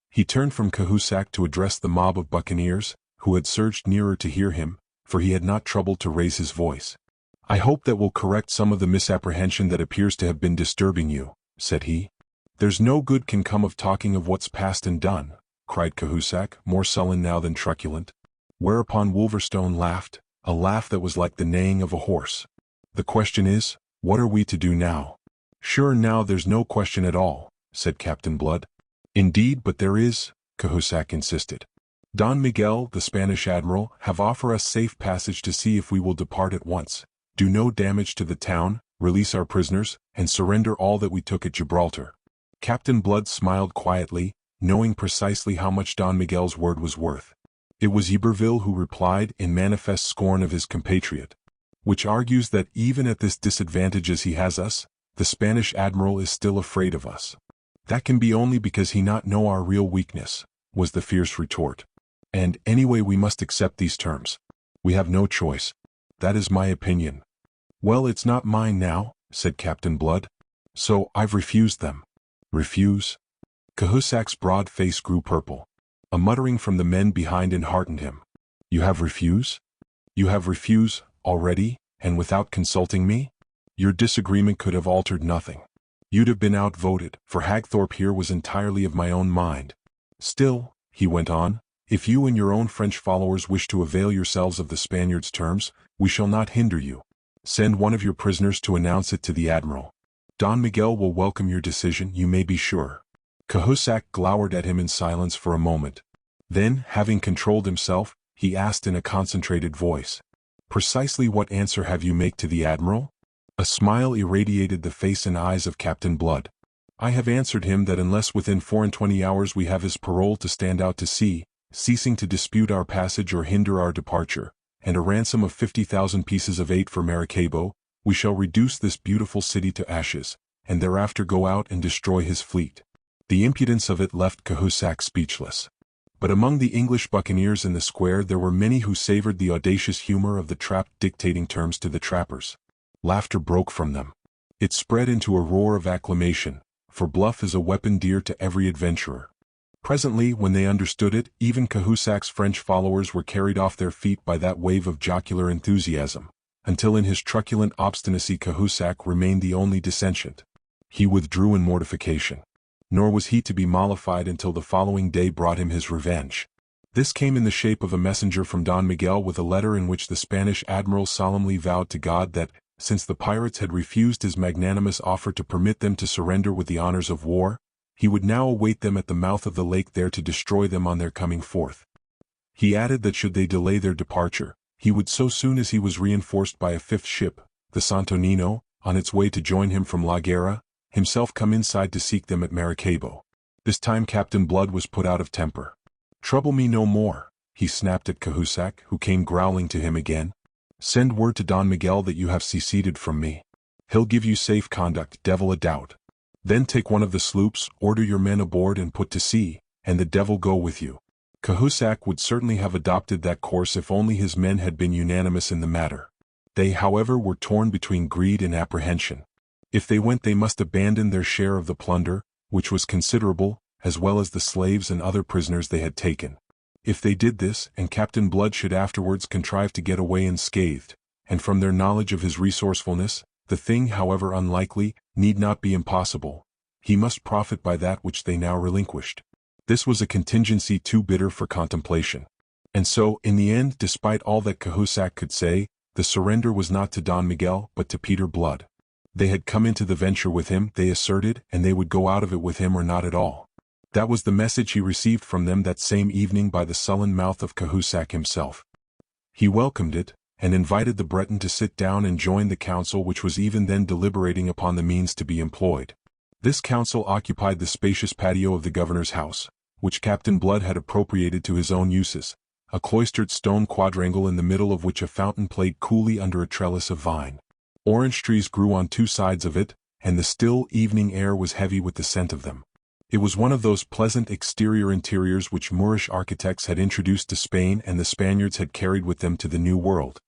He turned from Cahusac to address the mob of buccaneers, who had surged nearer to hear him, for he had not troubled to raise his voice. I hope that will correct some of the misapprehension that appears to have been disturbing you, said he. There's no good can come of talking of what's past and done, cried Cahusac, more sullen now than truculent. Whereupon Wolverstone laughed, a laugh that was like the neighing of a horse. The question is, what are we to do now? Sure now there's no question at all, said Captain Blood. Indeed, but there is, Cahusac insisted. Don Miguel, the Spanish admiral, have offered us safe passage to see if we will depart at once, do no damage to the town, release our prisoners, and surrender all that we took at Gibraltar. Captain Blood smiled quietly, knowing precisely how much Don Miguel's word was worth. It was Iberville who replied in manifest scorn of his compatriot. Which argues that even at this disadvantage as he has us, the Spanish admiral is still afraid of us. That can be only because he not know our real weakness, was the fierce retort. And anyway we must accept these terms. We have no choice. That is my opinion. Well, it's not mine now, said Captain Blood. So I've refused them. Refuse? Cahusac's broad face grew purple. A muttering from the men behind enheartened him. You have refused? You have refused, already, and without consulting me? Your disagreement could have altered nothing. You'd have been outvoted, for Hagthorpe here was entirely of my own mind. Still, he went on, if you and your own French followers wish to avail yourselves of the Spaniards' terms, we shall not hinder you. Send one of your prisoners to announce it to the admiral. Don Miguel will welcome your decision, you may be sure. Cahusac glowered at him in silence for a moment. Then, having controlled himself, he asked in a concentrated voice, Precisely what answer have you make to the admiral? A smile irradiated the face and eyes of Captain Blood. I have answered him that unless within 24 hours we have his parole to stand out to sea, ceasing to dispute our passage or hinder our departure, and a ransom of 50,000 pieces of 8 for Maracaibo, we shall reduce this beautiful city to ashes, and thereafter go out and destroy his fleet. The impudence of it left Cahusac speechless. But among the English buccaneers in the square there were many who savored the audacious humor of the trapped dictating terms to the trappers. Laughter broke from them. It spread into a roar of acclamation, for bluff is a weapon dear to every adventurer. Presently, when they understood it, even Cahusac's French followers were carried off their feet by that wave of jocular enthusiasm, until in his truculent obstinacy Cahusac remained the only dissentient. He withdrew in mortification. Nor was he to be mollified until the following day brought him his revenge. This came in the shape of a messenger from Don Miguel with a letter in which the Spanish admiral solemnly vowed to God that, since the pirates had refused his magnanimous offer to permit them to surrender with the honors of war, he would now await them at the mouth of the lake there to destroy them on their coming forth. He added that should they delay their departure, he would so soon as he was reinforced by a 5th ship, the Santo Nino, on its way to join him from La Guerra, himself come inside to seek them at Maracaibo. This time Captain Blood was put out of temper. Trouble me no more, he snapped at Cahusac, who came growling to him again. Send word to Don Miguel that you have seceded from me. He'll give you safe conduct, devil a doubt. Then take one of the sloops, order your men aboard and put to sea, and the devil go with you. Cahusac would certainly have adopted that course if only his men had been unanimous in the matter. They, however, were torn between greed and apprehension. If they went they must abandon their share of the plunder, which was considerable, as well as the slaves and other prisoners they had taken. If they did this, and Captain Blood should afterwards contrive to get away unscathed, and from their knowledge of his resourcefulness, the thing, however unlikely, need not be impossible, he must profit by that which they now relinquished. This was a contingency too bitter for contemplation. And so, in the end, despite all that Cahusac could say, the surrender was not to Don Miguel but to Peter Blood. They had come into the venture with him, they asserted, and they would go out of it with him or not at all. That was the message he received from them that same evening by the sullen mouth of Cahusac himself. He welcomed it, and invited the Breton to sit down and join the council which was even then deliberating upon the means to be employed. This council occupied the spacious patio of the governor's house, which Captain Blood had appropriated to his own uses, a cloistered stone quadrangle in the middle of which a fountain played coolly under a trellis of vine. Orange trees grew on 2 sides of it, and the still evening air was heavy with the scent of them. It was one of those pleasant exterior interiors which Moorish architects had introduced to Spain and the Spaniards had carried with them to the New World.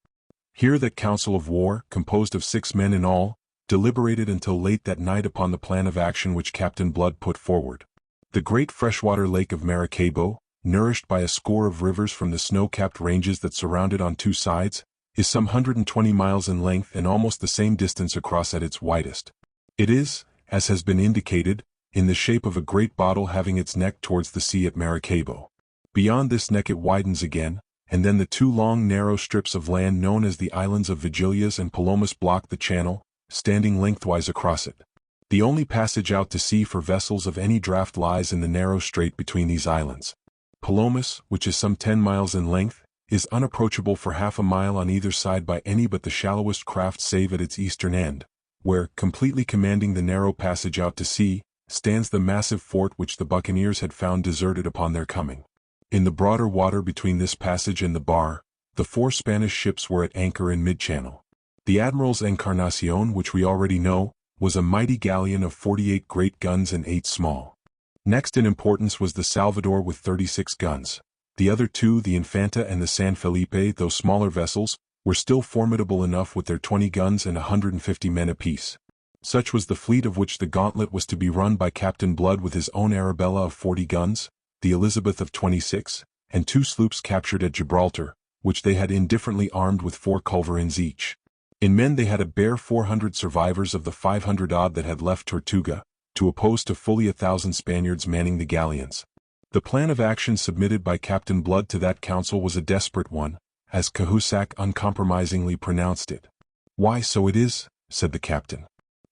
Here that council of war, composed of 6 men in all, deliberated until late that night upon the plan of action which Captain Blood put forward. The great freshwater lake of Maracaibo, nourished by a score of rivers from the snow-capped ranges that surround it on 2 sides, is some 120 miles in length and almost the same distance across at its widest. It is, as has been indicated, in the shape of a great bottle having its neck towards the sea at Maracaibo. Beyond this neck it widens again, and then the 2 long narrow strips of land known as the islands of Vigilias and Palomas block the channel, standing lengthwise across it. The only passage out to sea for vessels of any draught lies in the narrow strait between these islands. Palomas, which is some 10 miles in length, is unapproachable for half a mile on either side by any but the shallowest craft save at its eastern end, where, completely commanding the narrow passage out to sea, stands the massive fort which the buccaneers had found deserted upon their coming. In the broader water between this passage and the bar, the 4 Spanish ships were at anchor in mid-channel. The Admiral's Encarnacion, which we already know, was a mighty galleon of 48 great guns and 8 small. Next in importance was the Salvador with 36 guns. The other two, the Infanta and the San Felipe, though smaller vessels, were still formidable enough with their 20 guns and 150 men apiece. Such was the fleet of which the gauntlet was to be run by Captain Blood with his own Arabella of 40 guns, the Elizabeth of 26, and 2 sloops captured at Gibraltar, which they had indifferently armed with 4 culverins each. In men they had a bare 400 survivors of the 500-odd that had left Tortuga, to oppose to fully 1,000 Spaniards manning the galleons. The plan of action submitted by Captain Blood to that council was a desperate one, as Cahusac uncompromisingly pronounced it. "Why, so it is," said the captain.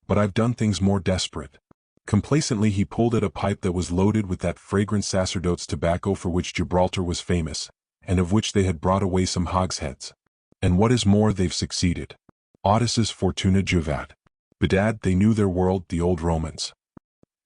"But I've done things more desperate." Complacently he pulled at a pipe that was loaded with that fragrant sacerdote's tobacco for which Gibraltar was famous, and of which they had brought away some hogsheads. "And what is more, they've succeeded. Audaces fortuna juvat. Bedad, they knew their world, the old Romans."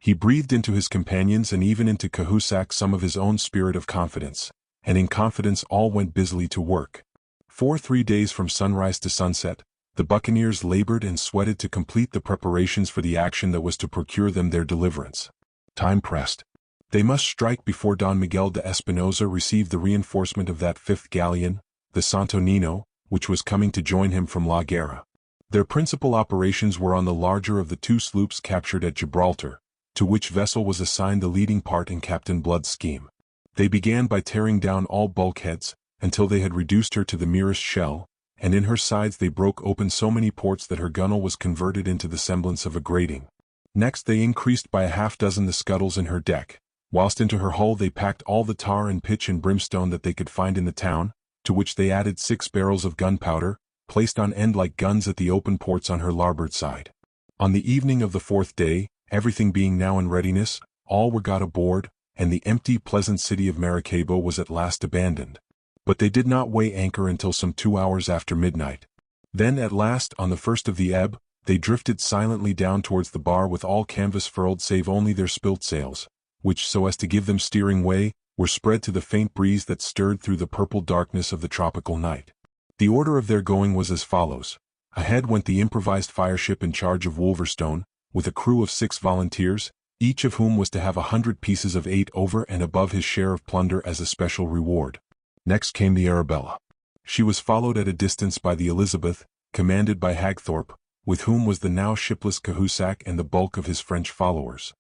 He breathed into his companions and even into Cahusac some of his own spirit of confidence, and in confidence all went busily to work. For 3 days from sunrise to sunset, the buccaneers labored and sweated to complete the preparations for the action that was to procure them their deliverance. Time pressed. They must strike before Don Miguel de Espinosa received the reinforcement of that 5th galleon, the Santo Nino, which was coming to join him from La Guerra. Their principal operations were on the larger of the 2 sloops captured at Gibraltar, to which vessel was assigned the leading part in Captain Blood's scheme. They began by tearing down all bulkheads, until they had reduced her to the merest shell, and in her sides they broke open so many ports that her gunwale was converted into the semblance of a grating. Next they increased by a half-dozen the scuttles in her deck, whilst into her hull they packed all the tar and pitch and brimstone that they could find in the town, to which they added 6 barrels of gunpowder, placed on end like guns at the open ports on her larboard side. On the evening of the 4th day, everything being now in readiness, all were got aboard, and the empty, pleasant city of Maracaibo was at last abandoned. But they did not weigh anchor until some 2 hours after midnight. Then at last, on the 1st of the ebb, they drifted silently down towards the bar with all canvas furled save only their spilt sails, which, so as to give them steering way, were spread to the faint breeze that stirred through the purple darkness of the tropical night. The order of their going was as follows. Ahead went the improvised fireship in charge of Wolverstone, with a crew of 6 volunteers, each of whom was to have 100 pieces of 8 over and above his share of plunder as a special reward. Next came the Arabella. She was followed at a distance by the Elizabeth, commanded by Hagthorpe, with whom was the now shipless Cahusac and the bulk of his French followers.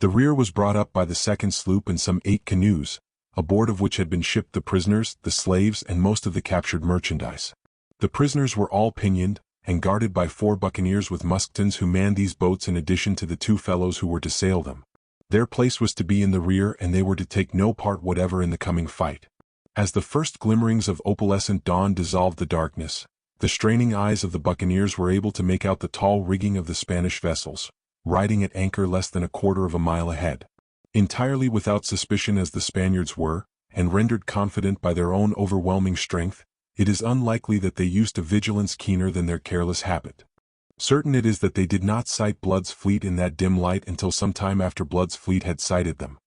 The rear was brought up by the 2nd sloop and some 8 canoes, aboard of which had been shipped the prisoners, the slaves, and most of the captured merchandise. The prisoners were all pinioned, and guarded by 4 buccaneers with musktons who manned these boats in addition to the 2 fellows who were to sail them. Their place was to be in the rear and they were to take no part whatever in the coming fight. As the first glimmerings of opalescent dawn dissolved the darkness, the straining eyes of the buccaneers were able to make out the tall rigging of the Spanish vessels, riding at anchor less than a quarter of a mile ahead. Entirely without suspicion as the Spaniards were, and rendered confident by their own overwhelming strength, it is unlikely that they used a vigilance keener than their careless habit. Certain it is that they did not sight Blood's fleet in that dim light until some time after Blood's fleet had sighted them.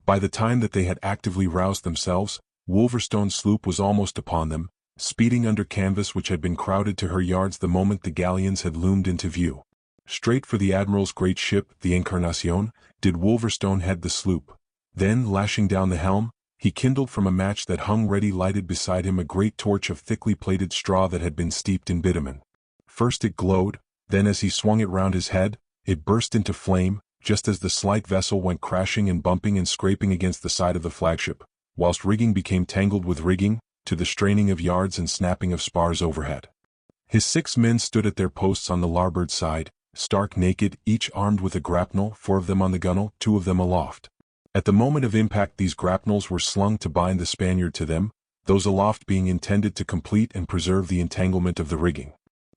By the time that they had actively roused themselves, Wolverstone's sloop was almost upon them, speeding under canvas which had been crowded to her yards the moment the galleons had loomed into view. Straight for the Admiral's great ship, the Encarnacion, did Wolverstone head the sloop. Then, lashing down the helm, he kindled from a match that hung ready lighted beside him a great torch of thickly plaited straw that had been steeped in bitumen. First it glowed, then as he swung it round his head, it burst into flame, just as the slight vessel went crashing and bumping and scraping against the side of the flagship, whilst rigging became tangled with rigging, to the straining of yards and snapping of spars overhead. His 6 men stood at their posts on the larboard side, stark naked, each armed with a grapnel, 4 of them on the gunwale, 2 of them aloft. At the moment of impact these grapnels were slung to bind the Spaniard to them, those aloft being intended to complete and preserve the entanglement of the rigging.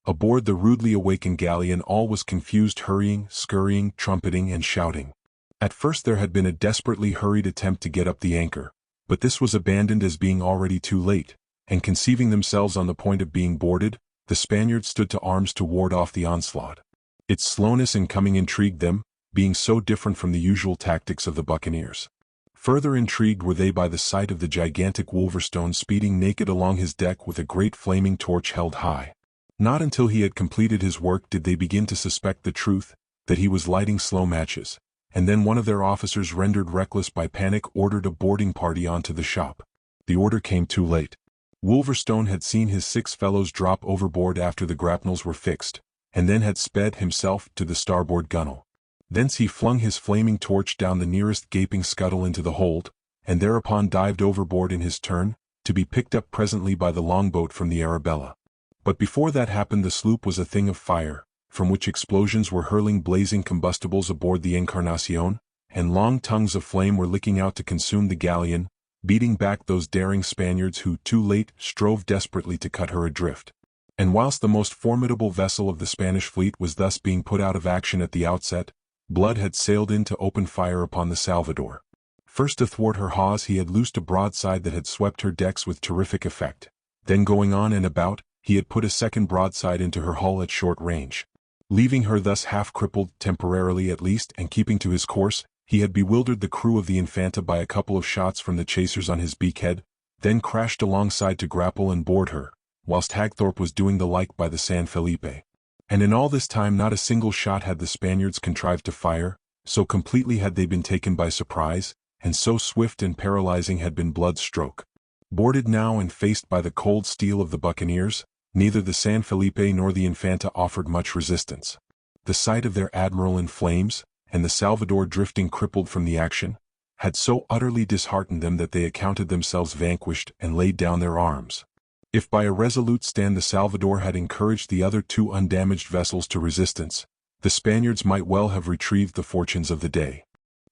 Aboard the rudely awakened galleon all was confused hurrying, scurrying, trumpeting, and shouting. At first there had been a desperately hurried attempt to get up the anchor, but this was abandoned as being already too late, and conceiving themselves on the point of being boarded, the Spaniards stood to arms to ward off the onslaught. Its slowness in coming intrigued them, being so different from the usual tactics of the buccaneers. Further intrigued were they by the sight of the gigantic Wolverstone speeding naked along his deck with a great flaming torch held high. Not until he had completed his work did they begin to suspect the truth, that he was lighting slow matches, and then one of their officers, rendered reckless by panic, ordered a boarding party onto the shop. The order came too late. Wolverstone had seen his 6 fellows drop overboard after the grapnels were fixed, and then had sped himself to the starboard gunwale. Thence he flung his flaming torch down the nearest gaping scuttle into the hold, and thereupon dived overboard in his turn, to be picked up presently by the longboat from the Arabella. But before that happened, the sloop was a thing of fire, from which explosions were hurling blazing combustibles aboard the Encarnacion, and long tongues of flame were licking out to consume the galleon, beating back those daring Spaniards who, too late, strove desperately to cut her adrift. And whilst the most formidable vessel of the Spanish fleet was thus being put out of action at the outset, Blood had sailed in to open fire upon the Salvador. First, athwart her hawse, he had loosed a broadside that had swept her decks with terrific effect. Then, going on and about, he had put a second broadside into her hull at short range. Leaving her thus half-crippled, temporarily at least, and keeping to his course, he had bewildered the crew of the Infanta by a couple of shots from the chasers on his beakhead, then crashed alongside to grapple and board her, whilst Hagthorpe was doing the like by the San Felipe. And in all this time not a single shot had the Spaniards contrived to fire, so completely had they been taken by surprise, and so swift and paralyzing had been Blood's stroke. Boarded now and faced by the cold steel of the buccaneers, neither the San Felipe nor the Infanta offered much resistance. The sight of their admiral in flames, and the Salvador drifting crippled from the action, had so utterly disheartened them that they accounted themselves vanquished and laid down their arms. If by a resolute stand the Salvador had encouraged the other 2 undamaged vessels to resistance, the Spaniards might well have retrieved the fortunes of the day.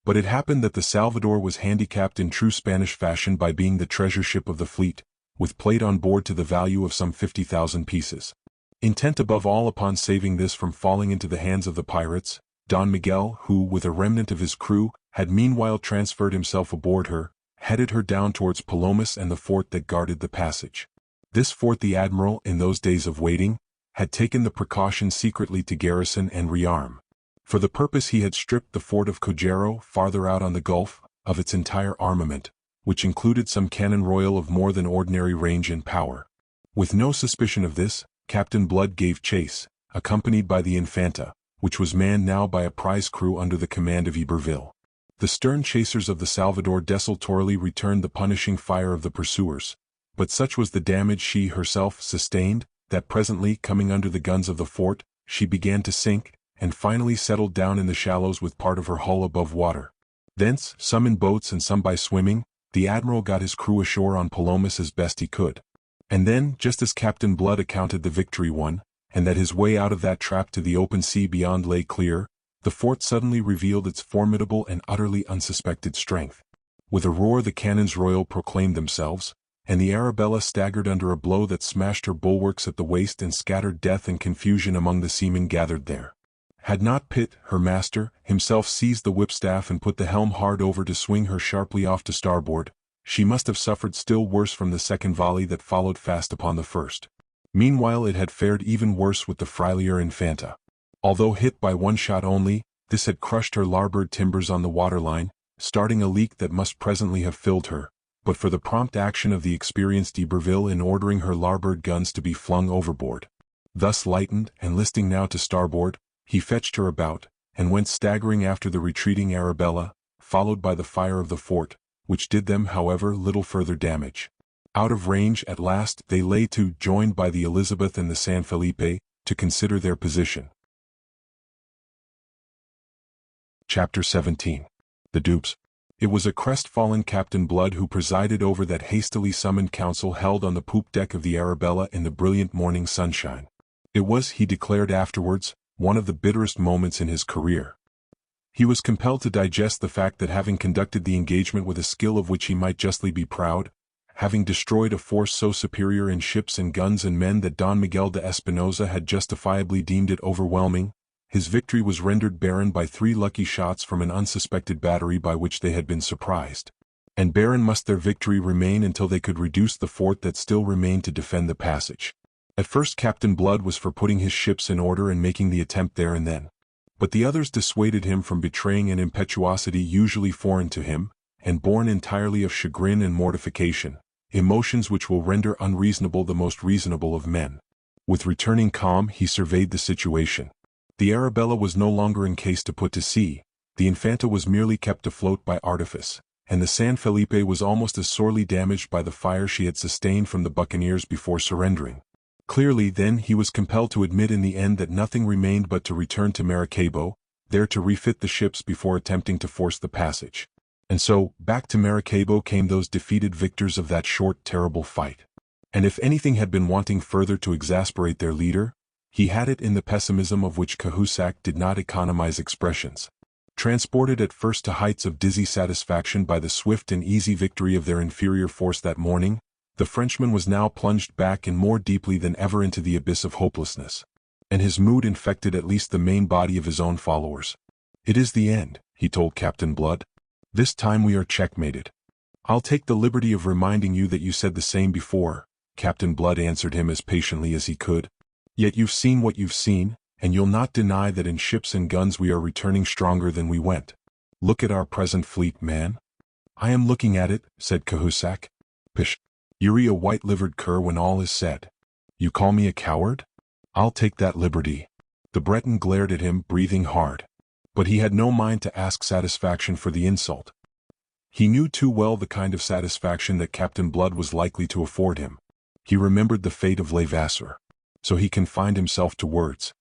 But it happened that the Salvador was handicapped in true Spanish fashion by being the treasure ship of the fleet, with plate on board to the value of some 50,000 pieces. Intent above all upon saving this from falling into the hands of the pirates, Don Miguel, who, with a remnant of his crew, had meanwhile transferred himself aboard her, headed her down towards Palomas and the fort that guarded the passage. This fort the admiral, in those days of waiting, had taken the precaution secretly to garrison and rearm. For the purpose he had stripped the fort of Cojero, farther out on the Gulf, of its entire armament, which included some cannon royal of more than ordinary range and power. With no suspicion of this, Captain Blood gave chase, accompanied by the Infanta, which was manned now by a prize crew under the command of Iberville. The stern chasers of the Salvador desultorily returned the punishing fire of the pursuers, but such was the damage she herself sustained, that presently, coming under the guns of the fort, she began to sink, and finally settled down in the shallows with part of her hull above water. Thence, some in boats and some by swimming, the admiral got his crew ashore on Palomas as best he could. And then, just as Captain Blood accounted the victory won, and that his way out of that trap to the open sea beyond lay clear, the fort suddenly revealed its formidable and utterly unsuspected strength. With a roar the cannons royal proclaimed themselves, and the Arabella staggered under a blow that smashed her bulwarks at the waist and scattered death and confusion among the seamen gathered there. Had not Pitt, her master, himself seized the whipstaff and put the helm hard over to swing her sharply off to starboard, she must have suffered still worse from the second volley that followed fast upon the first. Meanwhile it had fared even worse with the Frailier Infanta. Although hit by 1 shot only, this had crushed her larboard timbers on the waterline, starting a leak that must presently have filled her, but for the prompt action of the experienced Iberville in ordering her larboard guns to be flung overboard. Thus lightened, and listing now to starboard, he fetched her about, and went staggering after the retreating Arabella, followed by the fire of the fort, which did them, however, little further damage. Out of range at last they lay to, joined by the Elizabeth and the San Felipe, to consider their position. Chapter 17. The Dupes. It was a crestfallen Captain Blood who presided over that hastily summoned council held on the poop deck of the Arabella in the brilliant morning sunshine. It was, he declared afterwards, one of the bitterest moments in his career. He was compelled to digest the fact that having conducted the engagement with a skill of which he might justly be proud, having destroyed a force so superior in ships and guns and men that Don Miguel de Espinosa had justifiably deemed it overwhelming, his victory was rendered barren by 3 lucky shots from an unsuspected battery by which they had been surprised. And barren must their victory remain until they could reduce the fort that still remained to defend the passage. At first Captain Blood was for putting his ships in order and making the attempt there and then. But the others dissuaded him from betraying an impetuosity usually foreign to him, and born entirely of chagrin and mortification, emotions which will render unreasonable the most reasonable of men. With returning calm he surveyed the situation. The Arabella was no longer in case to put to sea, The Infanta was merely kept afloat by artifice, and the San Felipe was almost as sorely damaged by the fire she had sustained from the buccaneers before surrendering. Clearly, then, he was compelled to admit in the end that nothing remained but to return to Maracaibo, there to refit the ships before attempting to force the passage. And so, back to Maracaibo came those defeated victors of that short, terrible fight. And if anything had been wanting further to exasperate their leader, he had it in the pessimism of which Cahusac did not economize expressions. Transported at first to heights of dizzy satisfaction by the swift and easy victory of their inferior force that morning, the Frenchman was now plunged back and more deeply than ever into the abyss of hopelessness. And his mood infected at least the main body of his own followers. "It is the end," he told Captain Blood. "This time we are checkmated." "I'll take the liberty of reminding you that you said the same before," Captain Blood answered him as patiently as he could. "Yet you've seen what you've seen, and you'll not deny that in ships and guns we are returning stronger than we went. Look at our present fleet, man." "I am looking at it," said Cahusac. "Pish! You're a white-livered cur when all is said. You call me a coward? I'll take that liberty." The Breton glared at him, breathing hard. But he had no mind to ask satisfaction for the insult. He knew too well the kind of satisfaction that Captain Blood was likely to afford him. He remembered the fate of Levasseur. So he confined himself to words.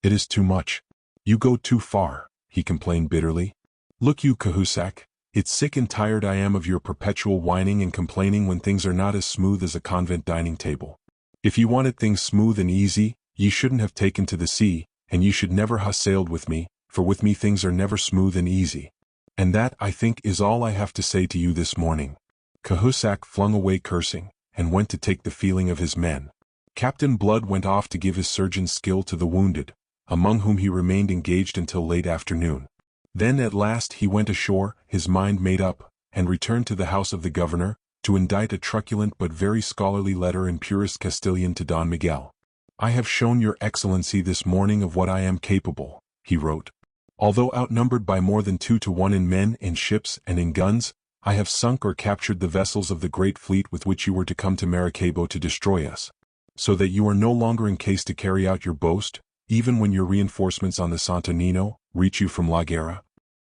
"It is too much. You go too far," he complained bitterly. "Look you, Cahusac, it's sick and tired I am of your perpetual whining and complaining when things are not as smooth as a convent dining table. If ye wanted things smooth and easy, ye shouldn't have taken to the sea, and ye should never ha' sailed with me, for with me things are never smooth and easy. And that, I think, is all I have to say to you this morning." Cahusac flung away cursing, and went to take the feeling of his men. Captain Blood went off to give his surgeon's skill to the wounded, among whom he remained engaged until late afternoon. Then at last he went ashore, his mind made up, and returned to the house of the governor, to indite a truculent but very scholarly letter in purest Castilian to Don Miguel. "I have shown your excellency this morning of what I am capable," he wrote. "Although outnumbered by more than 2 to 1 in men, in ships, and in guns, I have sunk or captured the vessels of the great fleet with which you were to come to Maracaibo to destroy us. So that you are no longer in case to carry out your boast, even when your reinforcements on the Santo Nino reach you from La Guerra.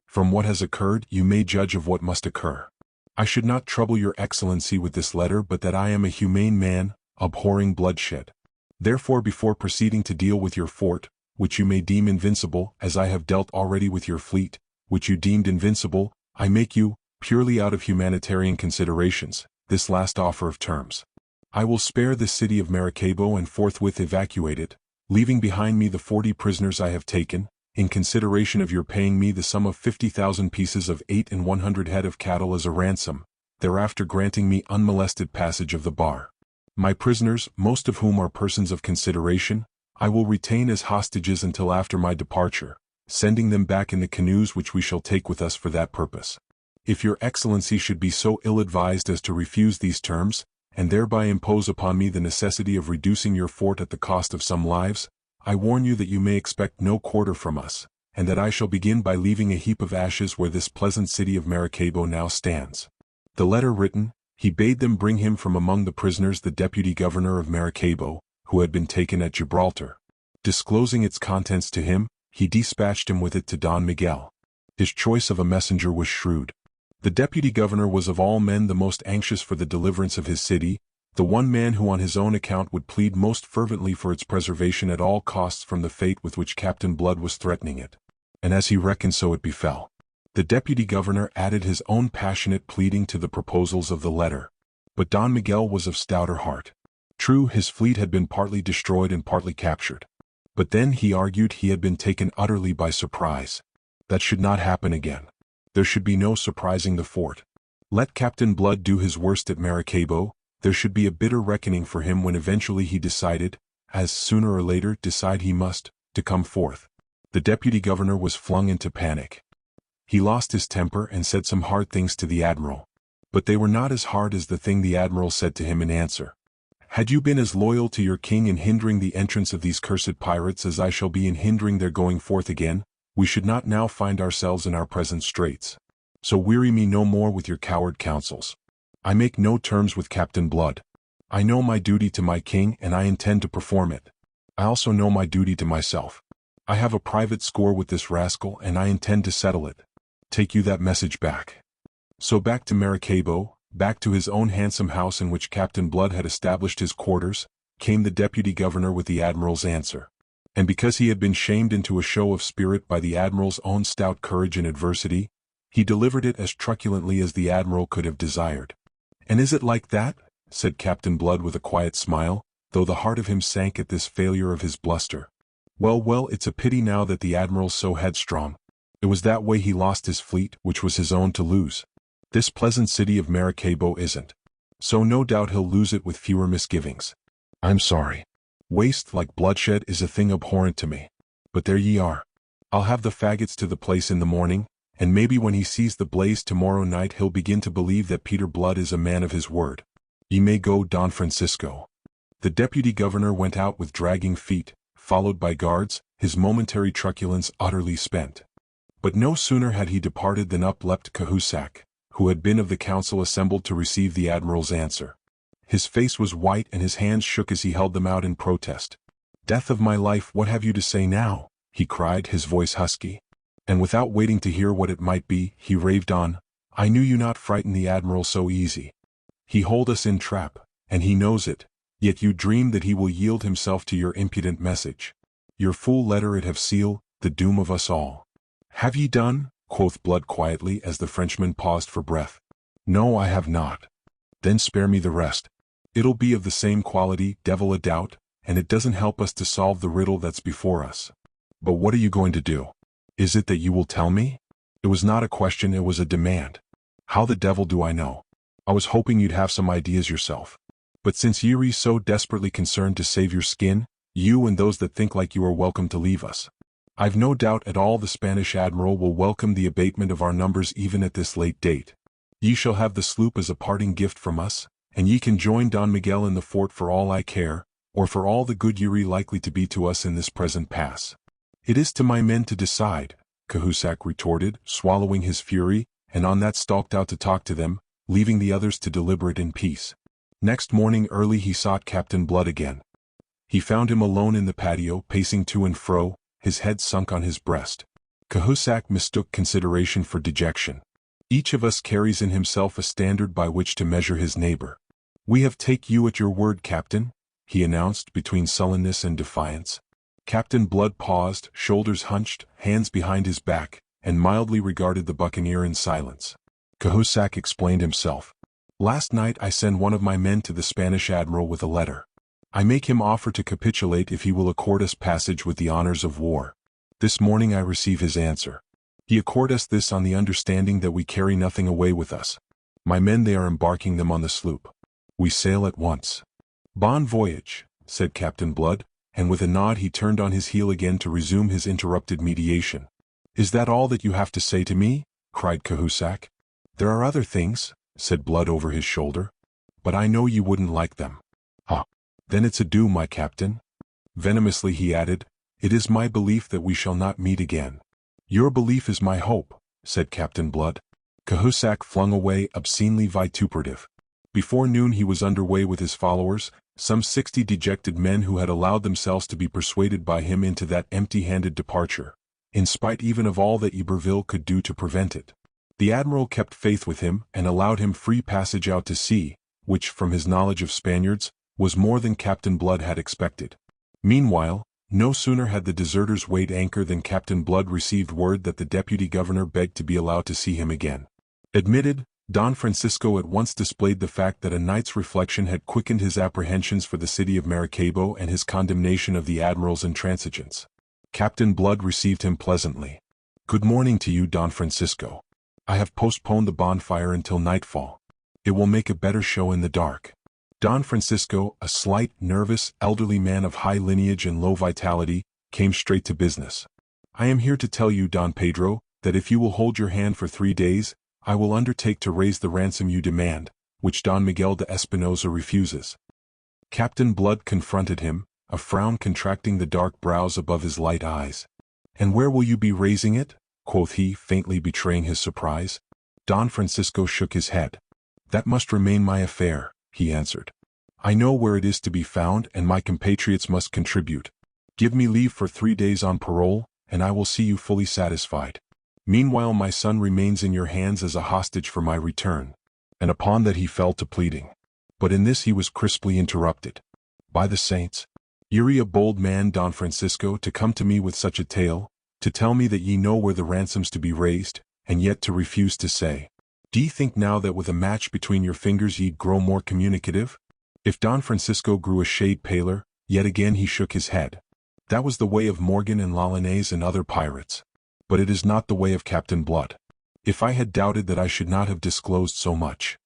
From what has occurred, you may judge of what must occur. I should not trouble your excellency with this letter but that I am a humane man, abhorring bloodshed. Therefore before proceeding to deal with your fort, which you may deem invincible, as I have dealt already with your fleet, which you deemed invincible, I make you, purely out of humanitarian considerations, this last offer of terms. I will spare the city of Maracaibo and forthwith evacuate it, leaving behind me the 40 prisoners I have taken, in consideration of your paying me the sum of 50,000 pieces of 8 and 100 head of cattle as a ransom, thereafter granting me unmolested passage of the bar. My prisoners, most of whom are persons of consideration, I will retain as hostages until after my departure, sending them back in the canoes which we shall take with us for that purpose. If your excellency should be so ill-advised as to refuse these terms, and thereby impose upon me the necessity of reducing your fort at the cost of some lives, I warn you that you may expect no quarter from us, and that I shall begin by leaving a heap of ashes where this pleasant city of Maracaibo now stands." The letter written, he bade them bring him from among the prisoners the deputy governor of Maracaibo, who had been taken at Gibraltar. Disclosing its contents to him, he dispatched him with it to Don Miguel. His choice of a messenger was shrewd. The deputy governor was of all men the most anxious for the deliverance of his city, the one man who on his own account would plead most fervently for its preservation at all costs from the fate with which Captain Blood was threatening it. And as he reckoned so it befell. The deputy governor added his own passionate pleading to the proposals of the letter. But Don Miguel was of stouter heart. True, his fleet had been partly destroyed and partly captured. But then, he argued, he had been taken utterly by surprise. That should not happen again. There should be no surprising the fort. Let Captain Blood do his worst at Maracaibo, there should be a bitter reckoning for him when eventually he decided, as sooner or later decide he must, to come forth. The deputy governor was flung into panic. He lost his temper and said some hard things to the admiral. But they were not as hard as the thing the admiral said to him in answer. "Had you been as loyal to your king in hindering the entrance of these cursed pirates as I shall be in hindering their going forth again, we should not now find ourselves in our present straits. So weary me no more with your coward counsels. I make no terms with Captain Blood. I know my duty to my king and I intend to perform it. I also know my duty to myself. I have a private score with this rascal and I intend to settle it, Take you that message back. So back to Maracaibo, back to his own handsome house in which Captain Blood had established his quarters, came the deputy governor with the admiral's answer. And because he had been shamed into a show of spirit by the admiral's own stout courage in adversity, he delivered it as truculently as the admiral could have desired. "And is it like that?" said Captain Blood with a quiet smile, though the heart of him sank at this failure of his bluster. Well, it's a pity now that the admiral's so headstrong. It was that way he lost his fleet, which was his own to lose. This pleasant city of Maracaibo isn't. So no doubt he'll lose it with fewer misgivings. I'm sorry. Waste like bloodshed is a thing abhorrent to me. But there ye are. I'll have the faggots to the place in the morning, and maybe when he sees the blaze tomorrow night he'll begin to believe that Peter Blood is a man of his word. Ye may go, Don Francisco." The deputy governor went out with dragging feet, followed by guards, his momentary truculence utterly spent. But no sooner had he departed than up leapt Cahusac, who had been of the council assembled to receive the admiral's answer. His face was white and his hands shook as he held them out in protest. "Death of my life, what have you to say now?" he cried, his voice husky. And without waiting to hear what it might be, he raved on, "I knew you not frighten the admiral so easy. He hold us in trap, and he knows it, yet you dream that he will yield himself to your impudent message. Your fool letter it have sealed, the doom of us all." "Have ye done?" quoth Blood quietly as the Frenchman paused for breath. "No, I have not." "Then spare me the rest. It'll be of the same quality, devil a doubt, and it doesn't help us to solve the riddle that's before us." "But what are you going to do? Is it that you will tell me?" It was not a question, it was a demand. "How the devil do I know? I was hoping you'd have some ideas yourself. But since ye're so desperately concerned to save your skin, you and those that think like you are welcome to leave us. I've no doubt at all the Spanish admiral will welcome the abatement of our numbers even at this late date. Ye shall have the sloop as a parting gift from us, and ye can join Don Miguel in the fort for all I care, or for all the good ye're likely to be to us in this present pass." "It is to my men to decide," Cahusac retorted, swallowing his fury, and on that stalked out to talk to them, leaving the others to deliberate in peace. Next morning early he sought Captain Blood again. He found him alone in the patio, pacing to and fro, his head sunk on his breast. Cahusac mistook consideration for dejection. Each of us carries in himself a standard by which to measure his neighbor. "We have take you at your word, Captain," he announced between sullenness and defiance. Captain Blood paused, shoulders hunched, hands behind his back, and mildly regarded the buccaneer in silence. Cahusac explained himself. "Last night I send one of my men to the Spanish admiral with a letter. I make him offer to capitulate if he will accord us passage with the honors of war. This morning I receive his answer. He accord us this on the understanding that we carry nothing away with us. My men they are embarking them on the sloop. We sail at once." "Bon voyage," said Captain Blood, and with a nod he turned on his heel again to resume his interrupted mediation. "Is that all that you have to say to me?" cried Cahusac. "There are other things," said Blood over his shoulder. "But I know you wouldn't like them." "Ah, then it's adieu, my captain." Venomously he added, "It is my belief that we shall not meet again." "Your belief is my hope," said Captain Blood. Cahusac flung away, obscenely vituperative. Before noon he was under way with his followers, some 60 dejected men who had allowed themselves to be persuaded by him into that empty-handed departure, in spite even of all that Iberville could do to prevent it. The admiral kept faith with him and allowed him free passage out to sea, which, from his knowledge of Spaniards, was more than Captain Blood had expected. Meanwhile, no sooner had the deserters weighed anchor than Captain Blood received word that the deputy governor begged to be allowed to see him again. Admitted, Don Francisco at once displayed the fact that a night's reflection had quickened his apprehensions for the city of Maracaibo and his condemnation of the admiral's intransigence. Captain Blood received him pleasantly. "Good morning to you, Don Francisco. I have postponed the bonfire until nightfall. It will make a better show in the dark." Don Francisco, a slight, nervous, elderly man of high lineage and low vitality, came straight to business. "I am here to tell you, Don Pedro, that if you will hold your hand for 3 days, I will undertake to raise the ransom you demand, which Don Miguel de Espinosa refuses." Captain Blood confronted him, a frown contracting the dark brows above his light eyes. "And where will you be raising it?" quoth he, faintly betraying his surprise. Don Francisco shook his head. "That must remain my affair," he answered. "I know where it is to be found, and my compatriots must contribute. Give me leave for 3 days on parole, and I will see you fully satisfied. Meanwhile my son remains in your hands as a hostage for my return." And upon that he fell to pleading. But in this he was crisply interrupted. "By the saints, ere a bold man, Don Francisco, to come to me with such a tale, to tell me that ye know where the ransom's to be raised, and yet to refuse to say. D'ye think now that with a match between your fingers ye'd grow more communicative?" If Don Francisco grew a shade paler, yet again he shook his head. That was the way of Morgan and L'Olonnais and other pirates. But it is not the way of Captain Blood. If I had doubted that I should not have disclosed so much.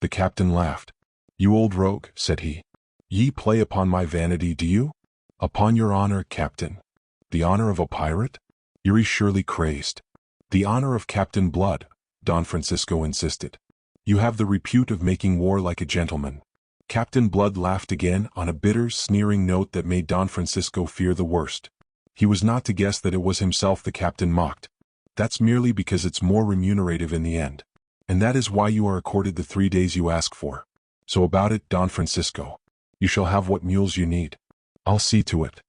The captain laughed. "You old rogue," said he. "Ye play upon my vanity, do you? Upon your honor, Captain." "The honor of a pirate?" Erie surely crazed. "The honor of Captain Blood," Don Francisco insisted. "You have the repute of making war like a gentleman." Captain Blood laughed again on a bitter, sneering note that made Don Francisco fear the worst. He was not to guess that it was himself the captain mocked. "That's merely because it's more remunerative in the end. And that is why you are accorded the 3 days you ask for. So about it, Don Francisco. You shall have what mules you need. I'll see to it."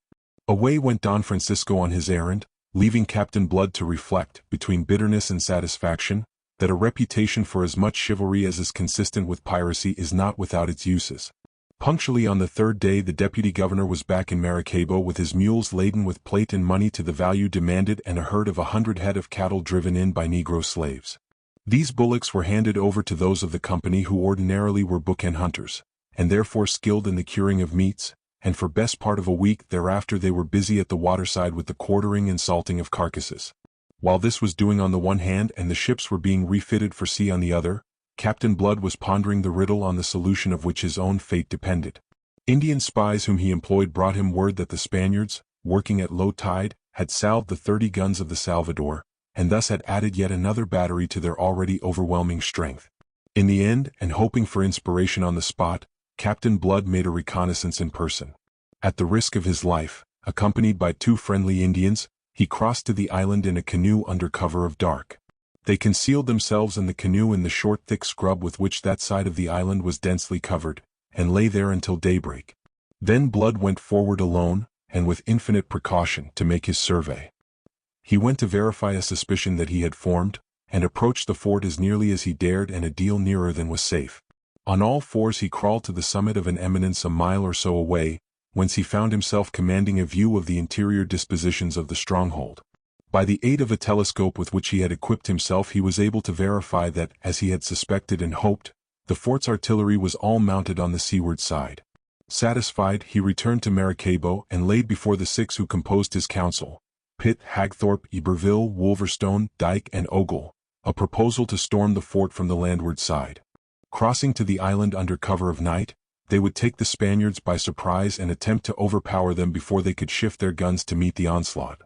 Away went Don Francisco on his errand, leaving Captain Blood to reflect, between bitterness and satisfaction, that a reputation for as much chivalry as is consistent with piracy is not without its uses. Punctually on the 3rd day the deputy governor was back in Maracaibo with his mules laden with plate and money to the value demanded and a herd of 100 head of cattle driven in by Negro slaves. These bullocks were handed over to those of the company who ordinarily were bookend hunters, and therefore skilled in the curing of meats, and for best part of a week thereafter they were busy at the waterside with the quartering and salting of carcasses. While this was doing on the one hand and the ships were being refitted for sea on the other, Captain Blood was pondering the riddle on the solution of which his own fate depended. Indian spies whom he employed brought him word that the Spaniards, working at low tide, had salved the 30 guns of the Salvador, and thus had added yet another battery to their already overwhelming strength. In the end, and hoping for inspiration on the spot, Captain Blood made a reconnaissance in person. At the risk of his life, accompanied by 2 friendly Indians, he crossed to the island in a canoe under cover of dark. They concealed themselves in the canoe in the short thick scrub with which that side of the island was densely covered, and lay there until daybreak. Then Blood went forward alone, and with infinite precaution, to make his survey. He went to verify a suspicion that he had formed, and approached the fort as nearly as he dared and a deal nearer than was safe. On all fours he crawled to the summit of an eminence a mile or so away, whence he found himself commanding a view of the interior dispositions of the stronghold. By the aid of a telescope with which he had equipped himself he was able to verify that, as he had suspected and hoped, the fort's artillery was all mounted on the seaward side. Satisfied, he returned to Maracaibo and laid before the 6 who composed his council, Pitt, Hagthorpe, Iberville, Wolverstone, Dyke and Ogle, a proposal to storm the fort from the landward side. Crossing to the island under cover of night, they would take the Spaniards by surprise and attempt to overpower them before they could shift their guns to meet the onslaught.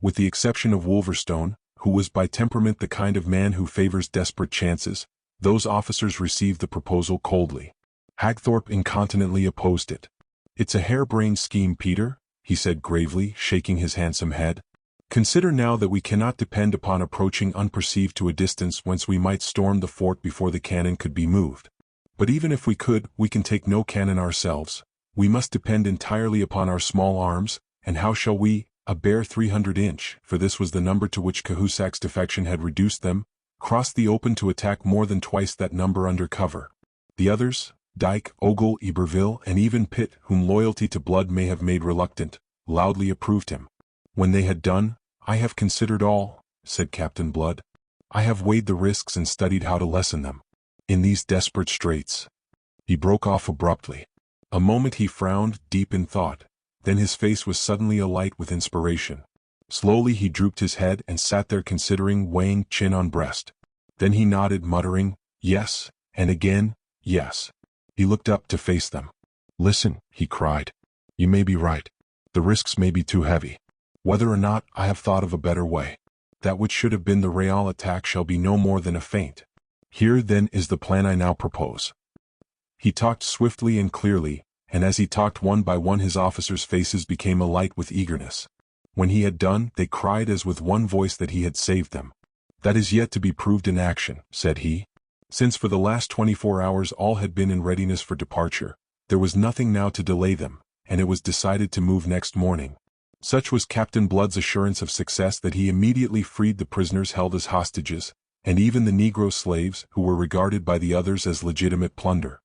With the exception of Wolverstone, who was by temperament the kind of man who favors desperate chances, those officers received the proposal coldly. Hagthorpe incontinently opposed it. "It's a harebrained scheme, Peter," he said gravely, shaking his handsome head. "Consider now that we cannot depend upon approaching unperceived to a distance whence we might storm the fort before the cannon could be moved. But even if we could, we can take no cannon ourselves. We must depend entirely upon our small arms, and how shall we, a bare 300-inch, for this was the number to which Cahusac's defection had reduced them, cross the open to attack more than twice that number under cover? The others, Dyke, Ogle, Iberville, and even Pitt, whom loyalty to Blood may have made reluctant, loudly approved him. When they had done, "I have considered all," said Captain Blood. "I have weighed the risks and studied how to lessen them. In these desperate straits—" He broke off abruptly. A moment he frowned, deep in thought. Then his face was suddenly alight with inspiration. Slowly he drooped his head and sat there considering, weighing chin on breast. Then he nodded, muttering, "Yes," and again, "Yes." He looked up to face them. "Listen," he cried. "You may be right. The risks may be too heavy. Whether or not, I have thought of a better way. That which should have been the real attack shall be no more than a feint. Here, then, is the plan I now propose." He talked swiftly and clearly, and as he talked one by one his officers' faces became alight with eagerness. When he had done, they cried as with one voice that he had saved them. "That is yet to be proved in action," said he. Since for the last 24 hours all had been in readiness for departure, there was nothing now to delay them, and it was decided to move next morning. Such was Captain Blood's assurance of success that he immediately freed the prisoners held as hostages, and even the Negro slaves who were regarded by the others as legitimate plunder.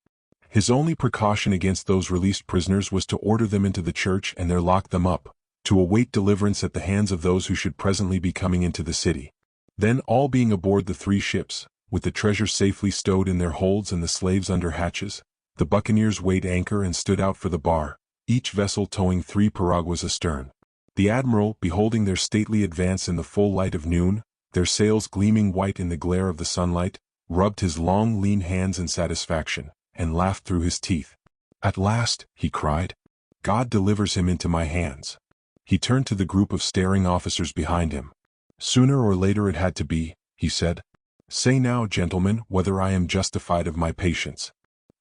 His only precaution against those released prisoners was to order them into the church and there lock them up, to await deliverance at the hands of those who should presently be coming into the city. Then, all being aboard the 3 ships, with the treasure safely stowed in their holds and the slaves under hatches, the buccaneers weighed anchor and stood out for the bar, each vessel towing 3 piraguas astern. The admiral, beholding their stately advance in the full light of noon, their sails gleaming white in the glare of the sunlight, rubbed his long lean hands in satisfaction, and laughed through his teeth. "At last," he cried, "God delivers him into my hands." He turned to the group of staring officers behind him. "Sooner or later it had to be," he said. "Say now, gentlemen, whether I am justified of my patience.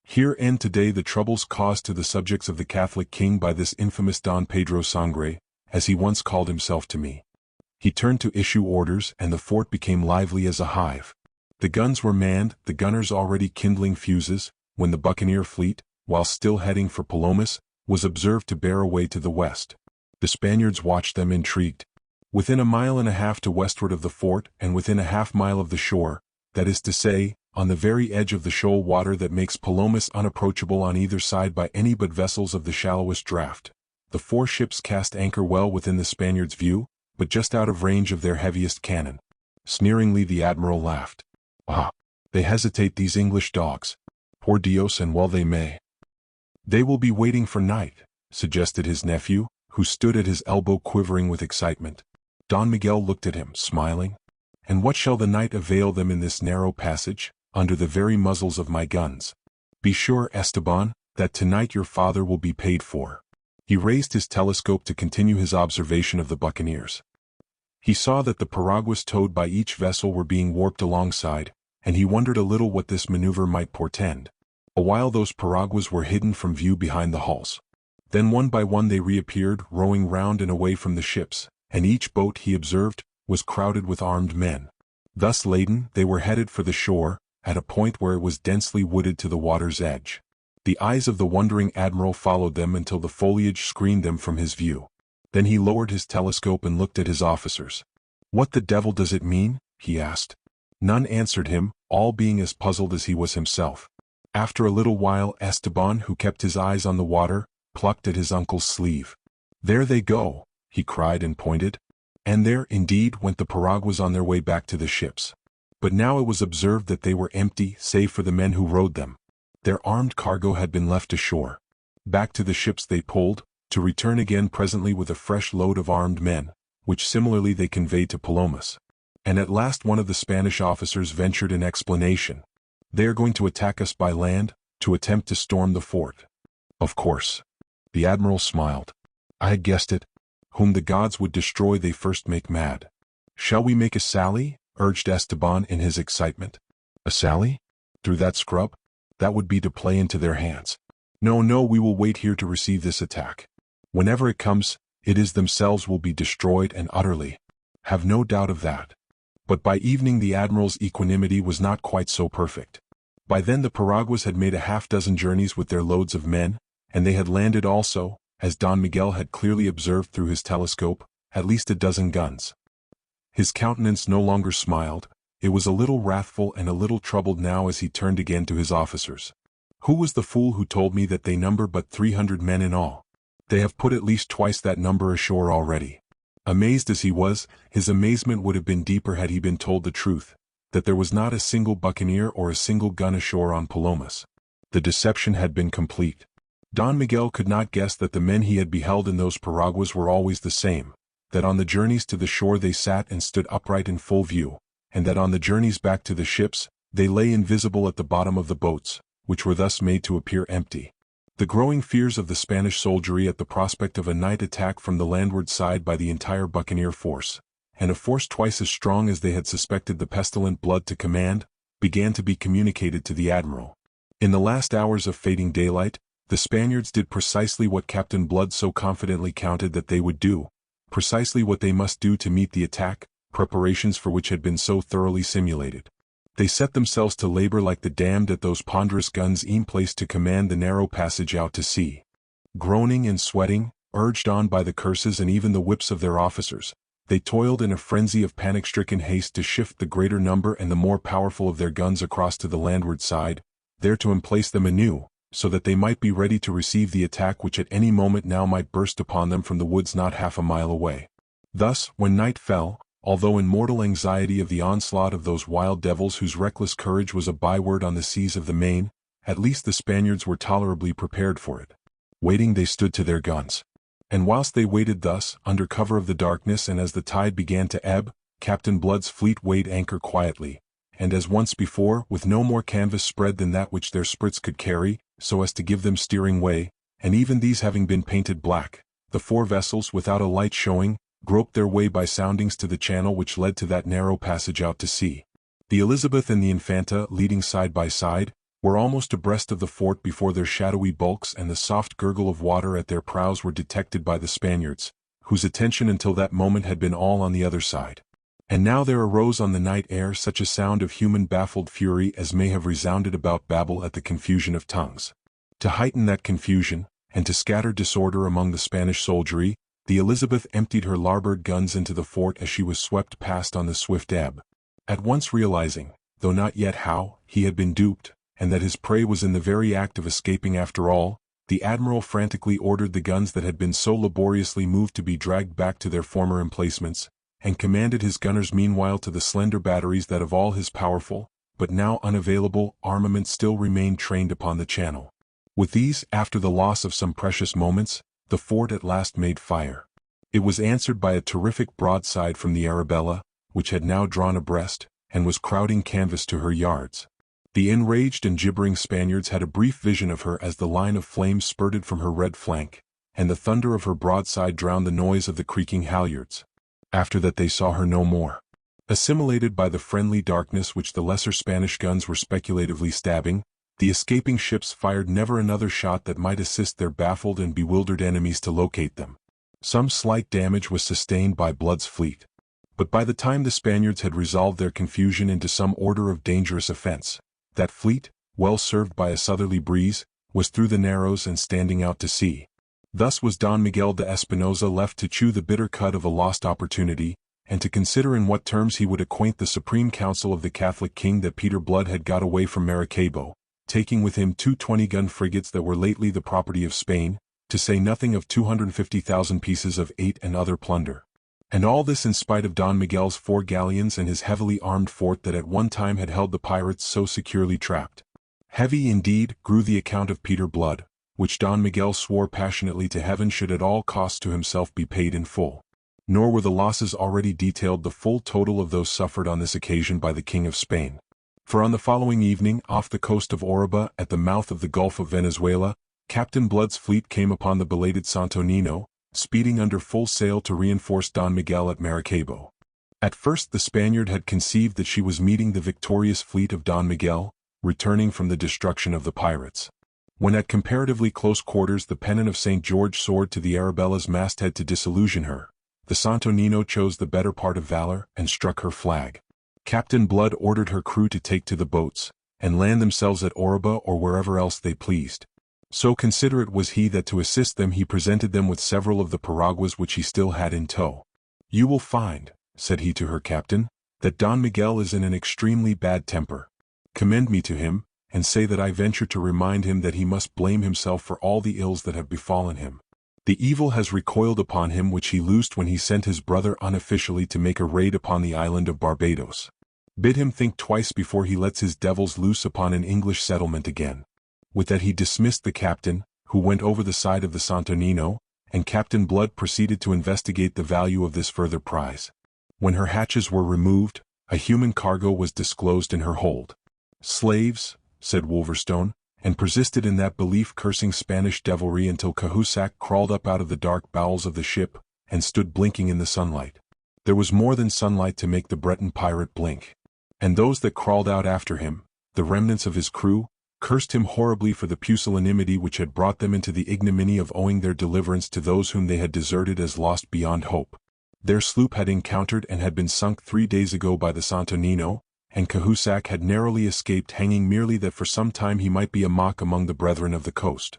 Here end today the troubles caused to the subjects of the Catholic king by this infamous Don Pedro Sangre, as he once called himself to me." He turned to issue orders, and the fort became lively as a hive. The guns were manned, the gunners already kindling fuses, when the buccaneer fleet, while still heading for Palomas, was observed to bear away to the west. The Spaniards watched them intrigued. Within 1.5 miles to westward of the fort and within a half-mile of the shore, that is to say, on the very edge of the shoal water that makes Palomas unapproachable on either side by any but vessels of the shallowest draught, the 4 ships cast anchor well within the Spaniards' view, but just out of range of their heaviest cannon. Sneeringly the admiral laughed. "Ah, they hesitate, these English dogs. Por Dios, and well they may." "They will be waiting for night," suggested his nephew, who stood at his elbow quivering with excitement. Don Miguel looked at him, smiling. "And what shall the night avail them in this narrow passage, under the very muzzles of my guns? Be sure, Esteban, that tonight your father will be paid for." He raised his telescope to continue his observation of the buccaneers. He saw that the piraguas towed by each vessel were being warped alongside, and he wondered a little what this maneuver might portend. A while those piraguas were hidden from view behind the hulls. Then one by one they reappeared, rowing round and away from the ships, and each boat, he observed, was crowded with armed men. Thus laden, they were headed for the shore, at a point where it was densely wooded to the water's edge. The eyes of the wondering admiral followed them until the foliage screened them from his view. Then he lowered his telescope and looked at his officers. "What the devil does it mean?" he asked. None answered him, all being as puzzled as he was himself. After a little while Esteban, who kept his eyes on the water, plucked at his uncle's sleeve. "There they go," he cried and pointed. And there, indeed, went the piraguas on their way back to the ships. But now it was observed that they were empty, save for the men who rowed them. Their armed cargo had been left ashore. Back to the ships they pulled, to return again presently with a fresh load of armed men, which similarly they conveyed to Palomas. And at last one of the Spanish officers ventured an explanation. "They are going to attack us by land, to attempt to storm the fort." "Of course." The admiral smiled. "I had guessed it. Whom the gods would destroy they first make mad." "Shall we make a sally?" urged Esteban in his excitement. "A sally? Through that scrub? That would be to play into their hands. No, no, we will wait here to receive this attack. Whenever it comes, it is themselves will be destroyed and utterly. Have no doubt of that." But by evening the admiral's equanimity was not quite so perfect. By then the piraguas had made a half-dozen journeys with their loads of men, and they had landed also, as Don Miguel had clearly observed through his telescope, at least a dozen guns. His countenance no longer smiled, it was a little wrathful and a little troubled now as he turned again to his officers. "Who was the fool who told me that they number but 300 men in all? They have put at least twice that number ashore already." Amazed as he was, his amazement would have been deeper had he been told the truth, that there was not a single buccaneer or a single gun ashore on Palomas. The deception had been complete. Don Miguel could not guess that the men he had beheld in those piraguas were always the same, that on the journeys to the shore they sat and stood upright in full view, and that on the journeys back to the ships, they lay invisible at the bottom of the boats, which were thus made to appear empty. The growing fears of the Spanish soldiery at the prospect of a night attack from the landward side by the entire buccaneer force, and a force twice as strong as they had suspected the pestilent Blood to command, began to be communicated to the admiral. In the last hours of fading daylight, the Spaniards did precisely what Captain Blood so confidently counted that they would do, precisely what they must do to meet the attack, preparations for which had been so thoroughly simulated. They set themselves to labor like the damned at those ponderous guns placed to command the narrow passage out to sea. Groaning and sweating, Urged on by the curses and even the whips of their officers, they toiled in a frenzy of panic-stricken haste to shift the greater number and the more powerful of their guns across to the landward side, there to emplace them anew, so that they might be ready to receive the attack which at any moment now might burst upon them from the woods not half a mile away. Thus, when night fell, although in mortal anxiety of the onslaught of those wild devils whose reckless courage was a byword on the seas of the main, at least the Spaniards were tolerably prepared for it. Waiting they stood to their guns. And whilst they waited thus, under cover of the darkness and as the tide began to ebb, Captain Blood's fleet weighed anchor quietly, and as once before, with no more canvas spread than that which their sprits could carry, so as to give them steering way, and even these having been painted black, the 4 vessels, without a light showing, groped their way by soundings to the channel which led to that narrow passage out to sea. The Elizabeth and the Infanta, leading side by side, were almost abreast of the fort before their shadowy bulks and the soft gurgle of water at their prows were detected by the Spaniards, whose attention until that moment had been all on the other side. And now there arose on the night air such a sound of human baffled fury as may have resounded about Babel at the confusion of tongues. To heighten that confusion, and to scatter disorder among the Spanish soldiery, the Elizabeth emptied her larboard guns into the fort as she was swept past on the swift ebb. At once realizing, though not yet how, he had been duped, and that his prey was in the very act of escaping after all, the admiral frantically ordered the guns that had been so laboriously moved to be dragged back to their former emplacements, and commanded his gunners meanwhile to the slender batteries that of all his powerful, but now unavailable, armament still remained trained upon the channel. With these, after the loss of some precious moments, the fort at last made fire. It was answered by a terrific broadside from the Arabella, which had now drawn abreast, and was crowding canvas to her yards. The enraged and gibbering Spaniards had a brief vision of her as the line of flames spurted from her red flank, and the thunder of her broadside drowned the noise of the creaking halyards. After that they saw her no more. Assimilated by the friendly darkness which the lesser Spanish guns were speculatively stabbing, the escaping ships fired never another shot that might assist their baffled and bewildered enemies to locate them. Some slight damage was sustained by Blood's fleet. But by the time the Spaniards had resolved their confusion into some order of dangerous offense, that fleet, well served by a southerly breeze, was through the Narrows and standing out to sea. Thus was Don Miguel de Espinosa left to chew the bitter cud of a lost opportunity, and to consider in what terms he would acquaint the Supreme Council of the Catholic King that Peter Blood had got away from Maracaibo, taking with him 2 20-gun frigates that were lately the property of Spain, to say nothing of 250,000 pieces of 8 and other plunder. And all this in spite of Don Miguel's 4 galleons and his heavily armed fort that at one time had held the pirates so securely trapped. Heavy indeed grew the account of Peter Blood, which Don Miguel swore passionately to heaven should at all costs to himself be paid in full. Nor were the losses already detailed the full total of those suffered on this occasion by the King of Spain. For on the following evening, off the coast of Oruba at the mouth of the Gulf of Venezuela, Captain Blood's fleet came upon the belated Santo Nino, speeding under full sail to reinforce Don Miguel at Maracaibo. At first the Spaniard had conceived that she was meeting the victorious fleet of Don Miguel, returning from the destruction of the pirates. When at comparatively close quarters the pennon of St. George soared to the Arabella's masthead to disillusion her, the Santo Nino chose the better part of valor and struck her flag. Captain Blood ordered her crew to take to the boats, and land themselves at Oruba or wherever else they pleased. So considerate was he that to assist them he presented them with several of the piraguas which he still had in tow. "You will find," said he to her captain, "that Don Miguel is in an extremely bad temper. Commend me to him, and say that I venture to remind him that he must blame himself for all the ills that have befallen him. The evil has recoiled upon him which he loosed when he sent his brother unofficially to make a raid upon the island of Barbados. Bid him think twice before he lets his devils loose upon an English settlement again." With that he dismissed the captain, who went over the side of the Santo Nino, and Captain Blood proceeded to investigate the value of this further prize. When her hatches were removed, a human cargo was disclosed in her hold. "Slaves," said Wolverstone, and persisted in that belief, cursing Spanish devilry until Cahusac crawled up out of the dark bowels of the ship, and stood blinking in the sunlight. There was more than sunlight to make the Breton pirate blink. And those that crawled out after him, the remnants of his crew, cursed him horribly for the pusillanimity which had brought them into the ignominy of owing their deliverance to those whom they had deserted as lost beyond hope. Their sloop had encountered and had been sunk 3 days ago by the Santo Nino, and Cahusac had narrowly escaped hanging merely that for some time he might be a mock among the brethren of the coast.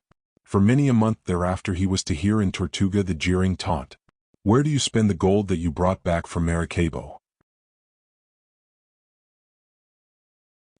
For many a month thereafter he was to hear in Tortuga the jeering taunt, "Where do you spend the gold that you brought back from Maracaibo?"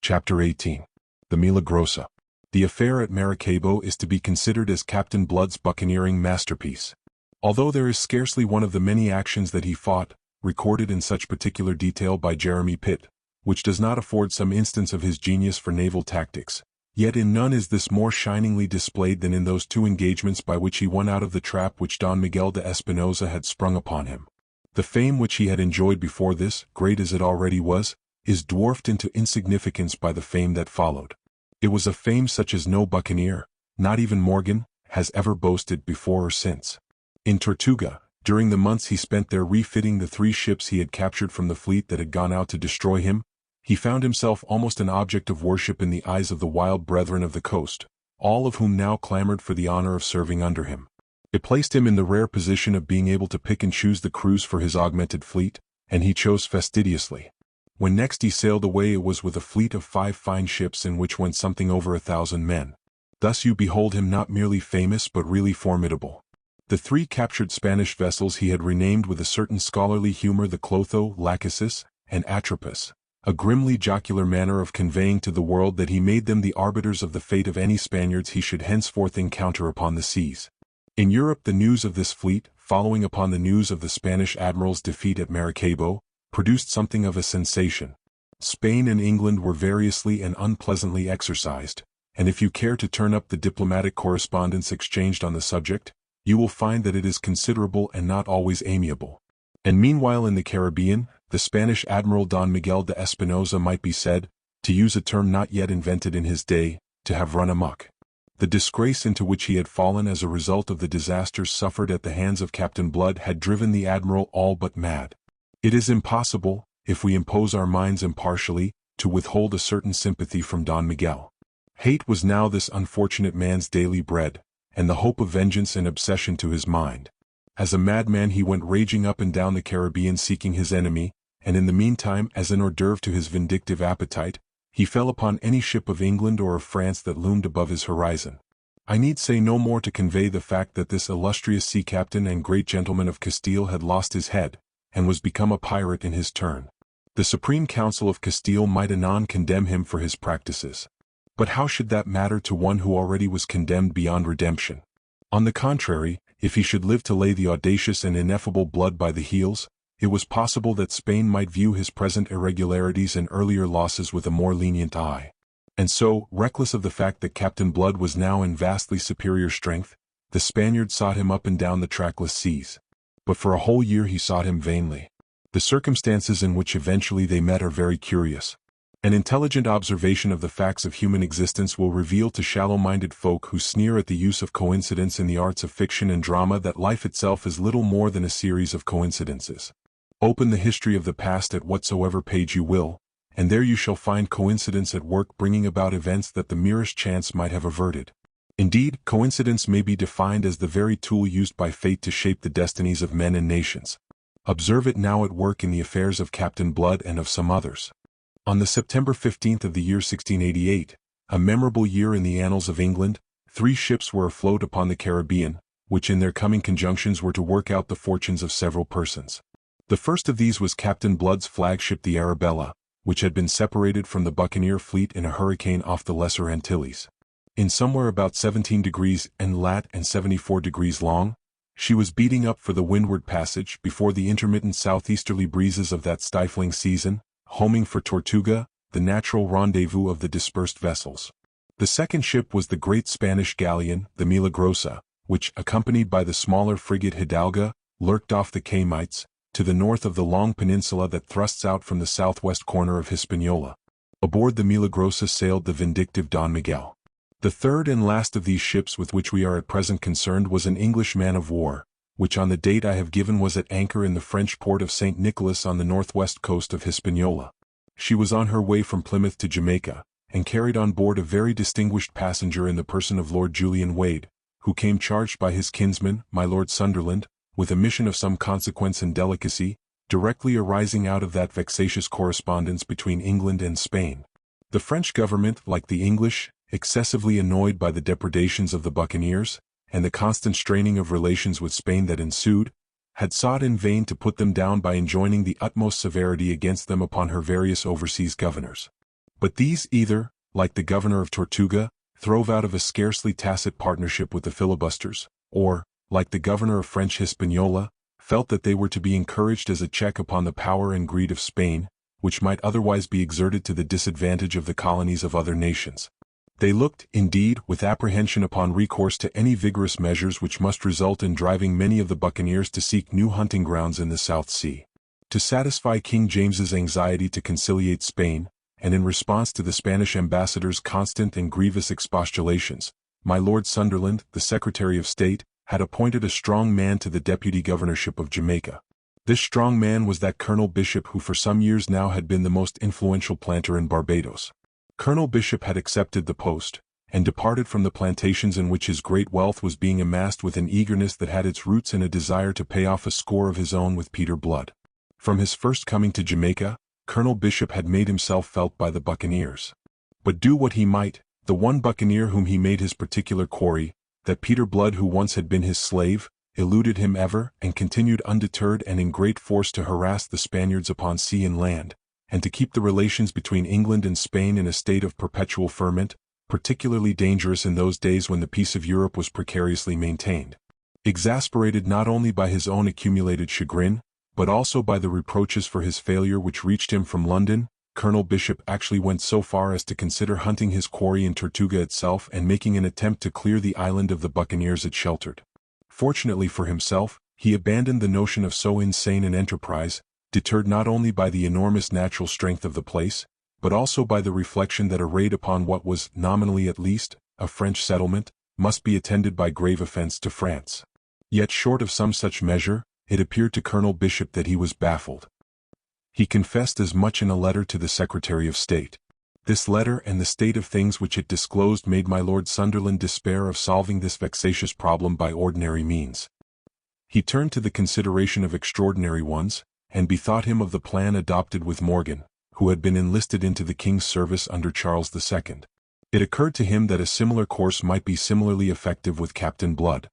Chapter 18. The Milagrosa. The affair at Maracaibo is to be considered as Captain Blood's buccaneering masterpiece. Although there is scarcely one of the many actions that he fought, recorded in such particular detail by Jeremy Pitt, which does not afford some instance of his genius for naval tactics, yet in none is this more shiningly displayed than in those two engagements by which he won out of the trap which Don Miguel de Espinosa had sprung upon him. The fame which he had enjoyed before this, great as it already was, is dwarfed into insignificance by the fame that followed. It was a fame such as no buccaneer, not even Morgan, has ever boasted before or since. In Tortuga, during the months he spent there refitting the 3 ships he had captured from the fleet that had gone out to destroy him, he found himself almost an object of worship in the eyes of the wild brethren of the coast, all of whom now clamored for the honor of serving under him. It placed him in the rare position of being able to pick and choose the crews for his augmented fleet, and he chose fastidiously. When next he sailed away it was with a fleet of 5 fine ships in which went something over 1,000 men. Thus you behold him not merely famous but really formidable. The 3 captured Spanish vessels he had renamed with a certain scholarly humor the Clotho, Lachesis, and Atropos, a grimly jocular manner of conveying to the world that he made them the arbiters of the fate of any Spaniards he should henceforth encounter upon the seas. In Europe the news of this fleet, following upon the news of the Spanish admiral's defeat at Maracaibo, produced something of a sensation. Spain and England were variously and unpleasantly exercised, and if you care to turn up the diplomatic correspondence exchanged on the subject, you will find that it is considerable and not always amiable. And meanwhile in the Caribbean, the Spanish admiral Don Miguel de Espinosa might be said, to use a term not yet invented in his day, to have run amok. The disgrace into which he had fallen as a result of the disasters suffered at the hands of Captain Blood had driven the admiral all but mad. It is impossible, if we impose our minds impartially, to withhold a certain sympathy from Don Miguel. Hate was now this unfortunate man's daily bread, and the hope of vengeance an obsession to his mind. As a madman he went raging up and down the Caribbean seeking his enemy, and in the meantime, as an hors d'oeuvre to his vindictive appetite, he fell upon any ship of England or of France that loomed above his horizon. I need say no more to convey the fact that this illustrious sea captain and great gentleman of Castile had lost his head, and was become a pirate in his turn. The Supreme Council of Castile might anon condemn him for his practices. But how should that matter to one who already was condemned beyond redemption? On the contrary, if he should live to lay the audacious and ineffable Blood by the heels, it was possible that Spain might view his present irregularities and earlier losses with a more lenient eye. And so, reckless of the fact that Captain Blood was now in vastly superior strength, the Spaniard sought him up and down the trackless seas. But for a whole year he sought him vainly. The circumstances in which eventually they met are very curious. An intelligent observation of the facts of human existence will reveal to shallow-minded folk who sneer at the use of coincidence in the arts of fiction and drama that life itself is little more than a series of coincidences. Open the history of the past at whatsoever page you will, and there you shall find coincidence at work bringing about events that the merest chance might have averted. Indeed, coincidence may be defined as the very tool used by fate to shape the destinies of men and nations. Observe it now at work in the affairs of Captain Blood and of some others. On the September 15th of the year 1688, a memorable year in the annals of England, 3 ships were afloat upon the Caribbean, which in their coming conjunctions were to work out the fortunes of several persons. The first of these was Captain Blood's flagship the Arabella, which had been separated from the buccaneer fleet in a hurricane off the Lesser Antilles. In somewhere about 17 degrees and lat and 74 degrees long, she was beating up for the windward passage before the intermittent southeasterly breezes of that stifling season, homing for Tortuga, the natural rendezvous of the dispersed vessels. The second ship was the great Spanish galleon, the Milagrosa, which, accompanied by the smaller frigate Hidalga, lurked off the Caymites, to the north of the long peninsula that thrusts out from the southwest corner of Hispaniola. Aboard the Milagrosa sailed the vindictive Don Miguel. The third and last of these ships with which we are at present concerned was an English man-of-war, which on the date I have given was at anchor in the French port of St. Nicholas on the northwest coast of Hispaniola. She was on her way from Plymouth to Jamaica, and carried on board a very distinguished passenger in the person of Lord Julian Wade, who came charged by his kinsman, my Lord Sunderland, with a mission of some consequence and delicacy, directly arising out of that vexatious correspondence between England and Spain. The French government, like the English, excessively annoyed by the depredations of the buccaneers, and the constant straining of relations with Spain that ensued, had sought in vain to put them down by enjoining the utmost severity against them upon her various overseas governors. But these either, like the governor of Tortuga, throve out of a scarcely tacit partnership with the filibusters, or, like the governor of French Hispaniola, felt that they were to be encouraged as a check upon the power and greed of Spain, which might otherwise be exerted to the disadvantage of the colonies of other nations. They looked, indeed, with apprehension upon recourse to any vigorous measures which must result in driving many of the buccaneers to seek new hunting grounds in the South Sea. To satisfy King James's anxiety to conciliate Spain, and in response to the Spanish ambassador's constant and grievous expostulations, my Lord Sunderland, the Secretary of State, had appointed a strong man to the deputy governorship of Jamaica. This strong man was that Colonel Bishop who for some years now had been the most influential planter in Barbados. Colonel Bishop had accepted the post, and departed from the plantations in which his great wealth was being amassed with an eagerness that had its roots in a desire to pay off a score of his own with Peter Blood. From his first coming to Jamaica, Colonel Bishop had made himself felt by the buccaneers. But do what he might, the one buccaneer whom he made his particular quarry, that Peter Blood who once had been his slave, eluded him ever and continued undeterred and in great force to harass the Spaniards upon sea and land, and to keep the relations between England and Spain in a state of perpetual ferment, particularly dangerous in those days when the peace of Europe was precariously maintained. Exasperated not only by his own accumulated chagrin, but also by the reproaches for his failure which reached him from London, Colonel Bishop actually went so far as to consider hunting his quarry in Tortuga itself and making an attempt to clear the island of the buccaneers it sheltered. Fortunately for himself, he abandoned the notion of so insane an enterprise, deterred not only by the enormous natural strength of the place, but also by the reflection that a raid upon what was, nominally at least, a French settlement, must be attended by grave offense to France. Yet short of some such measure, it appeared to Colonel Bishop that he was baffled. He confessed as much in a letter to the Secretary of State. This letter and the state of things which it disclosed made my Lord Sunderland despair of solving this vexatious problem by ordinary means. He turned to the consideration of extraordinary ones, and bethought him of the plan adopted with Morgan, who had been enlisted into the king's service under Charles II. It occurred to him that a similar course might be similarly effective with Captain Blood.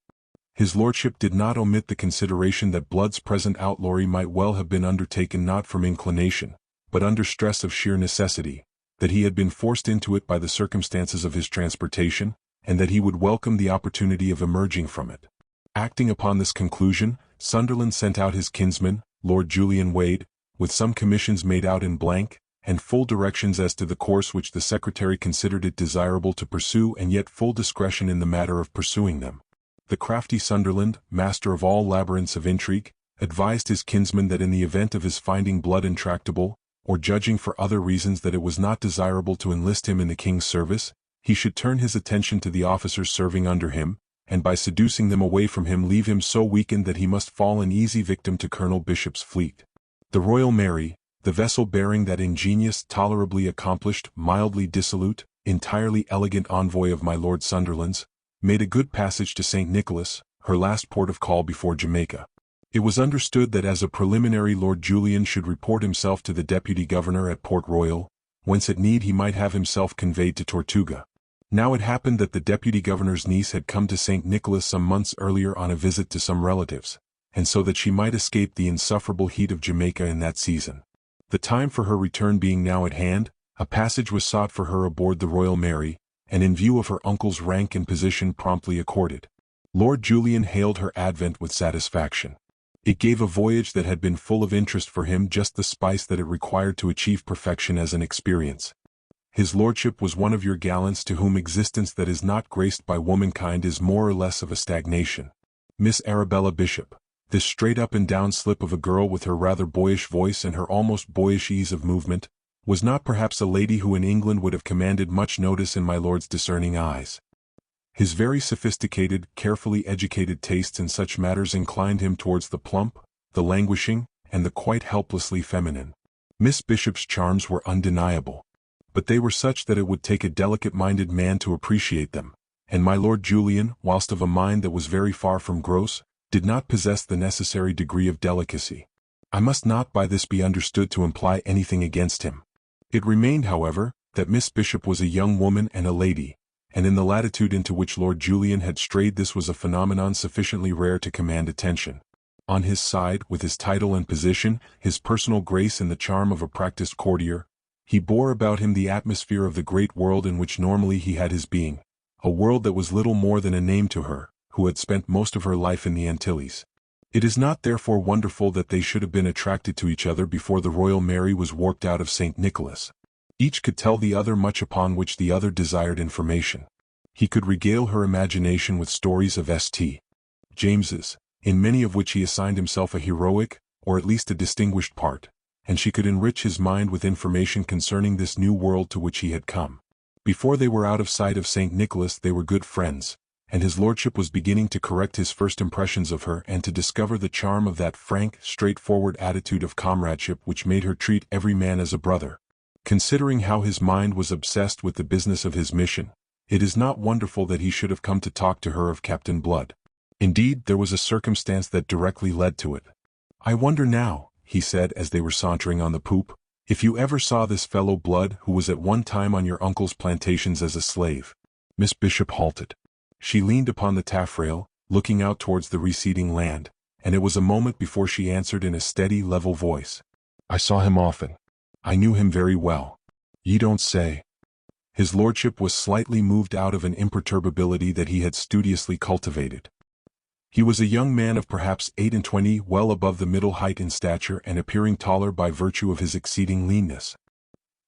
His lordship did not omit the consideration that Blood's present outlawry might well have been undertaken not from inclination, but under stress of sheer necessity, that he had been forced into it by the circumstances of his transportation, and that he would welcome the opportunity of emerging from it. Acting upon this conclusion, Sunderland sent out his kinsman, Lord Julian Wade, with some commissions made out in blank, and full directions as to the course which the Secretary considered it desirable to pursue and yet full discretion in the matter of pursuing them. The crafty Sunderland, master of all labyrinths of intrigue, advised his kinsman that in the event of his finding Blood intractable, or judging for other reasons that it was not desirable to enlist him in the king's service, he should turn his attention to the officers serving under him, and by seducing them away from him leave him so weakened that he must fall an easy victim to Colonel Bishop's fleet. The Royal Mary, the vessel bearing that ingenious, tolerably accomplished, mildly dissolute, entirely elegant envoy of my Lord Sunderland's, made a good passage to St. Nicholas, her last port of call before Jamaica. It was understood that as a preliminary Lord Julian should report himself to the Deputy Governor at Port Royal, whence at need he might have himself conveyed to Tortuga. Now it happened that the Deputy Governor's niece had come to St. Nicholas some months earlier on a visit to some relatives, and so that she might escape the insufferable heat of Jamaica in that season. The time for her return being now at hand, a passage was sought for her aboard the Royal Mary, and in view of her uncle's rank and position promptly accorded. Lord Julian hailed her advent with satisfaction. It gave a voyage that had been full of interest for him just the spice that it required to achieve perfection as an experience. His lordship was one of your gallants to whom existence that is not graced by womankind is more or less of a stagnation. Miss Arabella Bishop, this straight-up-and-down slip of a girl with her rather boyish voice and her almost boyish ease of movement, was not perhaps a lady who in England would have commanded much notice in my lord's discerning eyes. His very sophisticated, carefully educated tastes in such matters inclined him towards the plump, the languishing, and the quite helplessly feminine. Miss Bishop's charms were undeniable, but they were such that it would take a delicate-minded man to appreciate them, and my Lord Julian, whilst of a mind that was very far from gross, did not possess the necessary degree of delicacy. I must not by this be understood to imply anything against him. It remained, however, that Miss Bishop was a young woman and a lady, and in the latitude into which Lord Julian had strayed this was a phenomenon sufficiently rare to command attention. On his side, with his title and position, his personal grace and the charm of a practiced courtier, he bore about him the atmosphere of the great world in which normally he had his being, a world that was little more than a name to her, who had spent most of her life in the Antilles. It is not therefore wonderful that they should have been attracted to each other before the Royal Mary was warped out of St. Nicholas. Each could tell the other much upon which the other desired information. He could regale her imagination with stories of St. James's, in many of which he assigned himself a heroic, or at least a distinguished part, and she could enrich his mind with information concerning this new world to which he had come. Before they were out of sight of St. Nicholas they were good friends, and his lordship was beginning to correct his first impressions of her and to discover the charm of that frank, straightforward attitude of comradeship which made her treat every man as a brother. Considering how his mind was obsessed with the business of his mission, it is not wonderful that he should have come to talk to her of Captain Blood. Indeed, there was a circumstance that directly led to it. "I wonder now," he said as they were sauntering on the poop, "if you ever saw this fellow Blood who was at one time on your uncle's plantations as a slave." Miss Bishop halted. She leaned upon the taffrail, looking out towards the receding land, and it was a moment before she answered in a steady, level voice. "I saw him often. I knew him very well." "Ye don't say." His lordship was slightly moved out of an imperturbability that he had studiously cultivated. He was a young man of perhaps 28, well above the middle height in stature and appearing taller by virtue of his exceeding leanness.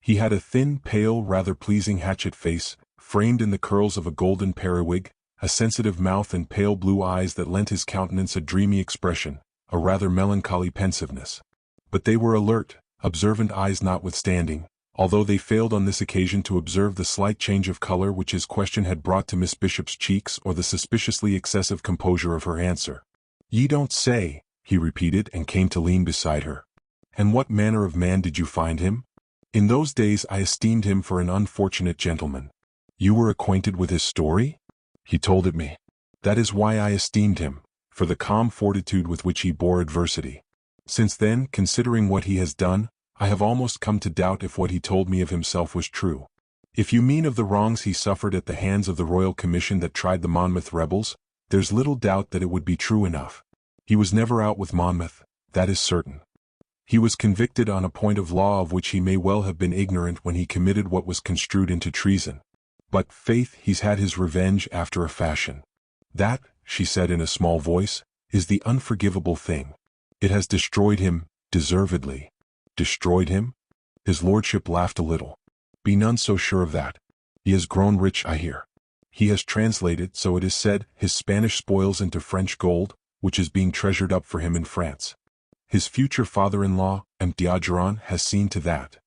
He had a thin, pale, rather pleasing hatchet face, framed in the curls of a golden periwig, a sensitive mouth and pale blue eyes that lent his countenance a dreamy expression, a rather melancholy pensiveness. But they were alert, observant eyes notwithstanding, although they failed on this occasion to observe the slight change of color which his question had brought to Miss Bishop's cheeks or the suspiciously excessive composure of her answer. "Ye don't say," he repeated and came to lean beside her. "And what manner of man did you find him?" "In those days I esteemed him for an unfortunate gentleman." "You were acquainted with his story?" "He told it me. That is why I esteemed him, for the calm fortitude with which he bore adversity. Since then, considering what he has done, I have almost come to doubt if what he told me of himself was true. If you mean of the wrongs he suffered at the hands of the Royal Commission that tried the Monmouth rebels, there's little doubt that it would be true enough. He was never out with Monmouth, that is certain. He was convicted on a point of law of which he may well have been ignorant when he committed what was construed into treason. But, faith, he's had his revenge after a fashion. That," she said in a small voice, "is the unforgivable thing. It has destroyed him, deservedly." "Destroyed him?" His lordship laughed a little. "Be none so sure of that. He has grown rich, I hear. He has translated, so it is said, his Spanish spoils into French gold, which is being treasured up for him in France. His future father-in-law, M. D'Ogeron, has seen to that."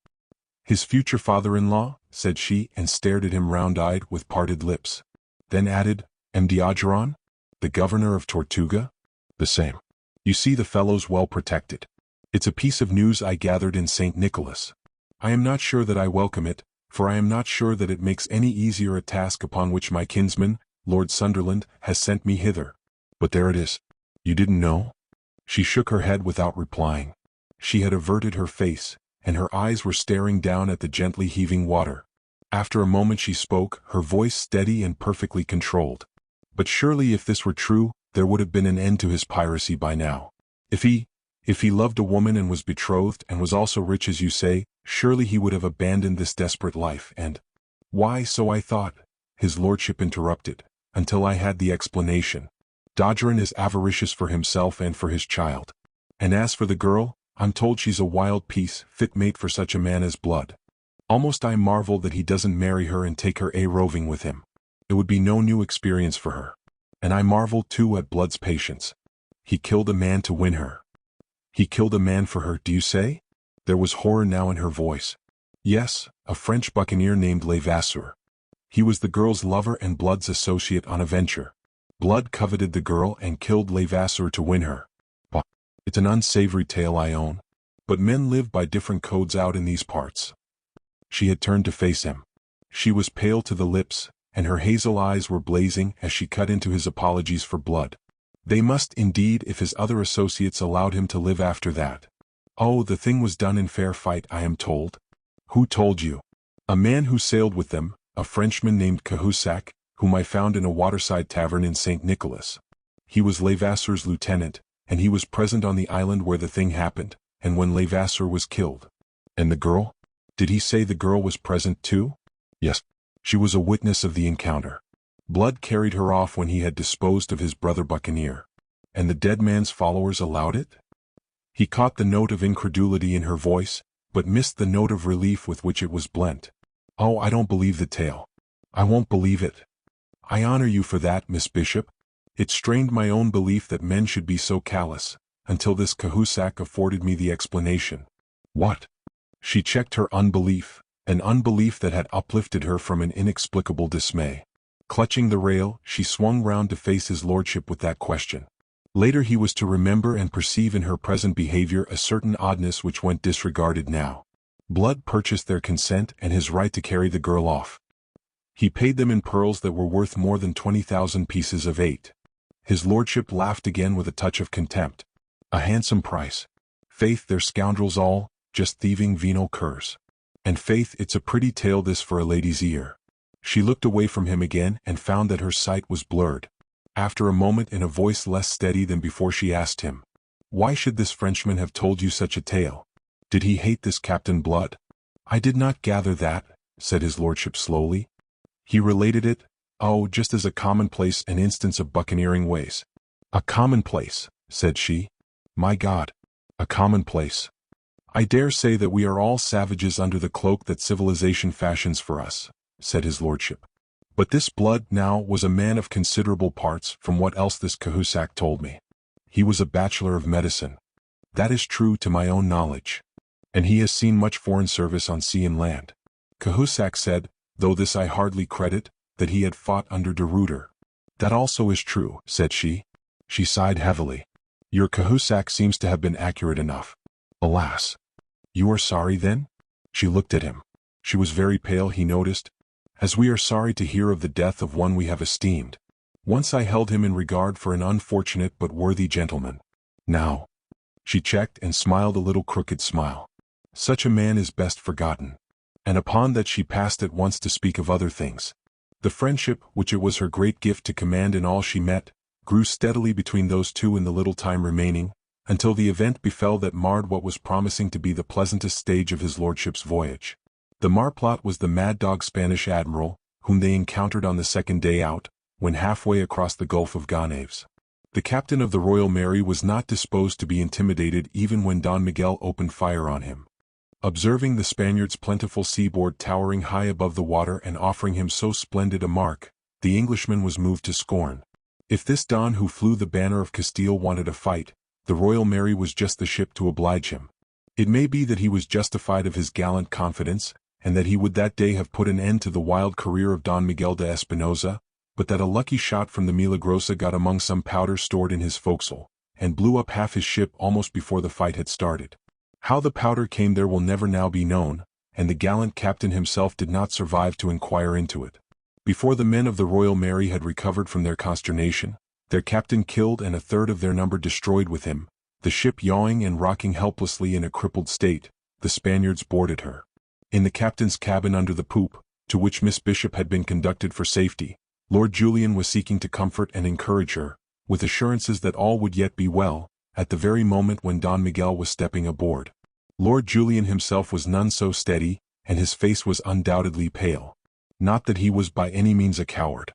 "His future father-in-law?" said she, and stared at him round-eyed with parted lips. Then added, "M. D'Ogeron? The governor of Tortuga?" "The same. You see the fellow's well protected. It's a piece of news I gathered in St. Nicholas. I am not sure that I welcome it, for I am not sure that it makes any easier a task upon which my kinsman, Lord Sunderland, has sent me hither. But there it is. You didn't know?" She shook her head without replying. She had averted her face, and her eyes were staring down at the gently heaving water. After a moment she spoke, her voice steady and perfectly controlled. "But surely if this were true, there would have been an end to his piracy by now. If he loved a woman and was betrothed and was also rich as you say, surely he would have abandoned this desperate life and—" "Why, so I thought," his lordship interrupted, "until I had the explanation. D'Ogeron is avaricious for himself and for his child. And as for the girl, I'm told she's a wild piece, fit mate for such a man as Blood. Almost I marvel that he doesn't marry her and take her roving with him. It would be no new experience for her. And I marvel too at Blood's patience. He killed a man to win her." "He killed a man for her, do you say?" There was horror now in her voice. "Yes, a French buccaneer named Levasseur. He was the girl's lover and Blood's associate on a venture. Blood coveted the girl and killed Levasseur to win her. Bah, it's an unsavory tale, I own. But men live by different codes out in these parts." She had turned to face him. She was pale to the lips, and her hazel eyes were blazing as she cut into his apologies for Blood. They must indeed if his other associates allowed him to live after that. "Oh, the thing was done in fair fight, I am told." "Who told you?" "A man who sailed with them, a Frenchman named Cahusac, whom I found in a waterside tavern in St. Nicholas. He was Levasseur's lieutenant, and he was present on the island where the thing happened, and when Levasseur was killed. And the girl? Did he say the girl was present too? Yes. She was a witness of the encounter. Blood carried her off when he had disposed of his brother buccaneer. And the dead man's followers allowed it? He caught the note of incredulity in her voice, but missed the note of relief with which it was blent. Oh, I don't believe the tale. I won't believe it. I honor you for that, Miss Bishop. It strained my own belief that men should be so callous, until this Cahusac afforded me the explanation. What? She checked her unbelief, an unbelief that had uplifted her from an inexplicable dismay. Clutching the rail, she swung round to face his lordship with that question. Later he was to remember and perceive in her present behavior a certain oddness which went disregarded now. Blood purchased their consent and his right to carry the girl off. He paid them in pearls that were worth more than 20,000 pieces of eight. His lordship laughed again with a touch of contempt. A handsome price. Faith, they're scoundrels all, just thieving venal curs. And faith, it's a pretty tale this for a lady's ear. She looked away from him again and found that her sight was blurred. After a moment, in a voice less steady than before, she asked him, "Why should this Frenchman have told you such a tale? Did he hate this Captain Blood?" "I did not gather that," said his lordship slowly. "He related it, oh, just as a commonplace, an instance of buccaneering ways." "A commonplace," said she. "My God, a commonplace. I dare say that we are all savages under the cloak that civilization fashions for us," said his lordship. "But this Blood, now, was a man of considerable parts, from what else this Cahusac told me. He was a bachelor of medicine. That is true to my own knowledge. And he has seen much foreign service on sea and land. Cahusac said, though this I hardly credit, that he had fought under de Ruyter." "That also is true," said she. She sighed heavily. "Your Cahusac seems to have been accurate enough. Alas! You are sorry, then?" She looked at him. She was very pale, he noticed, as we are sorry to hear of the death of one we have esteemed. Once I held him in regard for an unfortunate but worthy gentleman. Now, she checked and smiled a little crooked smile. Such a man is best forgotten. And upon that she passed at once to speak of other things. The friendship, which it was her great gift to command in all she met, grew steadily between those two in the little time remaining, until the event befell that marred what was promising to be the pleasantest stage of his lordship's voyage. The marplot was the mad-dog Spanish admiral, whom they encountered on the second day out, when halfway across the Gulf of Gonâves. The captain of the Royal Mary was not disposed to be intimidated even when Don Miguel opened fire on him. Observing the Spaniard's plentiful seaboard towering high above the water and offering him so splendid a mark, the Englishman was moved to scorn. If this Don who flew the banner of Castile wanted a fight, the Royal Mary was just the ship to oblige him. It may be that he was justified of his gallant confidence, and that he would that day have put an end to the wild career of Don Miguel de Espinosa, but that a lucky shot from the Milagrosa got among some powder stored in his forecastle, and blew up half his ship almost before the fight had started. How the powder came there will never now be known, and the gallant captain himself did not survive to inquire into it. Before the men of the Royal Mary had recovered from their consternation, their captain killed and a third of their number destroyed with him, the ship yawing and rocking helplessly in a crippled state, the Spaniards boarded her. In the captain's cabin under the poop, to which Miss Bishop had been conducted for safety, Lord Julian was seeking to comfort and encourage her, with assurances that all would yet be well, at the very moment when Don Miguel was stepping aboard. Lord Julian himself was none so steady, and his face was undoubtedly pale. Not that he was by any means a coward.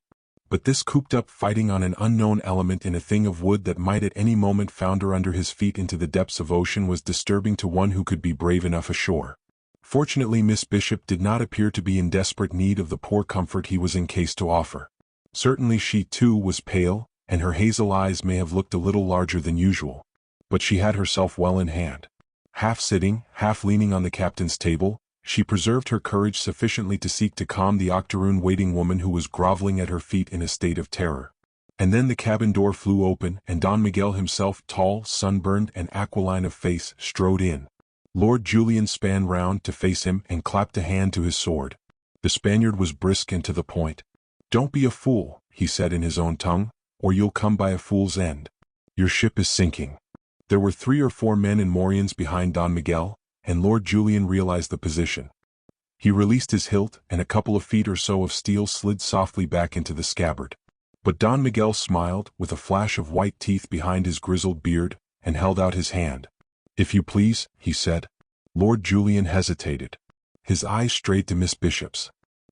But this cooped-up fighting on an unknown element in a thing of wood that might at any moment founder under his feet into the depths of ocean was disturbing to one who could be brave enough ashore. Fortunately, Miss Bishop did not appear to be in desperate need of the poor comfort he was encased to offer. Certainly she, too, was pale, and her hazel eyes may have looked a little larger than usual. But she had herself well in hand. Half sitting, half leaning on the captain's table, she preserved her courage sufficiently to seek to calm the octoroon waiting woman who was groveling at her feet in a state of terror. And then the cabin door flew open, and Don Miguel himself, tall, sunburned, and aquiline of face, strode in. Lord Julian span round to face him and clapped a hand to his sword. The Spaniard was brisk and to the point. "Don't be a fool," he said in his own tongue, "or you'll come by a fool's end. Your ship is sinking." There were 3 or 4 men in morions behind Don Miguel, and Lord Julian realized the position. He released his hilt, and a couple of feet or so of steel slid softly back into the scabbard. But Don Miguel smiled, with a flash of white teeth behind his grizzled beard, and held out his hand. "If you please," he said. Lord Julian hesitated. His eyes strayed to Miss Bishop's.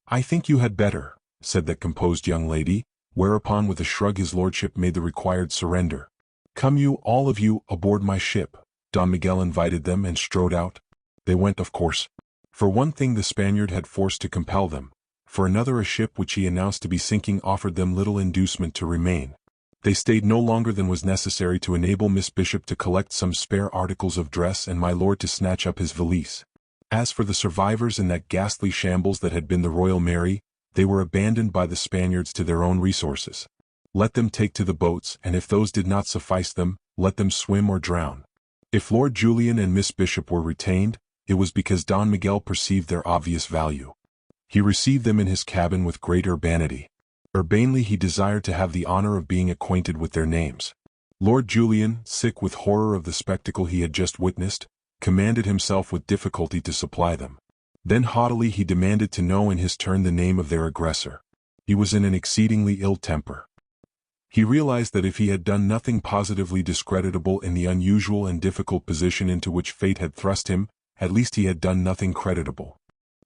"I think you had better," said that composed young lady, whereupon with a shrug his lordship made the required surrender. "Come you, all of you, aboard my ship," Don Miguel invited them and strode out. They went, of course. For one thing the Spaniard had force to compel them. For another, a ship which he announced to be sinking offered them little inducement to remain. They stayed no longer than was necessary to enable Miss Bishop to collect some spare articles of dress and my lord to snatch up his valise. As for the survivors in that ghastly shambles that had been the Royal Mary, they were abandoned by the Spaniards to their own resources. Let them take to the boats, and if those did not suffice them, let them swim or drown. If Lord Julian and Miss Bishop were retained, it was because Don Miguel perceived their obvious value. He received them in his cabin with great urbanity. Urbanely he desired to have the honor of being acquainted with their names. Lord Julian, sick with horror of the spectacle he had just witnessed, commanded himself with difficulty to supply them. Then haughtily he demanded to know in his turn the name of their aggressor. He was in an exceedingly ill temper. He realized that if he had done nothing positively discreditable in the unusual and difficult position into which fate had thrust him, at least he had done nothing creditable.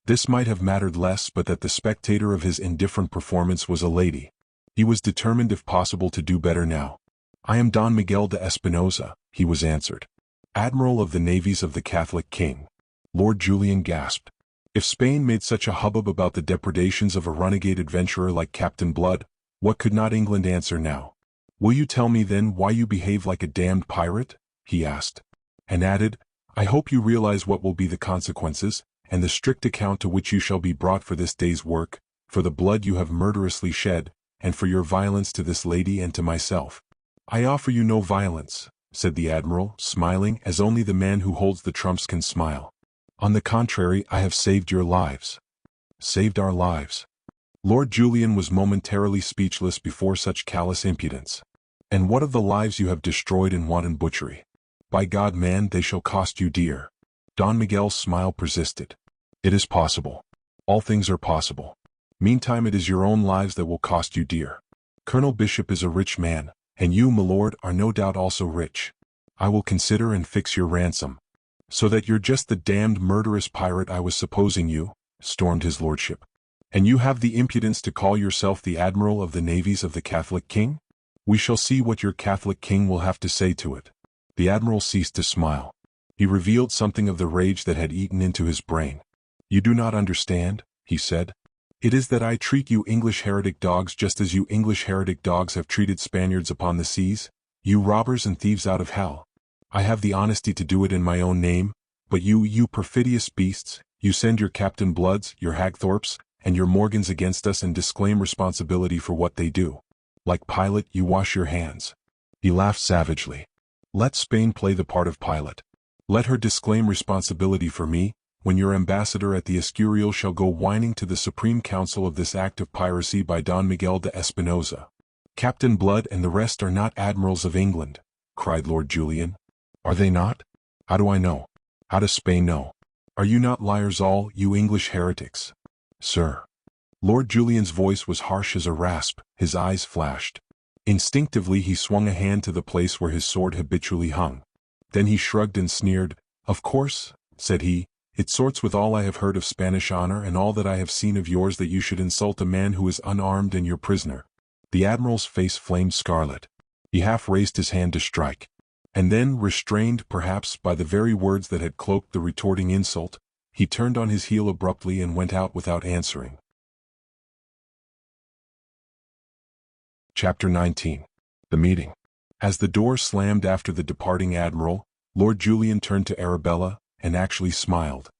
This might have mattered less but that the spectator of his indifferent performance was a lady. He was determined if possible to do better now. "I am Don Miguel de Espinosa," he was answered. "Admiral of the navies of the Catholic King." Lord Julian gasped. If Spain made such a hubbub about the depredations of a renegade adventurer like Captain Blood, what could not England answer now? "Will you tell me then why you behave like a damned pirate?" he asked. And added, "I hope you realize what will be the consequences, and the strict account to which you shall be brought for this day's work, for the blood you have murderously shed, and for your violence to this lady and to myself." "I offer you no violence," said the Admiral, smiling as only the man who holds the trumps can smile. "On the contrary, I have saved your lives." "Saved our lives." Lord Julian was momentarily speechless before such callous impudence. "And what of the lives you have destroyed in wanton butchery? By God, man, they shall cost you dear." Don Miguel's smile persisted. "It is possible. All things are possible. Meantime it is your own lives that will cost you dear. Colonel Bishop is a rich man, and you, my lord, are no doubt also rich. I will consider and fix your ransom." "So that you're just the damned murderous pirate I was supposing you," stormed his lordship. "And you have the impudence to call yourself the Admiral of the navies of the Catholic King? We shall see what your Catholic King will have to say to it." The Admiral ceased to smile. He revealed something of the rage that had eaten into his brain. "You do not understand," he said. "It is that I treat you English heretic dogs just as you English heretic dogs have treated Spaniards upon the seas, you robbers and thieves out of hell. I have the honesty to do it in my own name, but you perfidious beasts, you send your Captain Bloods, your Hagthorpes, and your Morgans against us and disclaim responsibility for what they do. Like Pilate, you wash your hands." He laughed savagely. "Let Spain play the part of Pilate. Let her disclaim responsibility for me, when your ambassador at the Escurial shall go whining to the Supreme Council of this act of piracy by Don Miguel de Espinosa. Captain Blood and the rest are not admirals of England," cried Lord Julian. "Are they not? How do I know? How does Spain know? Are you not liars all, you English heretics?" "Sir." Lord Julian's voice was harsh as a rasp, his eyes flashed. Instinctively he swung a hand to the place where his sword habitually hung. Then he shrugged and sneered. "Of course," said he, "it sorts with all I have heard of Spanish honor and all that I have seen of yours that you should insult a man who is unarmed and your prisoner." The Admiral's face flamed scarlet. He half raised his hand to strike. And then, restrained perhaps by the very words that had cloaked the retorting insult, he turned on his heel abruptly and went out without answering. Chapter 19. The Meeting. As the door slammed after the departing Admiral, Lord Julian turned to Arabella, and actually smiled.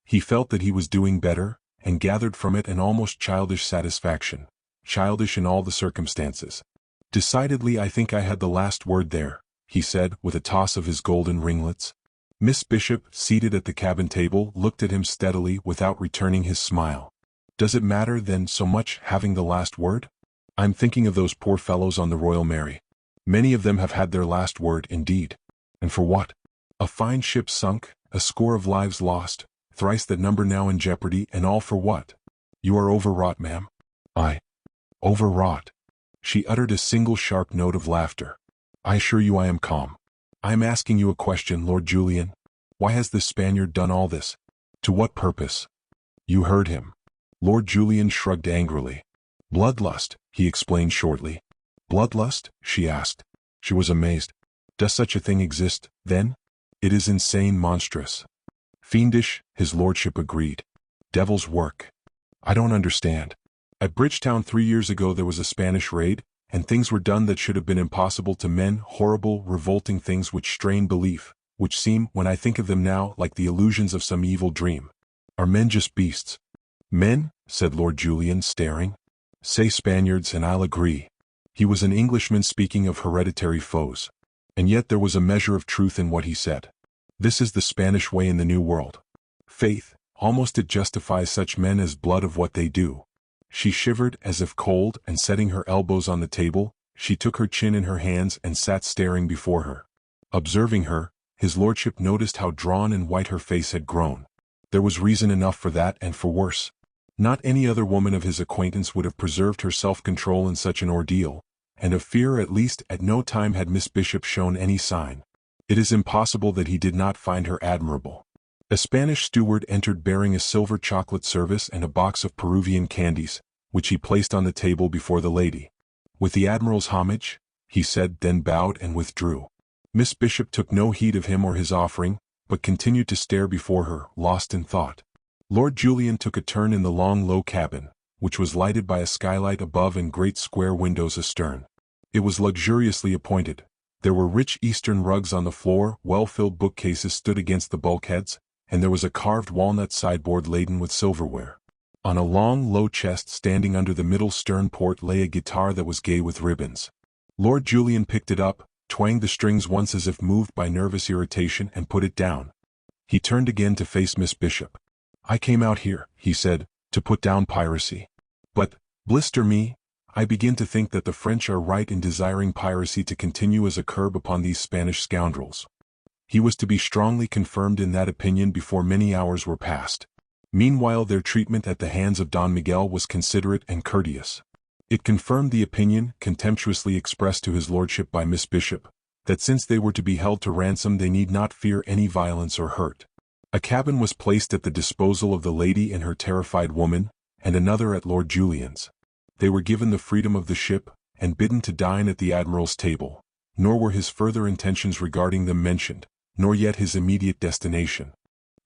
He felt that he was doing better, and gathered from it an almost childish satisfaction, childish in all the circumstances. "Decidedly I think I had the last word there," he said, with a toss of his golden ringlets. Miss Bishop, seated at the cabin table, looked at him steadily without returning his smile. "Does it matter, then, so much having the last word? I'm thinking of those poor fellows on the Royal Mary. Many of them have had their last word, indeed. And for what? A fine ship sunk, a score of lives lost, thrice that number now in jeopardy, and all for what? You are overwrought, ma'am. Overwrought. She uttered a single sharp note of laughter. I assure you I am calm. I am asking you a question, Lord Julian. Why has this Spaniard done all this? To what purpose? You heard him. Lord Julian shrugged angrily. Bloodlust, he explained shortly. Bloodlust? She asked. She was amazed. Does such a thing exist, then? It is insane, monstrous. Fiendish, his lordship agreed. Devil's work. I don't understand. At Bridgetown 3 years ago there was a Spanish raid, and things were done that should have been impossible to men, horrible, revolting things which strain belief, which seem, when I think of them now, like the illusions of some evil dream. Are men just beasts? Men? Said Lord Julian, staring. Say Spaniards and I'll agree. He was an Englishman speaking of hereditary foes. And yet there was a measure of truth in what he said. This is the Spanish way in the New World. Faith, almost it justifies such men as blood of what they do. She shivered as if cold, and setting her elbows on the table, she took her chin in her hands and sat staring before her. Observing her, his lordship noticed how drawn and white her face had grown. There was reason enough for that and for worse. Not any other woman of his acquaintance would have preserved her self-control in such an ordeal, and of fear at least at no time had Miss Bishop shown any sign. It is impossible that he did not find her admirable. A Spanish steward entered bearing a silver chocolate service and a box of Peruvian candies, which he placed on the table before the lady. With the Admiral's homage, he said, then bowed and withdrew. Miss Bishop took no heed of him or his offering, but continued to stare before her, lost in thought. Lord Julian took a turn in the long low cabin, which was lighted by a skylight above and great square windows astern. It was luxuriously appointed. There were rich Eastern rugs on the floor, well-filled bookcases stood against the bulkheads, and there was a carved walnut sideboard laden with silverware. On a long, low chest standing under the middle stern port lay a guitar that was gay with ribbons. Lord Julian picked it up, twanged the strings once as if moved by nervous irritation, and put it down. He turned again to face Miss Bishop. I came out here, he said, to put down piracy. But, blister me, I begin to think that the French are right in desiring piracy to continue as a curb upon these Spanish scoundrels. He was to be strongly confirmed in that opinion before many hours were past. Meanwhile their treatment at the hands of Don Miguel was considerate and courteous. It confirmed the opinion, contemptuously expressed to his lordship by Miss Bishop, that since they were to be held to ransom they need not fear any violence or hurt. A cabin was placed at the disposal of the lady and her terrified woman, and another at Lord Julian's. They were given the freedom of the ship, and bidden to dine at the Admiral's table, nor were his further intentions regarding them mentioned, nor yet his immediate destination.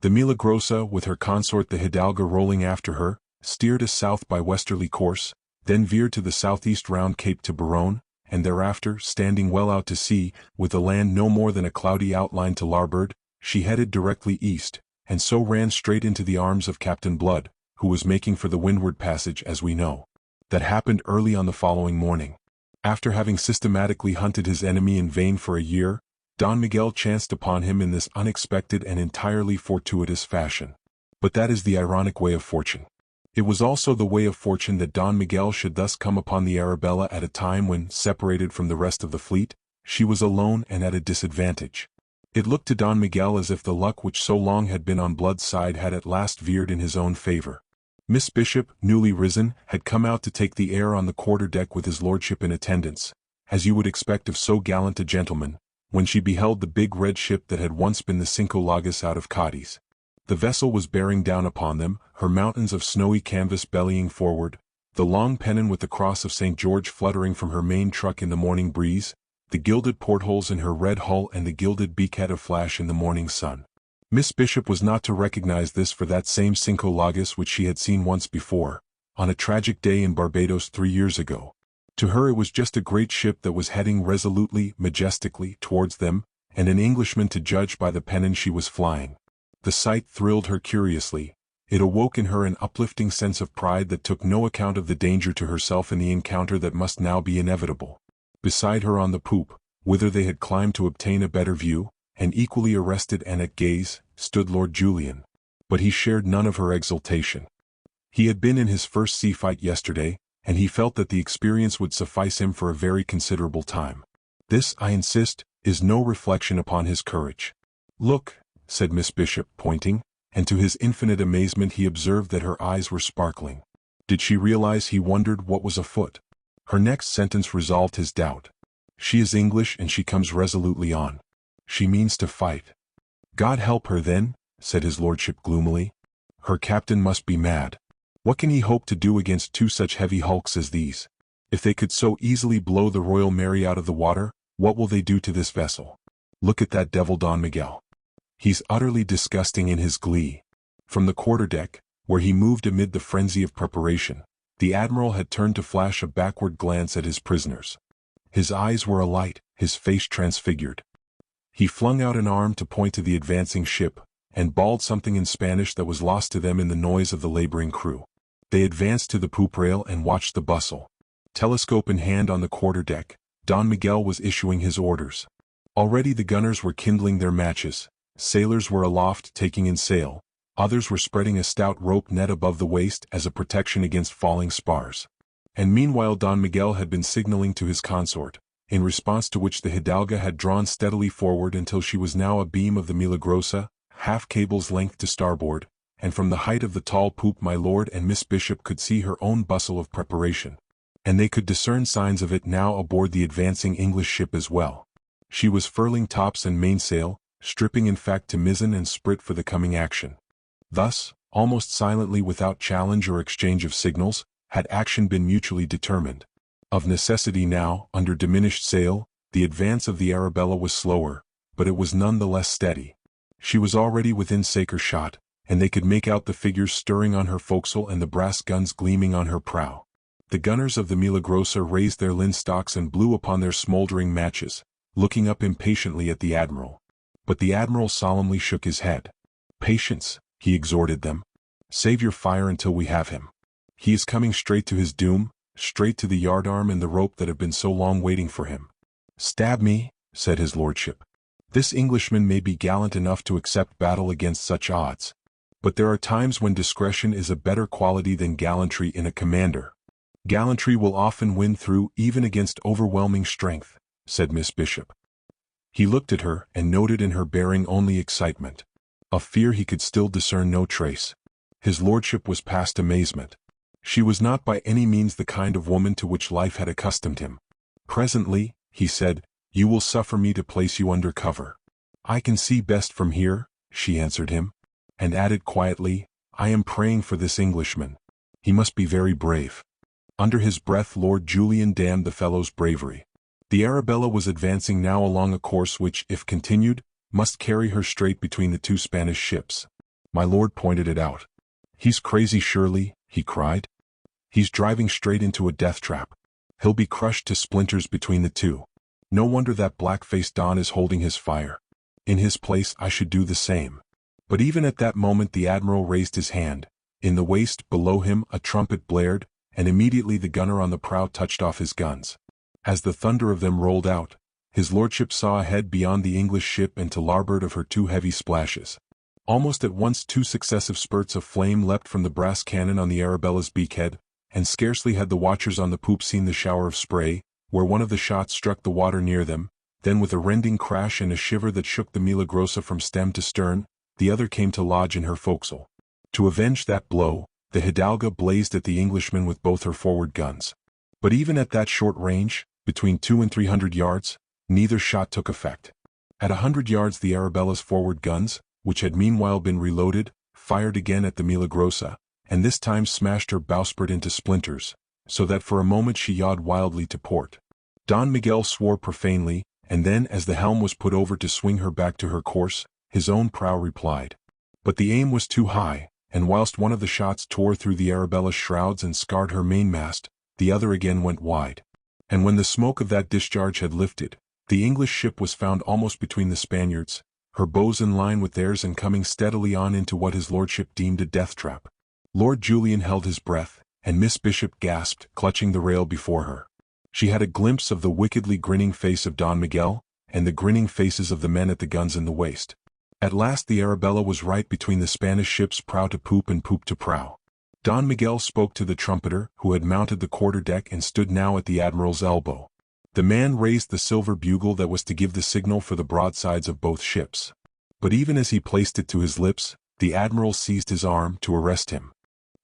The Milagrosa, with her consort the Hidalga rolling after her, steered a south by westerly course, then veered to the southeast round Cape Tiburon, and thereafter, standing well out to sea, with the land no more than a cloudy outline to larboard, she headed directly east, and so ran straight into the arms of Captain Blood, who was making for the windward passage, as we know. That happened early on the following morning. After having systematically hunted his enemy in vain for a year, Don Miguel chanced upon him in this unexpected and entirely fortuitous fashion. But that is the ironic way of fortune. It was also the way of fortune that Don Miguel should thus come upon the Arabella at a time when, separated from the rest of the fleet, she was alone and at a disadvantage. It looked to Don Miguel as if the luck which so long had been on Blood's side had at last veered in his own favor. Miss Bishop, newly risen, had come out to take the air on the quarter-deck with his lordship in attendance, as you would expect of so gallant a gentleman, when she beheld the big red ship that had once been the Cinco Llagas out of Cadiz. The vessel was bearing down upon them, her mountains of snowy canvas bellying forward, the long pennon with the cross of St. George fluttering from her main truck in the morning breeze, the gilded portholes in her red hull and the gilded beakhead aflash in the morning sun. Miss Bishop was not to recognize this for that same Cinco Llagas which she had seen once before, on a tragic day in Barbados 3 years ago. To her it was just a great ship that was heading resolutely, majestically, towards them, and an Englishman to judge by the pennon she was flying. The sight thrilled her curiously. It awoke in her an uplifting sense of pride that took no account of the danger to herself in the encounter that must now be inevitable. Beside her on the poop, whither they had climbed to obtain a better view, and equally arrested and at gaze, stood Lord Julian. But he shared none of her exultation. He had been in his first sea fight yesterday, and he felt that the experience would suffice him for a very considerable time. This, I insist, is no reflection upon his courage. Look, said Miss Bishop, pointing, and to his infinite amazement he observed that her eyes were sparkling. Did she realize, he wondered, what was afoot? Her next sentence resolved his doubt. She is English, and she comes resolutely on. She means to fight. God help her then, said his lordship gloomily. Her captain must be mad. What can he hope to do against two such heavy hulks as these? If they could so easily blow the Royal Mary out of the water, what will they do to this vessel? Look at that devil Don Miguel. He's utterly disgusting in his glee. From the quarterdeck, where he moved amid the frenzy of preparation, the admiral had turned to flash a backward glance at his prisoners. His eyes were alight, his face transfigured. He flung out an arm to point to the advancing ship, and bawled something in Spanish that was lost to them in the noise of the laboring crew. They advanced to the poop rail and watched the bustle. Telescope in hand on the quarterdeck, Don Miguel was issuing his orders. Already the gunners were kindling their matches, sailors were aloft taking in sail, others were spreading a stout rope net above the waist as a protection against falling spars. And meanwhile Don Miguel had been signaling to his consort, in response to which the Hidalga had drawn steadily forward until she was now a beam of the Milagrosa, half cable's length to starboard, and from the height of the tall poop my lord and Miss Bishop could see her own bustle of preparation. And they could discern signs of it now aboard the advancing English ship as well. She was furling tops and mainsail, stripping in fact to mizzen and sprit for the coming action. Thus, almost silently without challenge or exchange of signals, had action been mutually determined. Of necessity now, under diminished sail, the advance of the Arabella was slower, but it was none the less steady. She was already within saker shot, and they could make out the figures stirring on her forecastle and the brass guns gleaming on her prow. The gunners of the Milagrosa raised their linstocks and blew upon their smoldering matches, looking up impatiently at the admiral. But the admiral solemnly shook his head. "Patience," he exhorted them. "Save your fire until we have him. He is coming straight to his doom, straight to the yardarm and the rope that have been so long waiting for him." "Stab me," said his lordship. "This Englishman may be gallant enough to accept battle against such odds. But there are times when discretion is a better quality than gallantry in a commander." "Gallantry will often win through even against overwhelming strength," said Miss Bishop. He looked at her and noted in her bearing only excitement. Of fear he could still discern no trace. His lordship was past amazement. She was not by any means the kind of woman to which life had accustomed him. "Presently," he said, "you will suffer me to place you under cover." "I can see best from here," she answered him, and added quietly, "I am praying for this Englishman. He must be very brave." Under his breath Lord Julian damned the fellow's bravery. The Arabella was advancing now along a course which, if continued, must carry her straight between the two Spanish ships. My lord pointed it out. "He's crazy surely," he cried. "He's driving straight into a death trap. He'll be crushed to splinters between the two. No wonder that black-faced Don is holding his fire. In his place I should do the same." But even at that moment the admiral raised his hand. In the waist, below him, a trumpet blared, and immediately the gunner on the prow touched off his guns. As the thunder of them rolled out, his lordship saw ahead beyond the English ship and to larboard of her two heavy splashes. Almost at once two successive spurts of flame leapt from the brass cannon on the Arabella's beakhead, and scarcely had the watchers on the poop seen the shower of spray, where one of the shots struck the water near them, then with a rending crash and a shiver that shook the Milagrosa from stem to stern, the other came to lodge in her forecastle. To avenge that blow, the Hidalga blazed at the Englishman with both her forward guns. But even at that short range, between 200 and 300 yards, neither shot took effect. At 100 yards the Arabella's forward guns, which had meanwhile been reloaded, fired again at the Milagrosa, and this time smashed her bowsprit into splinters, so that for a moment she yawed wildly to port. Don Miguel swore profanely, and then as the helm was put over to swing her back to her course, his own prow replied. But the aim was too high, and whilst one of the shots tore through the Arabella's shrouds and scarred her mainmast, the other again went wide. And when the smoke of that discharge had lifted, the English ship was found almost between the Spaniards, her bows in line with theirs and coming steadily on into what his lordship deemed a death trap. Lord Julian held his breath, and Miss Bishop gasped, clutching the rail before her. She had a glimpse of the wickedly grinning face of Don Miguel, and the grinning faces of the men at the guns in the waist. At last the Arabella was right between the Spanish ships prow to poop and poop to prow. Don Miguel spoke to the trumpeter, who had mounted the quarterdeck and stood now at the admiral's elbow. The man raised the silver bugle that was to give the signal for the broadsides of both ships. But even as he placed it to his lips, The admiral seized his arm to arrest him.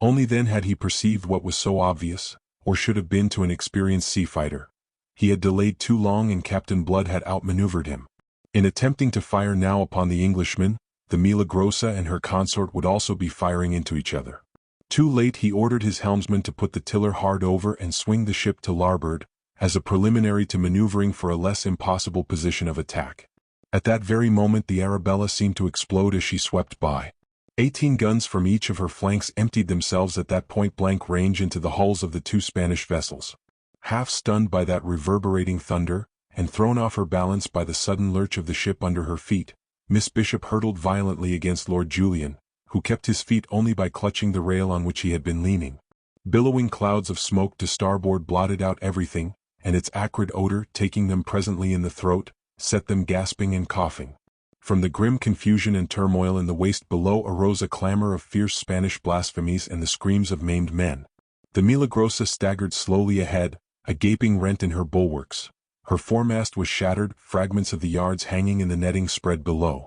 Only then had he perceived what was so obvious, or should have been to an experienced sea fighter. He had delayed too long and Captain Blood had outmaneuvered him. In attempting to fire now upon the Englishman, the Milagrosa and her consort would also be firing into each other. Too late he ordered his helmsman to put the tiller hard over and swing the ship to larboard, as a preliminary to maneuvering for a less impossible position of attack. At that very moment the Arabella seemed to explode as she swept by. 18 guns from each of her flanks emptied themselves at that point-blank range into the hulls of the two Spanish vessels. Half stunned by that reverberating thunder, and thrown off her balance by the sudden lurch of the ship under her feet, Miss Bishop hurtled violently against Lord Julian, who kept his feet only by clutching the rail on which he had been leaning. Billowing clouds of smoke to starboard blotted out everything, and its acrid odor, taking them presently in the throat, set them gasping and coughing. From the grim confusion and turmoil in the waist below arose a clamor of fierce Spanish blasphemies and the screams of maimed men. The Milagrosa staggered slowly ahead, a gaping rent in her bulwarks. Her foremast was shattered, fragments of the yards hanging in the netting spread below.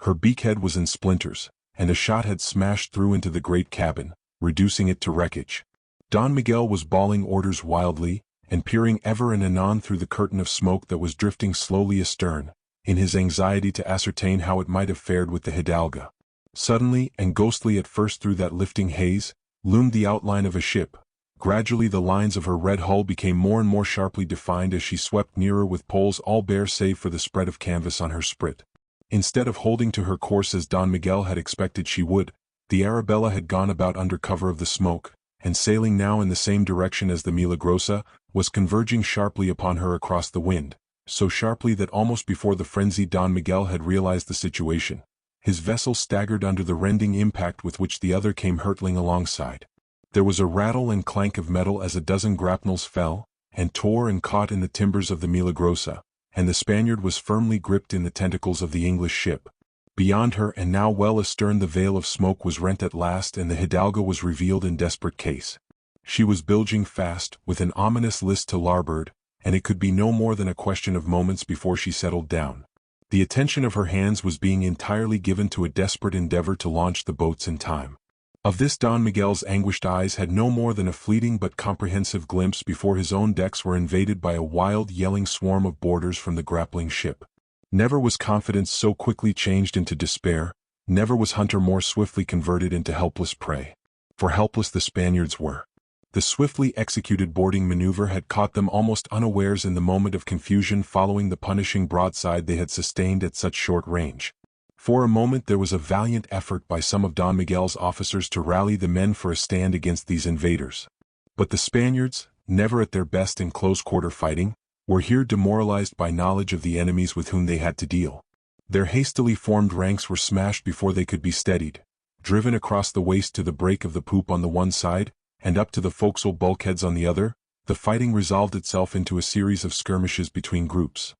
Her beakhead was in splinters, and a shot had smashed through into the great cabin, reducing it to wreckage. Don Miguel was bawling orders wildly, and peering ever and anon through the curtain of smoke that was drifting slowly astern, in his anxiety to ascertain how it might have fared with the Hidalga. Suddenly, and ghostly at first through that lifting haze, loomed the outline of a ship. Gradually the lines of her red hull became more and more sharply defined as she swept nearer with poles all bare save for the spread of canvas on her sprit. Instead of holding to her course as Don Miguel had expected she would, the Arabella had gone about under cover of the smoke, and sailing now in the same direction as the Milagrosa, was converging sharply upon her across the wind, so sharply that almost before the frenzied Don Miguel had realized the situation, his vessel staggered under the rending impact with which the other came hurtling alongside. There was a rattle and clank of metal as a dozen grapnels fell, and tore and caught in the timbers of the Milagrosa, and the Spaniard was firmly gripped in the tentacles of the English ship. Beyond her and now well astern the veil of smoke was rent at last and the Hidalga was revealed in desperate case. She was bilging fast, with an ominous list to larboard, and it could be no more than a question of moments before she settled down. The attention of her hands was being entirely given to a desperate endeavor to launch the boats in time. Of this Don Miguel's anguished eyes had no more than a fleeting but comprehensive glimpse before his own decks were invaded by a wild yelling swarm of boarders from the grappling ship. Never was confidence so quickly changed into despair, never was hunter more swiftly converted into helpless prey. For helpless the Spaniards were. The swiftly executed boarding maneuver had caught them almost unawares in the moment of confusion following the punishing broadside they had sustained at such short range. For a moment there was a valiant effort by some of Don Miguel's officers to rally the men for a stand against these invaders. But the Spaniards, never at their best in close-quarter fighting, were here demoralized by knowledge of the enemies with whom they had to deal. Their hastily formed ranks were smashed before they could be steadied, driven across the waist to the break of the poop on the one side, and up to the forecastle bulkheads on the other. The fighting resolved itself into a series of skirmishes between groups.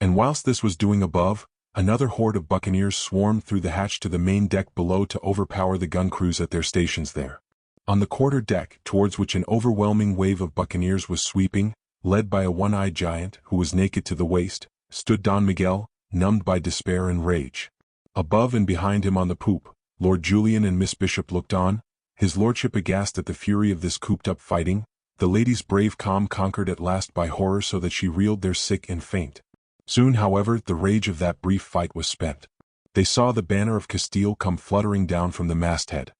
And whilst this was doing above, another horde of buccaneers swarmed through the hatch to the main deck below to overpower the gun crews at their stations there. On the quarter deck, towards which an overwhelming wave of buccaneers was sweeping, led by a one-eyed giant who was naked to the waist, stood Don Miguel, numbed by despair and rage. Above and behind him on the poop, Lord Julian and Miss Bishop looked on, his lordship aghast at the fury of this cooped-up fighting, the lady's brave calm conquered at last by horror so that she reeled there sick and faint. Soon, however, the rage of that brief fight was spent. They saw the banner of Castile come fluttering down from the masthead.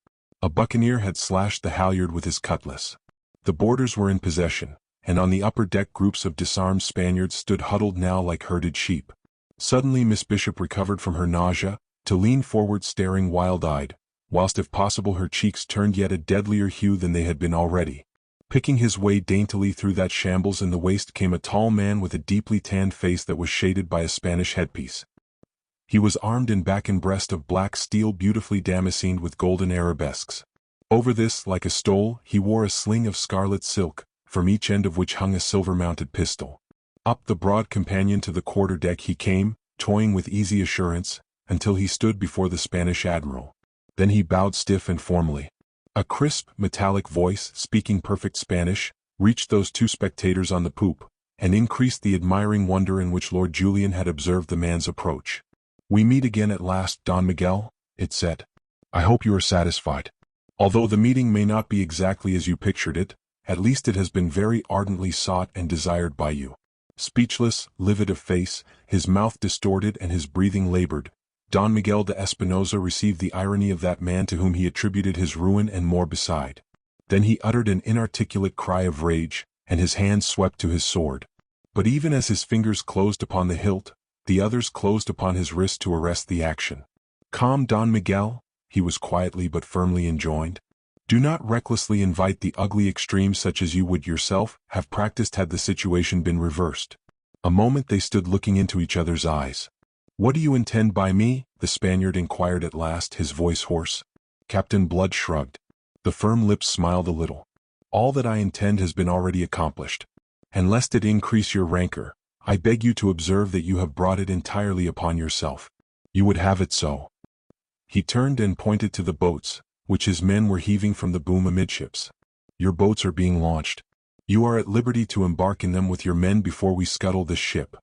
A buccaneer had slashed the halyard with his cutlass. The boarders were in possession, and on the upper deck groups of disarmed Spaniards stood huddled now like herded sheep. Suddenly Miss Bishop recovered from her nausea, to lean forward staring wild-eyed, whilst if possible her cheeks turned yet a deadlier hue than they had been already. Picking his way daintily through that shambles in the waist came a tall man with a deeply tanned face that was shaded by a Spanish headpiece. He was armed in back and breast of black steel beautifully damascened with golden arabesques. Over this, like a stole, he wore a sling of scarlet silk, from each end of which hung a silver-mounted pistol. Up the broad companion to the quarter-deck he came, toying with easy assurance, until he stood before the Spanish admiral. Then he bowed stiff and formally. A crisp, metallic voice, speaking perfect Spanish, reached those two spectators on the poop, and increased the admiring wonder in which Lord Julian had observed the man's approach. "We meet again at last, Don Miguel," it said. I hope you are satisfied. Although the meeting may not be exactly as you pictured it, at least it has been very ardently sought and desired by you." Speechless, livid of face, his mouth distorted and his breathing labored, Don Miguel de Espinosa received the irony of that man to whom he attributed his ruin and more beside. Then he uttered an inarticulate cry of rage, and his hand swept to his sword. But even as his fingers closed upon the hilt, the others closed upon his wrist to arrest the action. "Calm, Don Miguel," he was quietly but firmly enjoined. "Do not recklessly invite the ugly extremes such as you would yourself have practiced had the situation been reversed." A moment they stood looking into each other's eyes. "What do you intend by me?" the Spaniard inquired at last, his voice hoarse. Captain Blood shrugged. The firm lips smiled a little. "All that I intend has been already accomplished. And lest it increase your rancor, I beg you to observe that you have brought it entirely upon yourself. You would have it so." He turned and pointed to the boats, which his men were heaving from the boom amidships. "Your boats are being launched. You are at liberty to embark in them with your men before we scuttle this ship.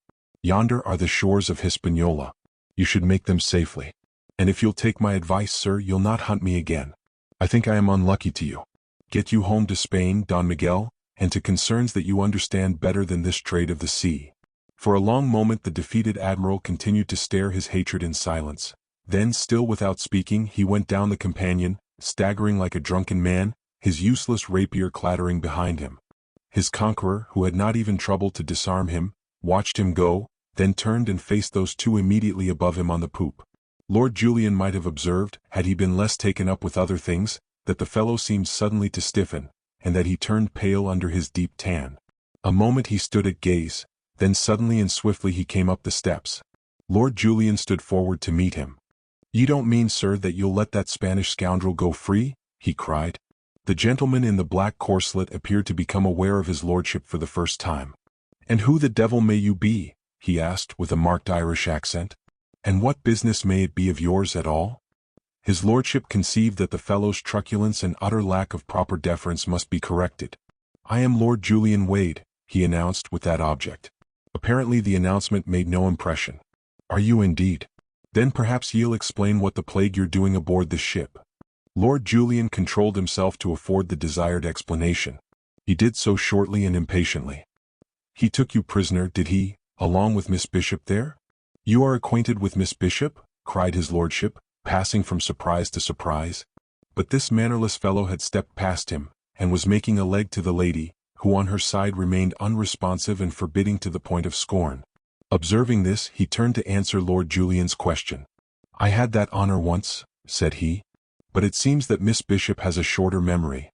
Yonder are the shores of Hispaniola. You should make them safely. And if you'll take my advice, sir, you'll not hunt me again. I think I am unlucky to you. Get you home to Spain, Don Miguel, and to concerns that you understand better than this trade of the sea." For a long moment the defeated admiral continued to stare his hatred in silence. Then, still without speaking, he went down the companion, staggering like a drunken man, his useless rapier clattering behind him. His conqueror, who had not even troubled to disarm him, watched him go, then turned and faced those two immediately above him on the poop. Lord Julian might have observed, had he been less taken up with other things, that the fellow seemed suddenly to stiffen, and that he turned pale under his deep tan. A moment he stood at gaze, then suddenly and swiftly he came up the steps. Lord Julian stood forward to meet him. "You don't mean, sir, that you'll let that Spanish scoundrel go free?" he cried. The gentleman in the black corselet appeared to become aware of his lordship for the first time. "And who the devil may you be?" he asked with a marked Irish accent. "And what business may it be of yours at all?" His lordship conceived that the fellow's truculence and utter lack of proper deference must be corrected. "I am Lord Julian Wade," he announced with that object. Apparently the announcement made no impression. "Are you indeed? Then perhaps ye'll explain what the plague you're doing aboard this ship." Lord Julian controlled himself to afford the desired explanation. He did so shortly and impatiently. "He took you prisoner, did he, along with Miss Bishop there?" "You are acquainted with Miss Bishop?" cried his lordship, passing from surprise to surprise. But this mannerless fellow had stepped past him, and was making a leg to the lady, who on her side remained unresponsive and forbidding to the point of scorn. Observing this, he turned to answer Lord Julian's question. "I had that honor once," said he. "But it seems that Miss Bishop has a shorter memory."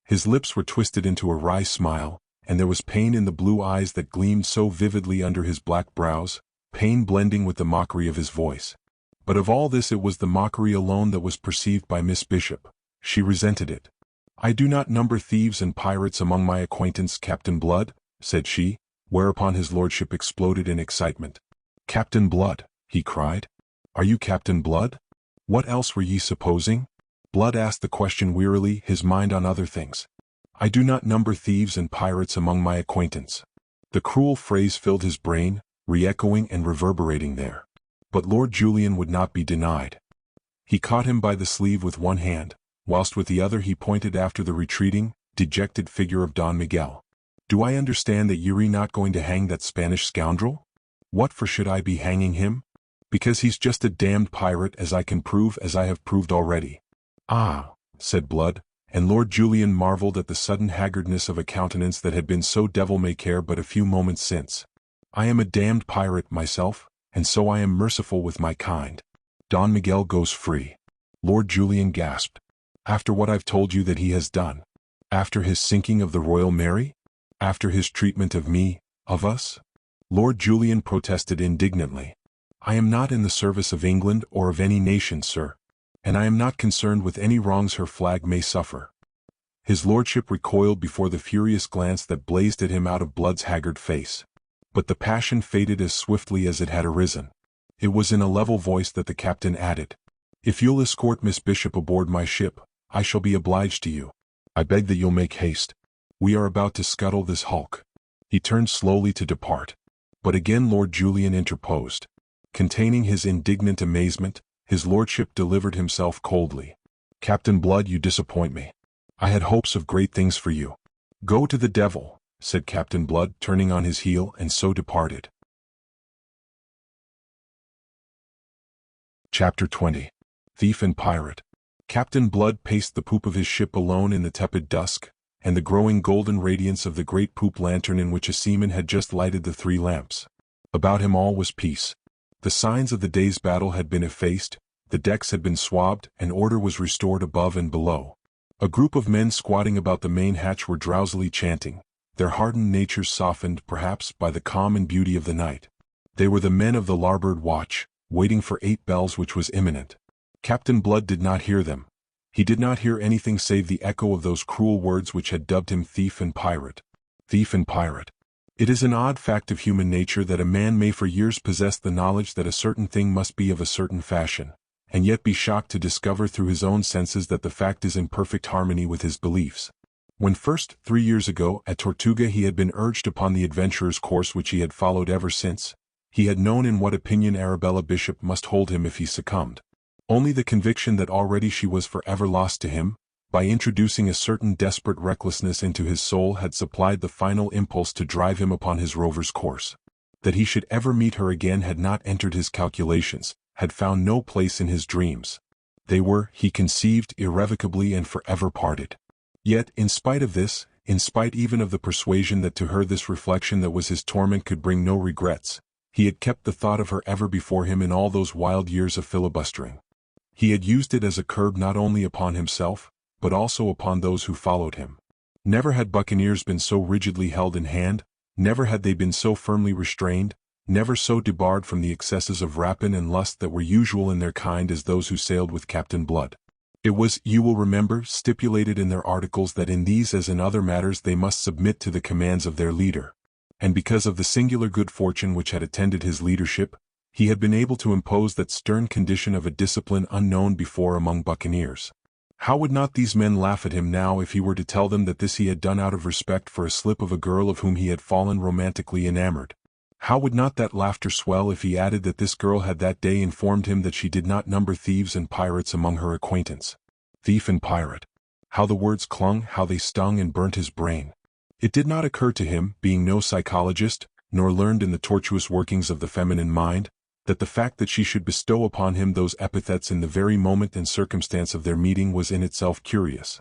His lips were twisted into a wry smile, and there was pain in the blue eyes that gleamed so vividly under his black brows, pain blending with the mockery of his voice. But of all this it was the mockery alone that was perceived by Miss Bishop. She resented it. "I do not number thieves and pirates among my acquaintance, Captain Blood," said she, whereupon his lordship exploded in excitement. "Captain Blood," he cried. "Are you Captain Blood? What else were ye supposing?" Blood asked the question wearily, his mind on other things. "I do not number thieves and pirates among my acquaintance." The cruel phrase filled his brain, re-echoing and reverberating there. But Lord Julian would not be denied. He caught him by the sleeve with one hand, whilst with the other he pointed after the retreating, dejected figure of Don Miguel. "Do I understand that you're not going to hang that Spanish scoundrel? What for should I be hanging him? Because he's just a damned pirate, as I can prove, as I have proved already." "Ah," said Blood, and Lord Julian marveled at the sudden haggardness of a countenance that had been so devil-may-care but a few moments since. "I am a damned pirate myself, and so I am merciful with my kind. Don Miguel goes free." Lord Julian gasped. "After what I've told you that he has done? After his sinking of the Royal Mary? After his treatment of me, of us?" Lord Julian protested indignantly. "I am not in the service of England or of any nation, sir, and I am not concerned with any wrongs her flag may suffer." His lordship recoiled before the furious glance that blazed at him out of Blood's haggard face. But the passion faded as swiftly as it had arisen. It was in a level voice that the captain added, "If you'll escort Miss Bishop aboard my ship, I shall be obliged to you. I beg that you'll make haste. We are about to scuttle this hulk." He turned slowly to depart. But again Lord Julian interposed. Containing his indignant amazement, his lordship delivered himself coldly. "Captain Blood, you disappoint me. I had hopes of great things for you." "Go to the devil," said Captain Blood, turning on his heel, and so departed. Chapter 20. Thief and Pirate. Captain Blood paced the poop of his ship alone in the tepid dusk, and the growing golden radiance of the great poop lantern in which a seaman had just lighted the 3 lamps. About him all was peace. The signs of the day's battle had been effaced, the decks had been swabbed, and order was restored above and below. A group of men squatting about the main hatch were drowsily chanting, their hardened natures softened, perhaps, by the calm and beauty of the night. They were the men of the larboard watch, waiting for 8 bells which was imminent. Captain Blood did not hear them. He did not hear anything save the echo of those cruel words which had dubbed him thief and pirate. Thief and pirate. It is an odd fact of human nature that a man may for years possess the knowledge that a certain thing must be of a certain fashion, and yet be shocked to discover through his own senses that the fact is in perfect harmony with his beliefs. When first, 3 years ago, at Tortuga he had been urged upon the adventurer's course which he had followed ever since, he had known in what opinion Arabella Bishop must hold him if he succumbed. Only the conviction that already she was forever lost to him, by introducing a certain desperate recklessness into his soul, had supplied the final impulse to drive him upon his rover's course. That he should ever meet her again had not entered his calculations, had found no place in his dreams. They were, he conceived, irrevocably and forever parted. Yet, in spite of this, in spite even of the persuasion that to her this reflection that was his torment could bring no regrets, he had kept the thought of her ever before him in all those wild years of filibustering. He had used it as a curb not only upon himself, but also upon those who followed him. Never had buccaneers been so rigidly held in hand, never had they been so firmly restrained, never so debarred from the excesses of rapine and lust that were usual in their kind as those who sailed with Captain Blood. It was, you will remember, stipulated in their articles that in these as in other matters they must submit to the commands of their leader. And because of the singular good fortune which had attended his leadership, he had been able to impose that stern condition of a discipline unknown before among buccaneers. How would not these men laugh at him now if he were to tell them that this he had done out of respect for a slip of a girl of whom he had fallen romantically enamored? How would not that laughter swell if he added that this girl had that day informed him that she did not number thieves and pirates among her acquaintance? Thief and pirate. How the words clung, how they stung and burnt his brain. It did not occur to him, being no psychologist, nor learned in the tortuous workings of the feminine mind, that the fact that she should bestow upon him those epithets in the very moment and circumstance of their meeting was in itself curious.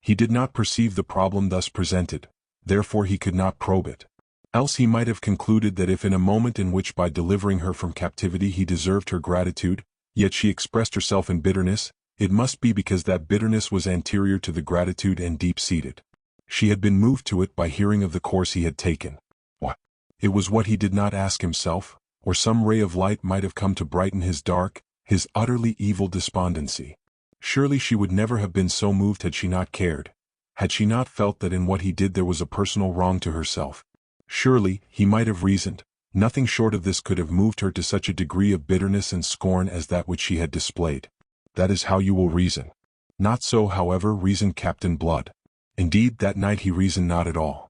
He did not perceive the problem thus presented, therefore he could not probe it. Else he might have concluded that if in a moment in which by delivering her from captivity he deserved her gratitude, yet she expressed herself in bitterness, it must be because that bitterness was anterior to the gratitude and deep-seated. She had been moved to it by hearing of the course he had taken. What? It was what he did not ask himself, or some ray of light might have come to brighten his dark, his utterly evil despondency. Surely she would never have been so moved had she not cared, had she not felt that in what he did there was a personal wrong to herself. Surely, he might have reasoned, nothing short of this could have moved her to such a degree of bitterness and scorn as that which she had displayed. That is how you will reason. Not so, however, reasoned Captain Blood. Indeed, that night he reasoned not at all.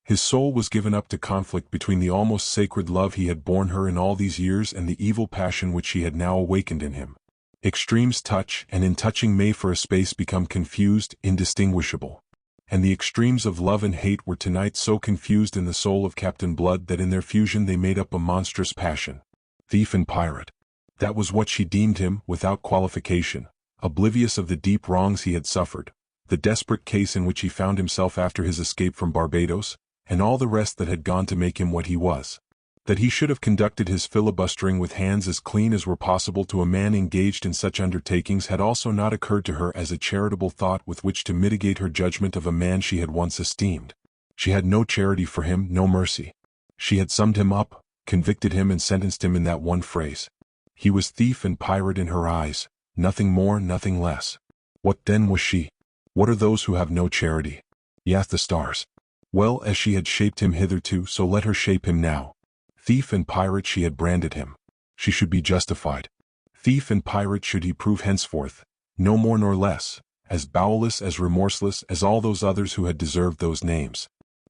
His soul was given up to conflict between the almost sacred love he had borne her in all these years and the evil passion which she had now awakened in him. Extremes touch, and in touching may for a space become confused, indistinguishable. And the extremes of love and hate were tonight so confused in the soul of Captain Blood that in their fusion they made up a monstrous passion. Thief and pirate. That was what she deemed him, without qualification, oblivious of the deep wrongs he had suffered, the desperate case in which he found himself after his escape from Barbados, and all the rest that had gone to make him what he was. That he should have conducted his filibustering with hands as clean as were possible to a man engaged in such undertakings had also not occurred to her as a charitable thought with which to mitigate her judgment of a man she had once esteemed. She had no charity for him, no mercy. She had summed him up, convicted him and sentenced him in that one phrase. He was thief and pirate in her eyes, nothing more, nothing less. What then was she? What are those who have no charity? Yes, the stars. Well, as she had shaped him hitherto, so let her shape him now. Thief and pirate she had branded him. She should be justified. Thief and pirate should he prove henceforth, no more nor less, as bowelless, as remorseless as all those others who had deserved those names.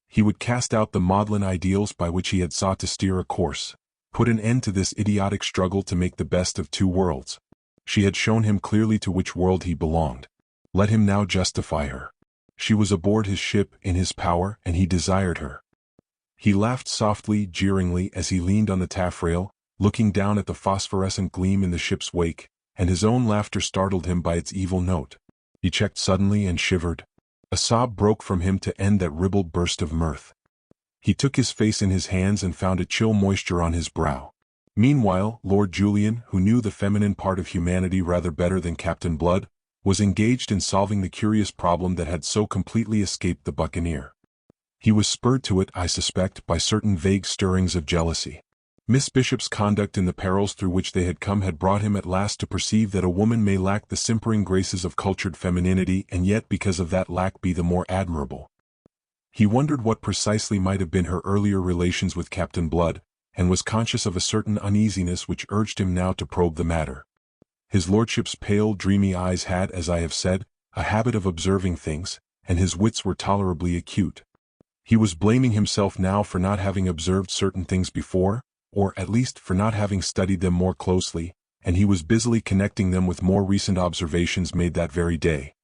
He would cast out the maudlin ideals by which he had sought to steer a course, put an end to this idiotic struggle to make the best of two worlds. She had shown him clearly to which world he belonged. Let him now justify her. She was aboard his ship, in his power, and he desired her. He laughed softly, jeeringly, as he leaned on the taffrail, looking down at the phosphorescent gleam in the ship's wake, and his own laughter startled him by its evil note. He checked suddenly and shivered. A sob broke from him to end that ribald burst of mirth. He took his face in his hands and found a chill moisture on his brow. Meanwhile, Lord Julian, who knew the feminine part of humanity rather better than Captain Blood, was engaged in solving the curious problem that had so completely escaped the buccaneer. He was spurred to it, I suspect, by certain vague stirrings of jealousy. Miss Bishop's conduct in the perils through which they had come had brought him at last to perceive that a woman may lack the simpering graces of cultured femininity and yet because of that lack be the more admirable. He wondered what precisely might have been her earlier relations with Captain Blood, and was conscious of a certain uneasiness which urged him now to probe the matter. His lordship's pale, dreamy eyes had, as I have said, a habit of observing things, and his wits were tolerably acute. He was blaming himself now for not having observed certain things before, or at least for not having studied them more closely, and he was busily connecting them with more recent observations made that very day.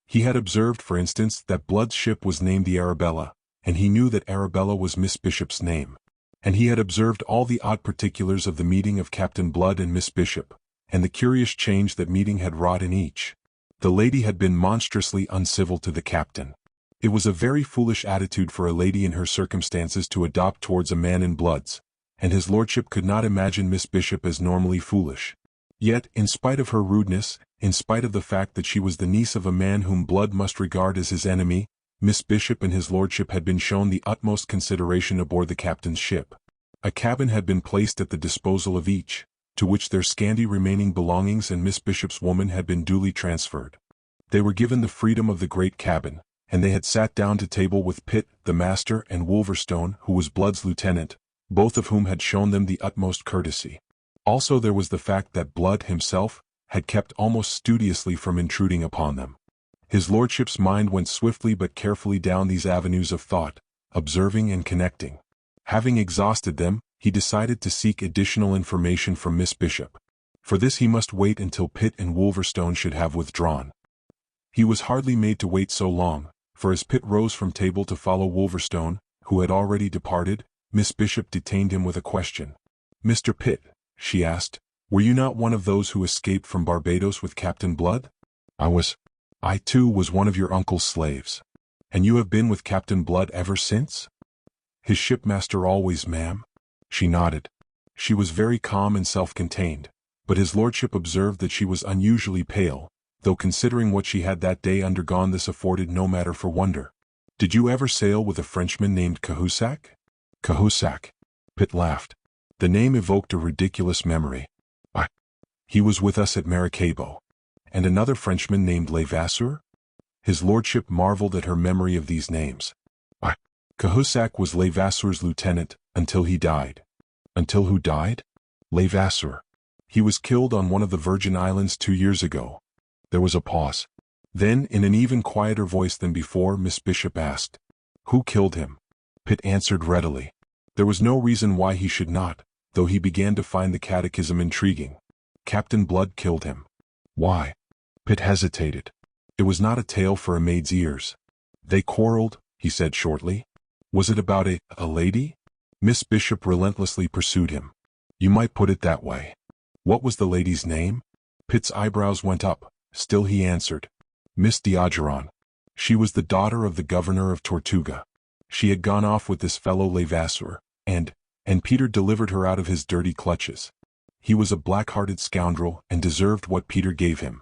He had observed, for instance, that Blood's ship was named the Arabella, and he knew that Arabella was Miss Bishop's name. And he had observed all the odd particulars of the meeting of Captain Blood and Miss Bishop, and the curious change that meeting had wrought in each. The lady had been monstrously uncivil to the captain. It was a very foolish attitude for a lady in her circumstances to adopt towards a man in Blood's, and his lordship could not imagine Miss Bishop as normally foolish. Yet, in spite of her rudeness, in spite of the fact that she was the niece of a man whom Blood must regard as his enemy, Miss Bishop and his lordship had been shown the utmost consideration aboard the captain's ship. A cabin had been placed at the disposal of each, to which their scanty remaining belongings and Miss Bishop's woman had been duly transferred. They were given the freedom of the great cabin, and they had sat down to table with Pitt, the master, and Wolverstone, who was Blood's lieutenant, both of whom had shown them the utmost courtesy. Also there was the fact that Blood himself had kept almost studiously from intruding upon them. His lordship's mind went swiftly but carefully down these avenues of thought, observing and connecting. Having exhausted them, he decided to seek additional information from Miss Bishop. For this he must wait until Pitt and Wolverstone should have withdrawn. He was hardly made to wait so long, for as Pitt rose from table to follow Wolverstone, who had already departed, Miss Bishop detained him with a question. "Mr. Pitt," she asked, "were you not one of those who escaped from Barbados with Captain Blood?" I too was one of your uncle's slaves." "And you have been with Captain Blood ever since?" "His shipmaster always, ma'am." She nodded. She was very calm and self-contained, but his lordship observed that she was unusually pale, though considering what she had that day undergone this afforded no matter for wonder. "Did you ever sail with a Frenchman named Cahusac?" "Cahusac?" Pitt laughed. The name evoked a ridiculous memory. He was with us at Maracaibo." "And another Frenchman named Levasseur?" His lordship marveled at her memory of these names. Cahusac was Levasseur's lieutenant, until he died." "Until who died?" "Levasseur. He was killed on one of the Virgin Islands 2 years ago." There was a pause. Then, in an even quieter voice than before, Miss Bishop asked, "Who killed him?" Pitt answered readily. There was no reason why he should not, though he began to find the catechism intriguing. "Captain Blood killed him." "Why?" Pitt hesitated. It was not a tale for a maid's ears. "They quarreled," he said shortly. "Was it about a lady?" Miss Bishop relentlessly pursued him. "You might put it that way." "What was the lady's name?" Pitt's eyebrows went up. Still he answered, "Miss D'Ogeron. She was the daughter of the governor of Tortuga. She had gone off with this fellow Levasseur, and Peter delivered her out of his dirty clutches. He was a black-hearted scoundrel and deserved what Peter gave him."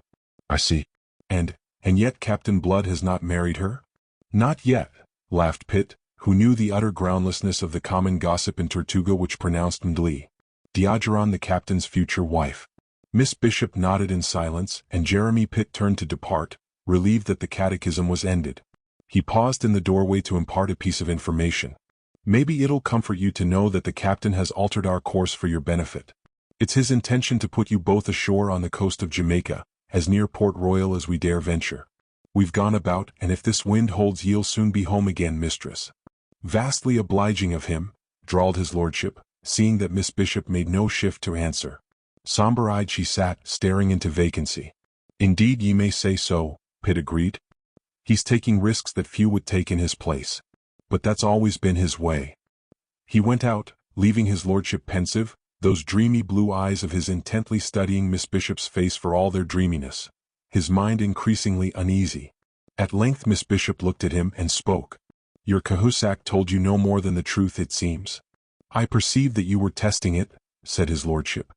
"I see. And yet Captain Blood has not married her?" "Not yet," laughed Pitt, who knew the utter groundlessness of the common gossip in Tortuga which pronounced D'Ogeron the captain's future wife. Miss Bishop nodded in silence, and Jeremy Pitt turned to depart, relieved that the catechism was ended. He paused in the doorway to impart a piece of information. "Maybe it'll comfort you to know that the captain has altered our course for your benefit. It's his intention to put you both ashore on the coast of Jamaica, as near Port Royal as we dare venture. We've gone about, and if this wind holds ye'll soon be home again, mistress." "Vastly obliging of him," drawled his lordship, seeing that Miss Bishop made no shift to answer. Somber-eyed she sat, staring into vacancy. Indeed ye may say so, Pitt agreed. He's taking risks that few would take in his place. But that's always been his way. He went out, leaving his lordship pensive, those dreamy blue eyes of his intently studying Miss Bishop's face for all their dreaminess, his mind increasingly uneasy. At length Miss Bishop looked at him and spoke. Your Cahusac told you no more than the truth, it seems. I perceive that you were testing it, said his lordship.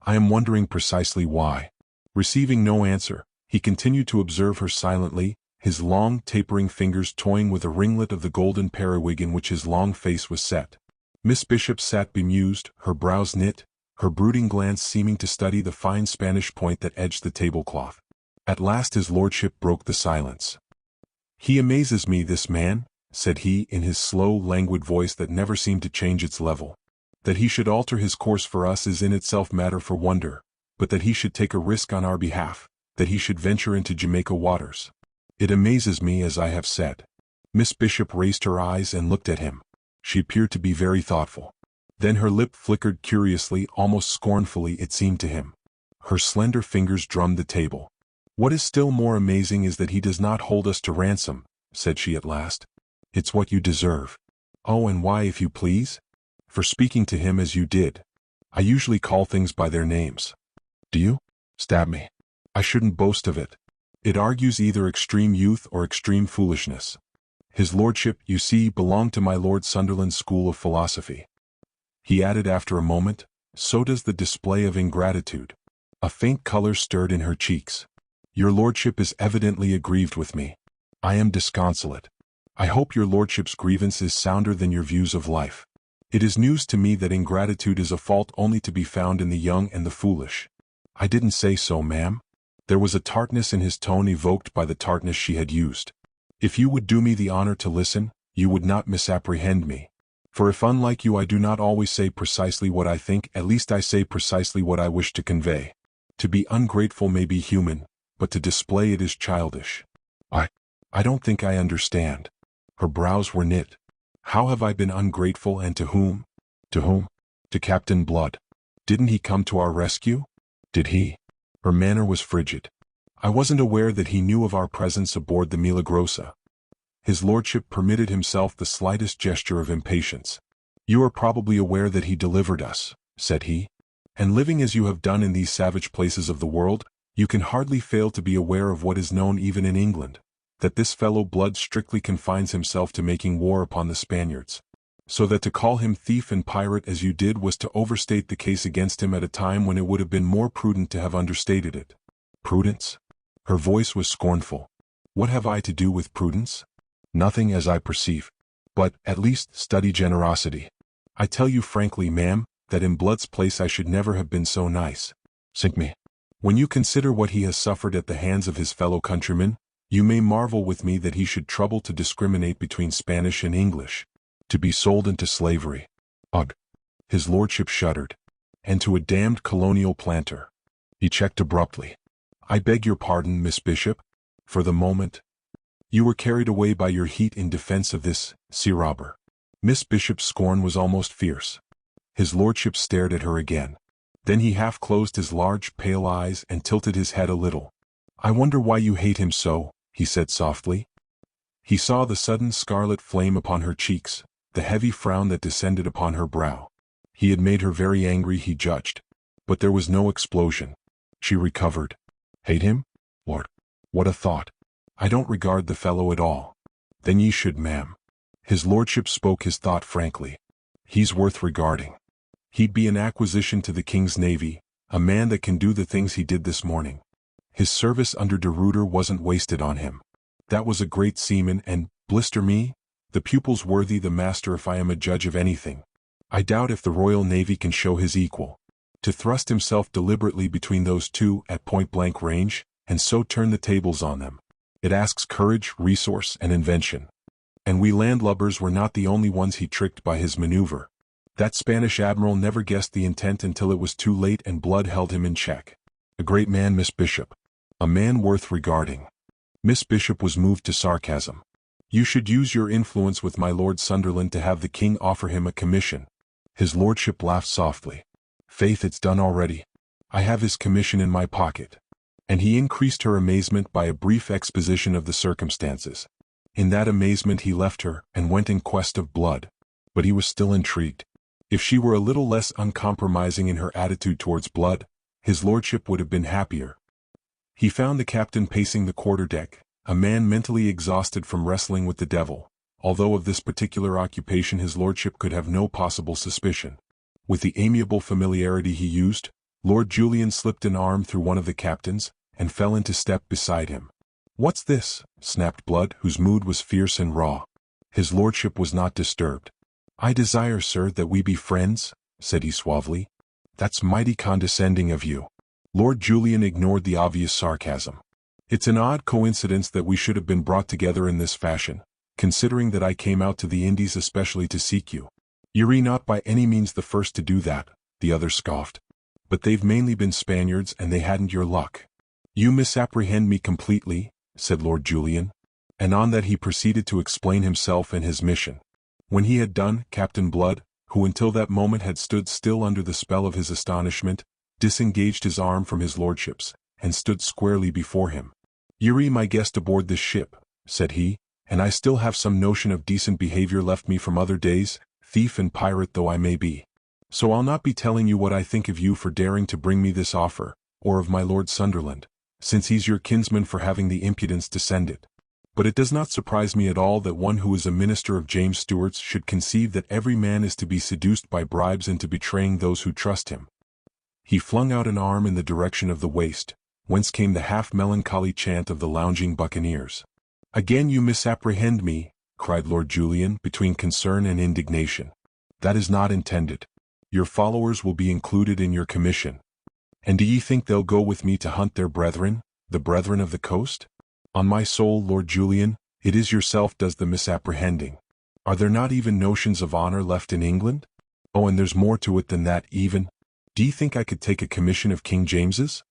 I am wondering precisely why. Receiving no answer, he continued to observe her silently, his long, tapering fingers toying with a ringlet of the golden periwig in which his long face was set. Miss Bishop sat bemused, her brows knit, her brooding glance seeming to study the fine Spanish point that edged the tablecloth. At last his lordship broke the silence. He amazes me, this man, said he in his slow, languid voice that never seemed to change its level. That he should alter his course for us is in itself matter for wonder, but that he should take a risk on our behalf, that he should venture into Jamaica waters. It amazes me, as I have said. Miss Bishop raised her eyes and looked at him. She appeared to be very thoughtful. Then her lip flickered curiously, almost scornfully it seemed to him. Her slender fingers drummed the table. What is still more amazing is that he does not hold us to ransom, said she at last. It's what you deserve. Oh, and why, if you please? For speaking to him as you did. I usually call things by their names. Do you? Stab me. I shouldn't boast of it. It argues either extreme youth or extreme foolishness. His lordship, you see, belonged to my Lord Sunderland's school of philosophy. He added after a moment, so does the display of ingratitude. A faint color stirred in her cheeks. Your lordship is evidently aggrieved with me. I am disconsolate. I hope your lordship's grievance is sounder than your views of life. It is news to me that ingratitude is a fault only to be found in the young and the foolish. I didn't say so, ma'am. There was a tartness in his tone evoked by the tartness she had used. If you would do me the honor to listen, you would not misapprehend me. For if unlike you I do not always say precisely what I think, at least I say precisely what I wish to convey. To be ungrateful may be human, but to display it is childish. I don't think I understand. Her brows were knit. How have I been ungrateful, and to whom? To whom? To Captain Blood. Didn't he come to our rescue? Did he? Her manner was frigid. I wasn't aware that he knew of our presence aboard the Milagrosa. His lordship permitted himself the slightest gesture of impatience. You are probably aware that he delivered us, said he. And living as you have done in these savage places of the world, you can hardly fail to be aware of what is known even in England, that this fellow Blood strictly confines himself to making war upon the Spaniards. So that to call him thief and pirate as you did was to overstate the case against him at a time when it would have been more prudent to have understated it. Prudence? Her voice was scornful. What have I to do with prudence? Nothing, as I perceive. But, at least, study generosity. I tell you frankly, ma'am, that in Blood's place I should never have been so nice. Sink me. When you consider what he has suffered at the hands of his fellow countrymen, you may marvel with me that he should trouble to discriminate between Spanish and English. To be sold into slavery. Ugh. His lordship shuddered. And to a damned colonial planter. He checked abruptly. I beg your pardon, Miss Bishop. For the moment. You were carried away by your heat in defense of this sea robber. Miss Bishop's scorn was almost fierce. His lordship stared at her again. Then he half closed his large, pale eyes and tilted his head a little. I wonder why you hate him so, he said softly. He saw the sudden scarlet flame upon her cheeks, the heavy frown that descended upon her brow. He had made her very angry, he judged. But there was no explosion. She recovered. Hate him? Lord, what a thought. I don't regard the fellow at all. Then ye should, ma'am. His lordship spoke his thought frankly. He's worth regarding. He'd be an acquisition to the king's navy, a man that can do the things he did this morning. His service under de Ruyter wasn't wasted on him. That was a great seaman and, blister me, the pupil's worthy the master if I am a judge of anything. I doubt if the Royal Navy can show his equal. To thrust himself deliberately between those two at point-blank range, and so turn the tables on them. It asks courage, resource, and invention. And we landlubbers were not the only ones he tricked by his maneuver. That Spanish admiral never guessed the intent until it was too late and Blood held him in check. A great man, Miss Bishop. A man worth regarding. Miss Bishop was moved to sarcasm. You should use your influence with my Lord Sunderland to have the king offer him a commission. His lordship laughed softly. Faith, it's done already. I have his commission in my pocket." And he increased her amazement by a brief exposition of the circumstances. In that amazement he left her and went in quest of blood. But he was still intrigued. If she were a little less uncompromising in her attitude towards blood, his lordship would have been happier. He found the captain pacing the quarterdeck, a man mentally exhausted from wrestling with the devil, although of this particular occupation his lordship could have no possible suspicion. With the amiable familiarity he used, Lord Julian slipped an arm through one of the captain's, and fell into step beside him. "What's this?" snapped Blood, whose mood was fierce and raw. His lordship was not disturbed. "I desire, sir, that we be friends," said he suavely. "That's mighty condescending of you." Lord Julian ignored the obvious sarcasm. "It's an odd coincidence that we should have been brought together in this fashion, considering that I came out to the Indies especially to seek you." "You're not by any means the first to do that," the other scoffed. "But they've mainly been Spaniards and they hadn't your luck." "You misapprehend me completely," said Lord Julian. And on that he proceeded to explain himself and his mission. When he had done, Captain Blood, who until that moment had stood still under the spell of his astonishment, disengaged his arm from his lordship's, and stood squarely before him. "You're my guest aboard this ship," said he, "and I still have some notion of decent behavior left me from other days, thief and pirate though I may be. So I'll not be telling you what I think of you for daring to bring me this offer, or of my Lord Sunderland, since he's your kinsman for having the impudence to send it. But it does not surprise me at all that one who is a minister of James Stuart's should conceive that every man is to be seduced by bribes into betraying those who trust him." He flung out an arm in the direction of the waist, whence came the half-melancholy chant of the lounging buccaneers. "Again you misapprehend me," cried Lord Julian, between concern and indignation. "That is not intended. Your followers will be included in your commission. And do ye think they'll go with me to hunt their brethren, the brethren of the coast? On my soul, Lord Julian, it is yourself does the misapprehending. Are there not even notions of honor left in England? Oh, and there's more to it than that even. Do ye think I could take a commission of King James's?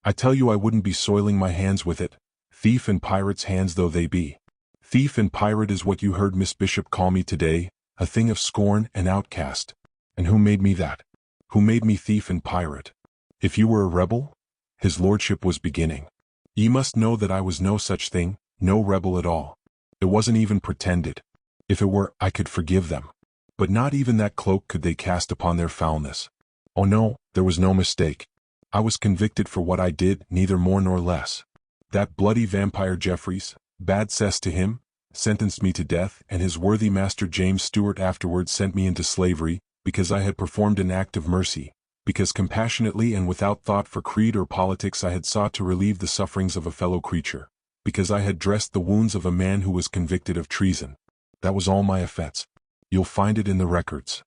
I tell you I wouldn't be soiling my hands with it, thief and pirate's hands though they be. Thief and pirate is what you heard Miss Bishop call me today, a thing of scorn and outcast. And who made me that? Who made me thief and pirate? If you were a rebel?" His lordship was beginning. "Ye must know that I was no such thing, no rebel at all. It wasn't even pretended. If it were, I could forgive them. But not even that cloak could they cast upon their foulness. Oh no, there was no mistake. I was convicted for what I did, neither more nor less. That bloody vampire Jeffreys, bad cess to him, sentenced me to death, and his worthy master James Stuart afterwards sent me into slavery, because I had performed an act of mercy, because compassionately and without thought for creed or politics I had sought to relieve the sufferings of a fellow creature, because I had dressed the wounds of a man who was convicted of treason. That was all my offense. You'll find it in the records.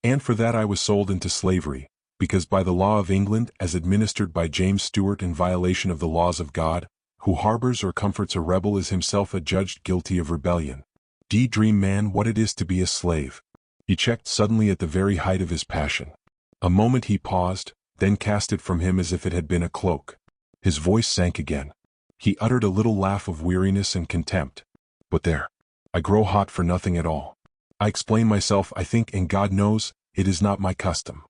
And for that I was sold into slavery, because by the law of England as administered by James Stuart in violation of the laws of God, who harbors or comforts a rebel is himself adjudged guilty of rebellion. D'ye dream, man, what it is to be a slave?" He checked suddenly at the very height of his passion. A moment he paused, then cast it from him as if it had been a cloak. His voice sank again. He uttered a little laugh of weariness and contempt. "But there. I grow hot for nothing at all. I explain myself, I think, and God knows, it is not my custom.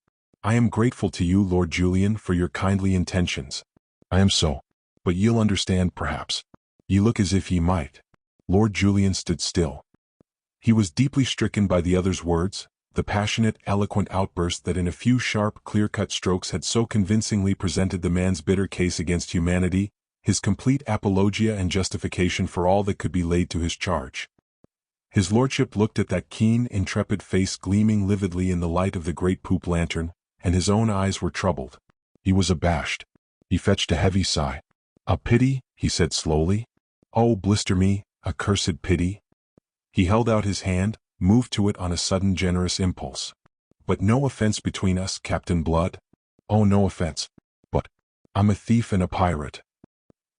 I am grateful to you, Lord Julian, for your kindly intentions. I am so. But ye'll understand, perhaps. Ye look as if ye might." Lord Julian stood still. He was deeply stricken by the other's words, the passionate, eloquent outburst that in a few sharp, clear-cut strokes had so convincingly presented the man's bitter case against humanity, his complete apologia and justification for all that could be laid to his charge. His lordship looked at that keen, intrepid face gleaming lividly in the light of the great poop lantern, and his own eyes were troubled. He was abashed. He fetched a heavy sigh. "A pity," he said slowly. "Oh, blister me, a cursed pity." He held out his hand, moved to it on a sudden generous impulse. "But no offense between us, Captain Blood. Oh, no offense. But I'm a thief and a pirate."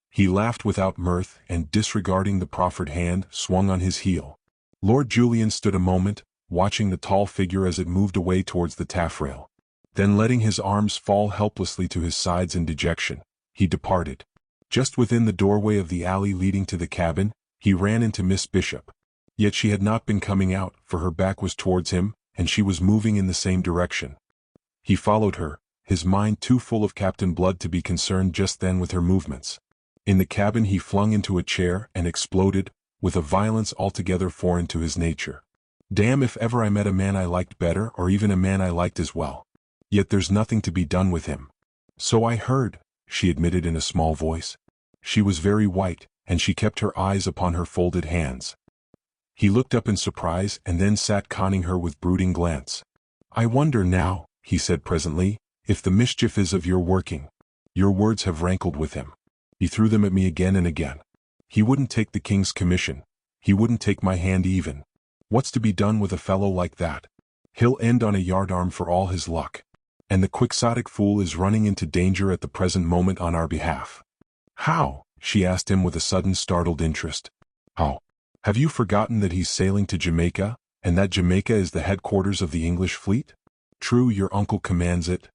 He laughed without mirth and, disregarding the proffered hand, swung on his heel. Lord Julian stood a moment, watching the tall figure as it moved away towards the taffrail. Then letting his arms fall helplessly to his sides in dejection, he departed. Just within the doorway of the alley leading to the cabin, he ran into Miss Bishop. Yet she had not been coming out, for her back was towards him, and she was moving in the same direction. He followed her, his mind too full of Captain Blood to be concerned just then with her movements. In the cabin he flung into a chair and exploded, with a violence altogether foreign to his nature. Damn if ever I met a man I liked better, or even a man I liked as well. Yet there's nothing to be done with him. So I heard, she admitted in a small voice. She was very white, and she kept her eyes upon her folded hands. He looked up in surprise and then sat conning her with brooding glance. I wonder now, he said presently, if the mischief is of your working. Your words have rankled with him. He threw them at me again and again. He wouldn't take the king's commission. He wouldn't take my hand even. What's to be done with a fellow like that? He'll end on a yardarm for all his luck. And the quixotic fool is running into danger at the present moment on our behalf. How? She asked him with a sudden startled interest. How? Have you forgotten that he's sailing to Jamaica, and that Jamaica is the headquarters of the English fleet? True, your uncle commands it.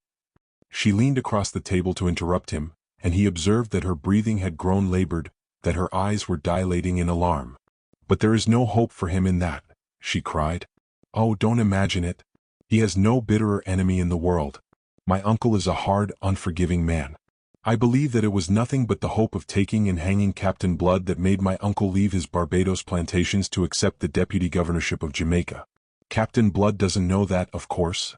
She leaned across the table to interrupt him, and he observed that her breathing had grown labored, that her eyes were dilating in alarm. But there is no hope for him in that, she cried. Oh, don't imagine it. He has no bitterer enemy in the world. My uncle is a hard, unforgiving man. I believe that it was nothing but the hope of taking and hanging Captain Blood that made my uncle leave his Barbados plantations to accept the deputy governorship of Jamaica. Captain Blood doesn't know that, of course.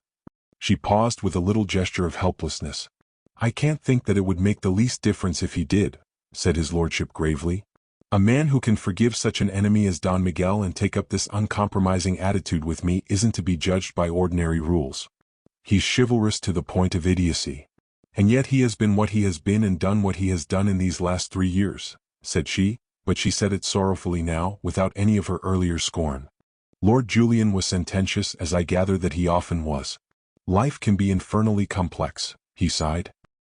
She paused with a little gesture of helplessness. I can't think that it would make the least difference if he did, said his lordship gravely. A man who can forgive such an enemy as Don Miguel and take up this uncompromising attitude with me isn't to be judged by ordinary rules. He's chivalrous to the point of idiocy. And yet he has been what he has been and done what he has done in these last 3 years, said she, but she said it sorrowfully now, without any of her earlier scorn. Lord Julian was sententious, as I gather that he often was. Life can be infernally complex, he sighed.